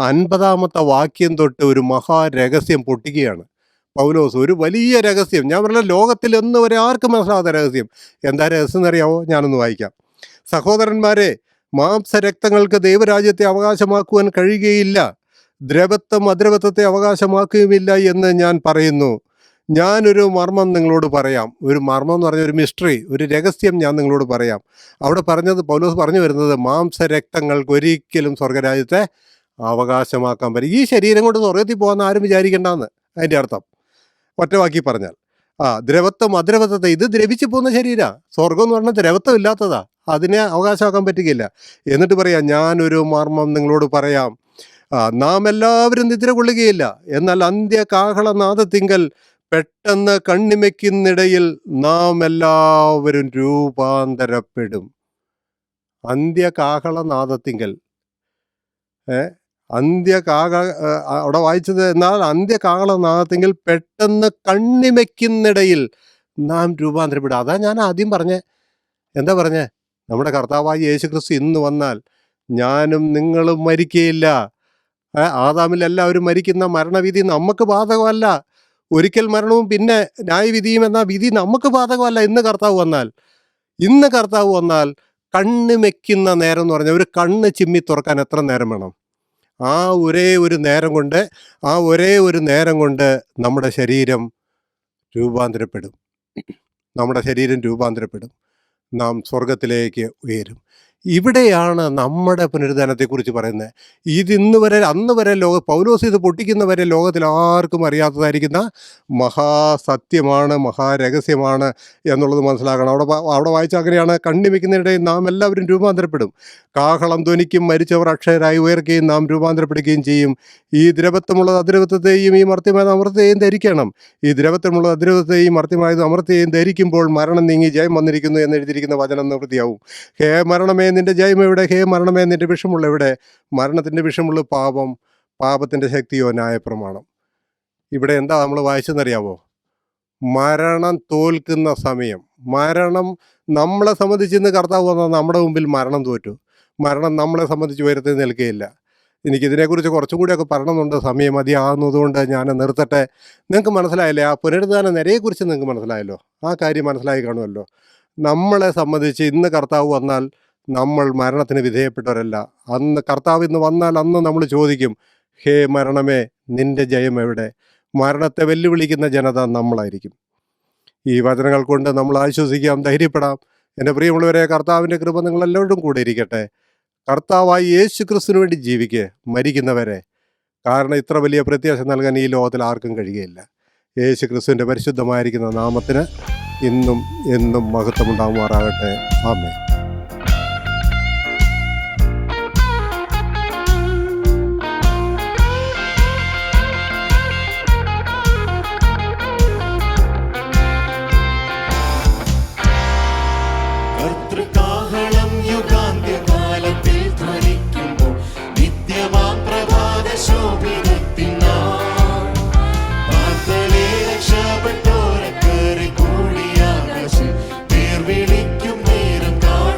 50-ാമത്തെ വാക്യം തൊട്ട് ഒരു മഹാരഹസ്യം പൊട്ടിക്കുകയാണ് പൗലോസ്. ഒരു വലിയ രഹസ്യം. ഞാൻ പറഞ്ഞ ലോകത്തിൽ ഒന്നും വരെ ആർക്കും മനസ്സിലാകാത്ത രഹസ്യം. എന്താ രഹസ്യം എന്നറിയാമോ? ഞാനൊന്ന് വായിക്കാം. സഹോദരന്മാരെ, മാംസരക്തങ്ങൾക്ക് ദൈവരാജ്യത്തെ അവകാശമാക്കുവാൻ കഴിയുകയില്ല, ദ്രവത്വം അദ്രവത്വത്തെ അവകാശമാക്കുകയുമില്ല എന്ന് ഞാൻ പറയുന്നു. ഞാനൊരു മർമ്മം നിങ്ങളോട് പറയാം. ഒരു മർമ്മം എന്ന് പറഞ്ഞ ഒരു മിസ്റ്ററി, ഒരു രഹസ്യം ഞാൻ നിങ്ങളോട് പറയാം. അവിടെ പൗലോസ് പറഞ്ഞു വരുന്നത്, മാംസരക്തങ്ങൾക്ക് ഒരിക്കലും സ്വർഗരാജ്യത്തെ അവകാശമാക്കാൻ പറ്റും. ഈ ശരീരം കൊണ്ട് സ്വർഗത്തിൽ പോകാമെന്ന് ആരും വിചാരിക്കേണ്ടെന്ന് അതിൻ്റെ അർത്ഥം, ഒറ്റവാക്കി പറഞ്ഞാൽ. ദ്രവത്വം അദ്രവത്വത്തെ, ഇത് ദ്രവിച്ചു പോകുന്ന ശരീരമാണ്. സ്വർഗം എന്ന് പറഞ്ഞാൽ ദ്രവത്വം ഇല്ലാത്തതാ, അതിനെ അവകാശമാക്കാൻ പറ്റുകയില്ല. എന്നിട്ട് പറയാം, ഞാനൊരു മർമ്മം നിങ്ങളോട് പറയാം. നാം എല്ലാവരും നിദ്ര കൊള്ളുകയില്ല, എന്നാൽ അന്ത്യകാഹളനാദത്തിങ്കൽ പെട്ടെന്ന് കണ്ണിമയ്ക്കുന്നിടയിൽ നാം എല്ലാവരും രൂപാന്തരപ്പെടും. അന്ത്യകാഹളനാദത്തിങ്കൽ, അവിടെ വായിച്ചത്, എന്നാൽ അന്ത്യകാഹളനാദത്തിങ്കൽ പെട്ടെന്ന് കണ്ണിമയ്ക്കുന്നിടയിൽ നാം രൂപാന്തരപ്പെടും. അതാ ഞാൻ ആദ്യം പറഞ്ഞേ. എന്താ പറഞ്ഞേ? നമ്മുടെ കർത്താവായ യേശുക്രിസ്തു ഇന്ന് വന്നാൽ ഞാനും നിങ്ങളും മരിക്കുകയില്ല. ആദാമിൽ എല്ലാവരും മരിക്കുന്ന മരണവിധി നമുക്ക് ബാധകമല്ല. ഒരിക്കൽ മരണവും പിന്നെ ന്യായവിധിയും എന്ന വിധി നമുക്ക് ബാധകമല്ല. ഇന്ന് കർത്താവ് വന്നാൽ കണ്ണ് മെക്കുന്ന നേരം എന്ന് പറഞ്ഞാൽ, ഒരു കണ്ണ് ചിമ്മി തുറക്കാൻ എത്ര നേരം വേണം? ആ ഒരേ ഒരു നേരം കൊണ്ട് നമ്മുടെ ശരീരം രൂപാന്തരപ്പെടും. നാം സ്വർഗത്തിലേക്ക് ഉയരും. ഇവിടെയാണ് നമ്മുടെ പുനരുദ്ധാനത്തെക്കുറിച്ച് പറയുന്നത്. അന്ന് വരെ പൗലോസ് ഇത് പൊട്ടിക്കുന്നവരെ ലോകത്തിൽ ആർക്കും അറിയാത്തതായിരിക്കുന്ന മഹാസത്യമാണ്, മഹാരഹസ്യമാണ് എന്നുള്ളത് മനസ്സിലാക്കണം. അവിടെ വായിച്ച അങ്ങനെയാണ്: കണ്ണിമയ്ക്കുന്നതിനിടയിൽ നാം എല്ലാവരും രൂപാന്തരപ്പെടും, കാഹളം ധ്വനിക്കും, മരിച്ചവർ അക്ഷയരായി ഉയർക്കുകയും നാം രൂപാന്തരപ്പെടുകയും ചെയ്യും. ഈ ദ്രവത്വമുള്ളത് അദ്രവത്വത്തെയും ഈ മർത്യമായത് അമർത്യത്തെയും ധരിക്കണം. ഈ ദ്രവത്വമുള്ളത് അദ്രവത്തെയും മർത്യമായത് അമർത്യത്തെയും ധരിക്കുമ്പോൾ മരണം നീങ്ങി ജയം വന്നിരിക്കുന്നു എന്ന് എഴുതിയിരിക്കുന്ന വചനം നിവൃത്തിയാവും. ഹേ മരണമേ, നിന്റെ ജയം എവിടെ? ഹേ മരണമേ, നിന്റെ വിഷമുള്ള എവിടെ? മരണത്തിൻ്റെ വിഷമുള്ള പാപം, പാപത്തിൻ്റെ ശക്തിയോ ന്യായപ്രമാണം. ഇവിടെ എന്താ നമ്മൾ വായിച്ചെന്നറിയാവോ? മരണം തോൽക്കുന്ന സമയം. മരണം നമ്മളെ സംബന്ധിച്ച് ഇന്ന് കർത്താവ് വന്നാൽ നമ്മുടെ മുമ്പിൽ മരണം തോറ്റു. മരണം നമ്മളെ സംബന്ധിച്ച് ഉയരത്തിൽ നിൽക്കുകയില്ല. എനിക്കിതിനെക്കുറിച്ച് കുറച്ചും കൂടിയൊക്കെ പറയണമെന്നുണ്ട്, സമയം മതിയാകുന്നതുകൊണ്ട് ഞാൻ നിർത്തട്ടെ. നിങ്ങൾക്ക് മനസ്സിലായില്ലേ? ആ പുനരുദ്ധാന നിരയെക്കുറിച്ച് നിങ്ങൾക്ക് മനസ്സിലായല്ലോ, ആ കാര്യം മനസ്സിലായി കാണുമല്ലോ. നമ്മളെ സംബന്ധിച്ച് ഇന്ന് കർത്താവ് വന്നാൽ നമ്മൾ മരണത്തിന് വിധേയപ്പെട്ടവരല്ല. കർത്താവ് ഇന്ന് വന്നാൽ അന്ന് നമ്മൾ ചോദിക്കും: ഹേ മരണമേ, നിന്റെ ജയം എവിടെ? മരണത്തെ വെല്ലുവിളിക്കുന്ന ജനത നമ്മളായിരിക്കും. ഈ വചനങ്ങൾ കൊണ്ട് നമ്മൾ ആശ്വസിക്കാം, ധൈര്യപ്പെടാം. എൻ്റെ പ്രിയമുള്ളവരെ, കർത്താവിൻ്റെ കൃപ നിങ്ങളെല്ലാവരും കൂടെ ഇരിക്കട്ടെ. കർത്താവായി യേശു ക്രിസ്തുവിന് വേണ്ടി ജീവിക്കുക മരിക്കുന്നവരെ. കാരണം ഇത്ര വലിയ പ്രത്യാശ നൽകാൻ ഈ ലോകത്തിൽ ആർക്കും കഴിയുകയില്ല. യേശു ക്രിസ്തുവിൻ്റെ പരിശുദ്ധമായിരിക്കുന്ന നാമത്തിന് ഇന്നും എന്നും മഹത്വമുണ്ടാകുമാറാകട്ടെ. ആമേൻ. കർത്തൃകാഹളം യുഗാന്ത്യകാലത്തിൽ ധ്വനിക്കുമ്പോൾ നിത്യമാം പ്രഭാത ശോഭിതത്തിനാൾ പാർത്തലേ രക്ഷപ്പെട്ടോരക്കരെ കൂടിയാകാശം പേർ വിളിക്കും നേരം കാണും.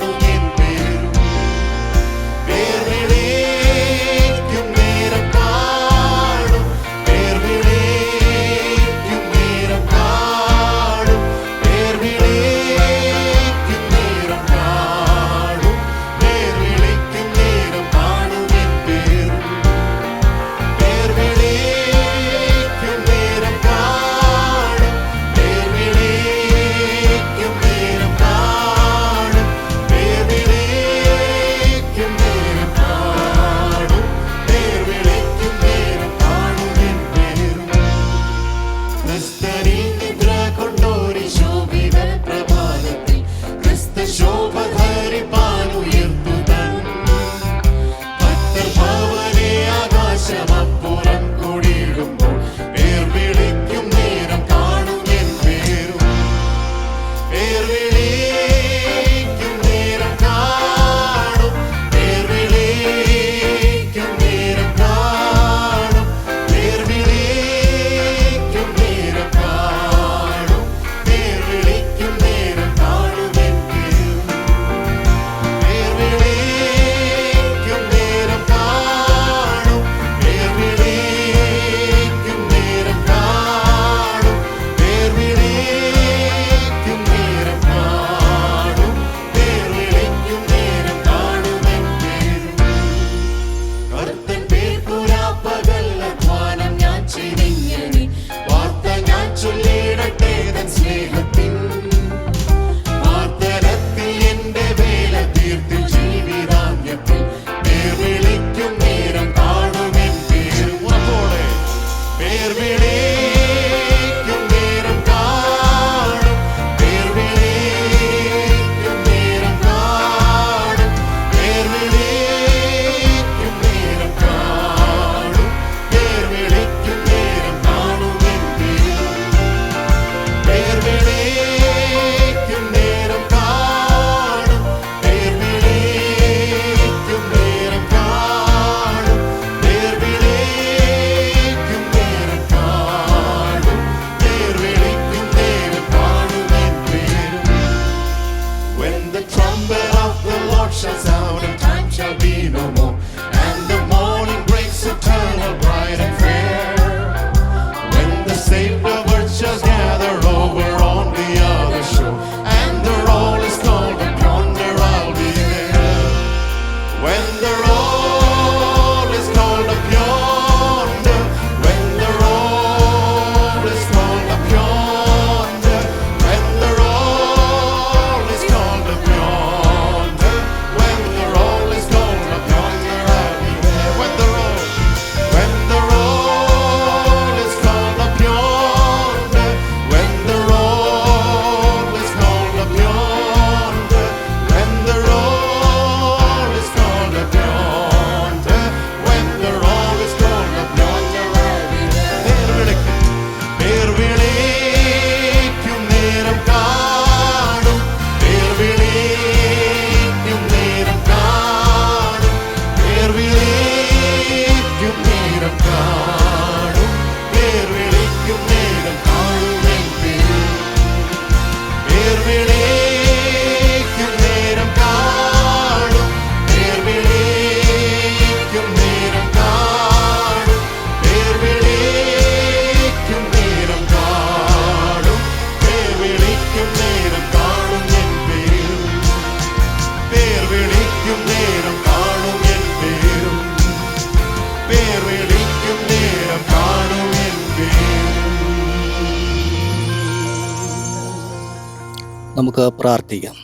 നമുക്ക് പ്രാർത്ഥിക്കാം.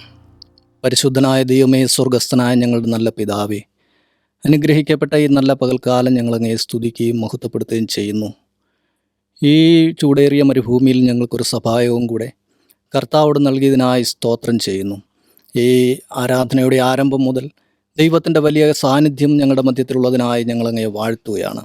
പരിശുദ്ധനായ ദൈവമേ, സ്വർഗസ്ഥനായ ഞങ്ങളുടെ നല്ല പിതാവേ, അനുഗ്രഹിക്കപ്പെട്ട ഈ നല്ല പകൽക്കാലം ഞങ്ങളങ്ങേ സ്തുതിക്കുകയും മഹത്വപ്പെടുത്തുകയും ചെയ്യുന്നു. ഈ ചൂടേറിയ മരുഭൂമിയിൽ ഞങ്ങൾക്കൊരു സഹായവും കൂടെ കർത്താവോട് നൽകിയതിനായി സ്തോത്രം ചെയ്യുന്നു. ഈ ആരാധനയുടെ ആരംഭം മുതൽ ദൈവത്തിൻ്റെ വലിയ സാന്നിധ്യം ഞങ്ങളുടെ മധ്യത്തിലുള്ളതിനായി ഞങ്ങളങ്ങേ വാഴ്ത്തുകയാണ്.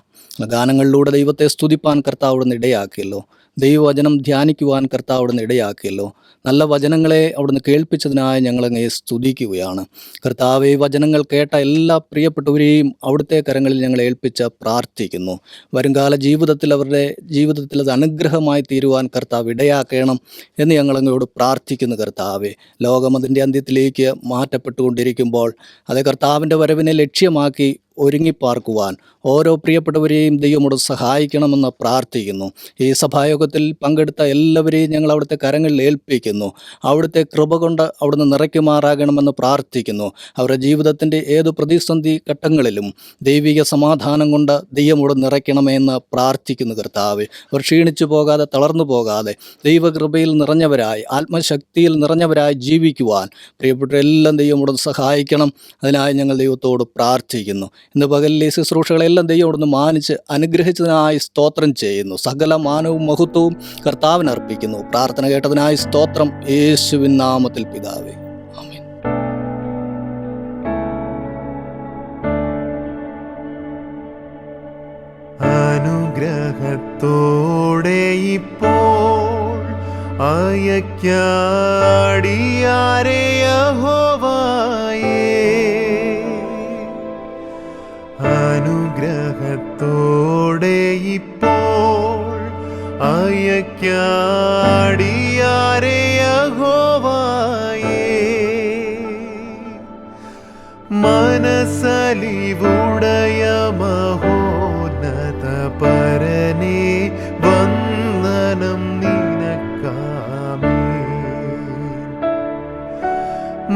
ഗാനങ്ങളിലൂടെ ദൈവത്തെ സ്തുതിപ്പാൻ കർത്താവോട് ഇടയാക്കിയല്ലോ. ദൈവവചനം ധ്യാനിക്കുവാൻ കർത്താവോട് ഇടയാക്കിയല്ലോ. നല്ല വചനങ്ങളെ അവിടുന്ന് കേൾപ്പിച്ചതിനായി ഞങ്ങളങ്ങേ സ്തുതിക്കുകയാണ്. കർത്താവെ, വചനങ്ങൾ കേട്ട എല്ലാ പ്രിയപ്പെട്ടവരെയും അവിടുത്തെ കരങ്ങളിൽ ഞങ്ങൾ ഏൽപ്പിച്ച് പ്രാർത്ഥിക്കുന്നു. വരുംകാല ജീവിതത്തിൽ അവരുടെ ജീവിതത്തിൽ അത് അനുഗ്രഹമായി തീരുവാൻ കർത്താവ് ഇടയാക്കണം എന്ന് ഞങ്ങളങ്ങോട് പ്രാർത്ഥിക്കുന്നു. കർത്താവെ, ലോകം അതിൻ്റെ അന്ത്യത്തിലേക്ക് മാറ്റപ്പെട്ടുകൊണ്ടിരിക്കുമ്പോൾ അത് കർത്താവിൻ്റെ വരവിനെ ലക്ഷ്യമാക്കി ഒരുങ്ങിപ്പാർക്കുവാൻ ഓരോ പ്രിയപ്പെട്ടവരെയും ദൈവമോട് സഹായിക്കണമെന്ന് പ്രാർത്ഥിക്കുന്നു. ഈ സഭായോഗത്തിൽ പങ്കെടുത്ത എല്ലാവരെയും ഞങ്ങൾ അവിടുത്തെ കരങ്ങളിൽ ഏൽപ്പിക്കുന്നു. അവിടുത്തെ കൃപ കൊണ്ട് അവിടുന്ന് നിറയ്ക്കുമാറാകണമെന്ന് പ്രാർത്ഥിക്കുന്നു. അവരുടെ ജീവിതത്തിൻ്റെ ഏത് പ്രതിസന്ധി ഘട്ടങ്ങളിലും ദൈവിക സമാധാനം കൊണ്ട് ദൈവമോട് നിറയ്ക്കണമെന്ന് പ്രാർത്ഥിക്കുന്നു. കർത്താവെ, അവർ ക്ഷീണിച്ചു പോകാതെ തളർന്നു പോകാതെ ദൈവകൃപയിൽ നിറഞ്ഞവരായി ആത്മശക്തിയിൽ നിറഞ്ഞവരായി ജീവിക്കുവാൻ പ്രിയപ്പെട്ടവരെല്ലാം ദൈവമോട് സഹായിക്കണം. അതിനായി ഞങ്ങൾ ദൈവത്തോട് പ്രാർത്ഥിക്കുന്നു. ഇന്ന് പകലിലെ ശുശ്രൂഷകളെല്ലാം ദൈവമോടൊന്ന് മാനിച്ച് അനുഗ്രഹിച്ചതിനായി സ്തോത്രം ചെയ്യുന്നു. സകല മാനവും മഹത്വവും കർത്താവിന് അർപ്പിക്കുന്നു. പ്രാർത്ഥന കേട്ടതിനായി സ്തോത്രം, യേശുവിൻ നാമത്തിൽ പിതാവേ, ആമേൻ. അനുഗ്രഹത്തോടെ ഇപ്പോൾ അയക്കാടിയാരെ യഹോവയേ, അനുഗ്രഹത്തോടെ ഇപ്പോൾ അയക്കാടിയാരെ യഹോവയേ, മനസ്സലിവുടയ മഹോന്നത പരനേ, വന്ദനം നിനക്കാമേൻ.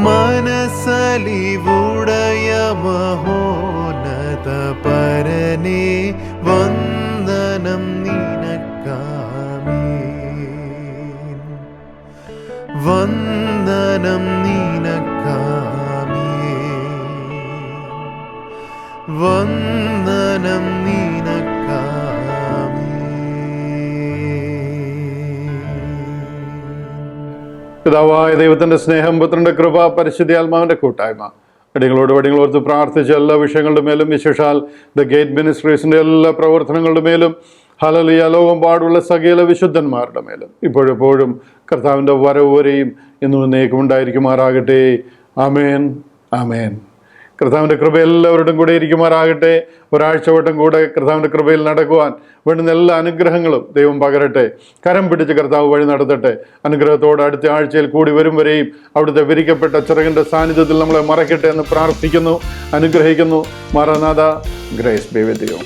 മനസ്സലിവുടയ മഹോന്നത പരനേ, വന്ദനം നിനക്കാമേൻ. വന്ദനം നിനക്കാമേൻ. വന്ദനം നിനക്കാമേൻ. പിതാവായ ദൈവത്തിൻ്റെ സ്നേഹം, പുത്രൻ്റെ കൃപ, പരിശുദ്ധാത്മാവിൻ്റെ കൂട്ടായ്മ അടികളോട് വടികളോർത്ത് പ്രാർത്ഥിച്ച എല്ലാ വിഷയങ്ങളുടെ മേലും, വിശേഷാൽ ദ ഗേറ്റ് മിനിസ്ട്രീസിൻ്റെ എല്ലാ പ്രവർത്തനങ്ങളുടെ മേലും, ഹല്ലേലൂയ, ലോകം പാടുള്ള സകല വിശുദ്ധന്മാരുടെ മേലും ഇപ്പോഴെപ്പോഴും കർത്താവിൻ്റെ വരവ് വരെയും എന്നും എന്നേക്കും ഉണ്ടായിരിക്കുമാറാകട്ടെ. ആമേൻ, ആമേൻ. കർത്താവിൻ്റെ കൃപ എല്ലാവരുടെയും കൂടെ ഇരിക്കുമാറാകട്ടെ. ഒരാഴ്ച വട്ടം കൂടെ കർത്താവിൻ്റെ കൃപയിൽ നടക്കുവാൻ വേണ്ടുന്ന എല്ലാ അനുഗ്രഹങ്ങളും ദൈവം പകരട്ടെ. കരം പിടിച്ച് കർത്താവ് വഴി നടത്തട്ടെ. അനുഗ്രഹത്തോടെ അടുത്ത ആഴ്ചയിൽ കൂടി വരും വരെയും അവിടുത്തെ വിരിക്കപ്പെട്ട ചിറകിൻ്റെ സാന്നിധ്യത്തിൽ നമ്മളെ മറയ്ക്കട്ടെ എന്ന് പ്രാർത്ഥിക്കുന്നു, അനുഗ്രഹിക്കുന്നു. Maranatha, grace B with you.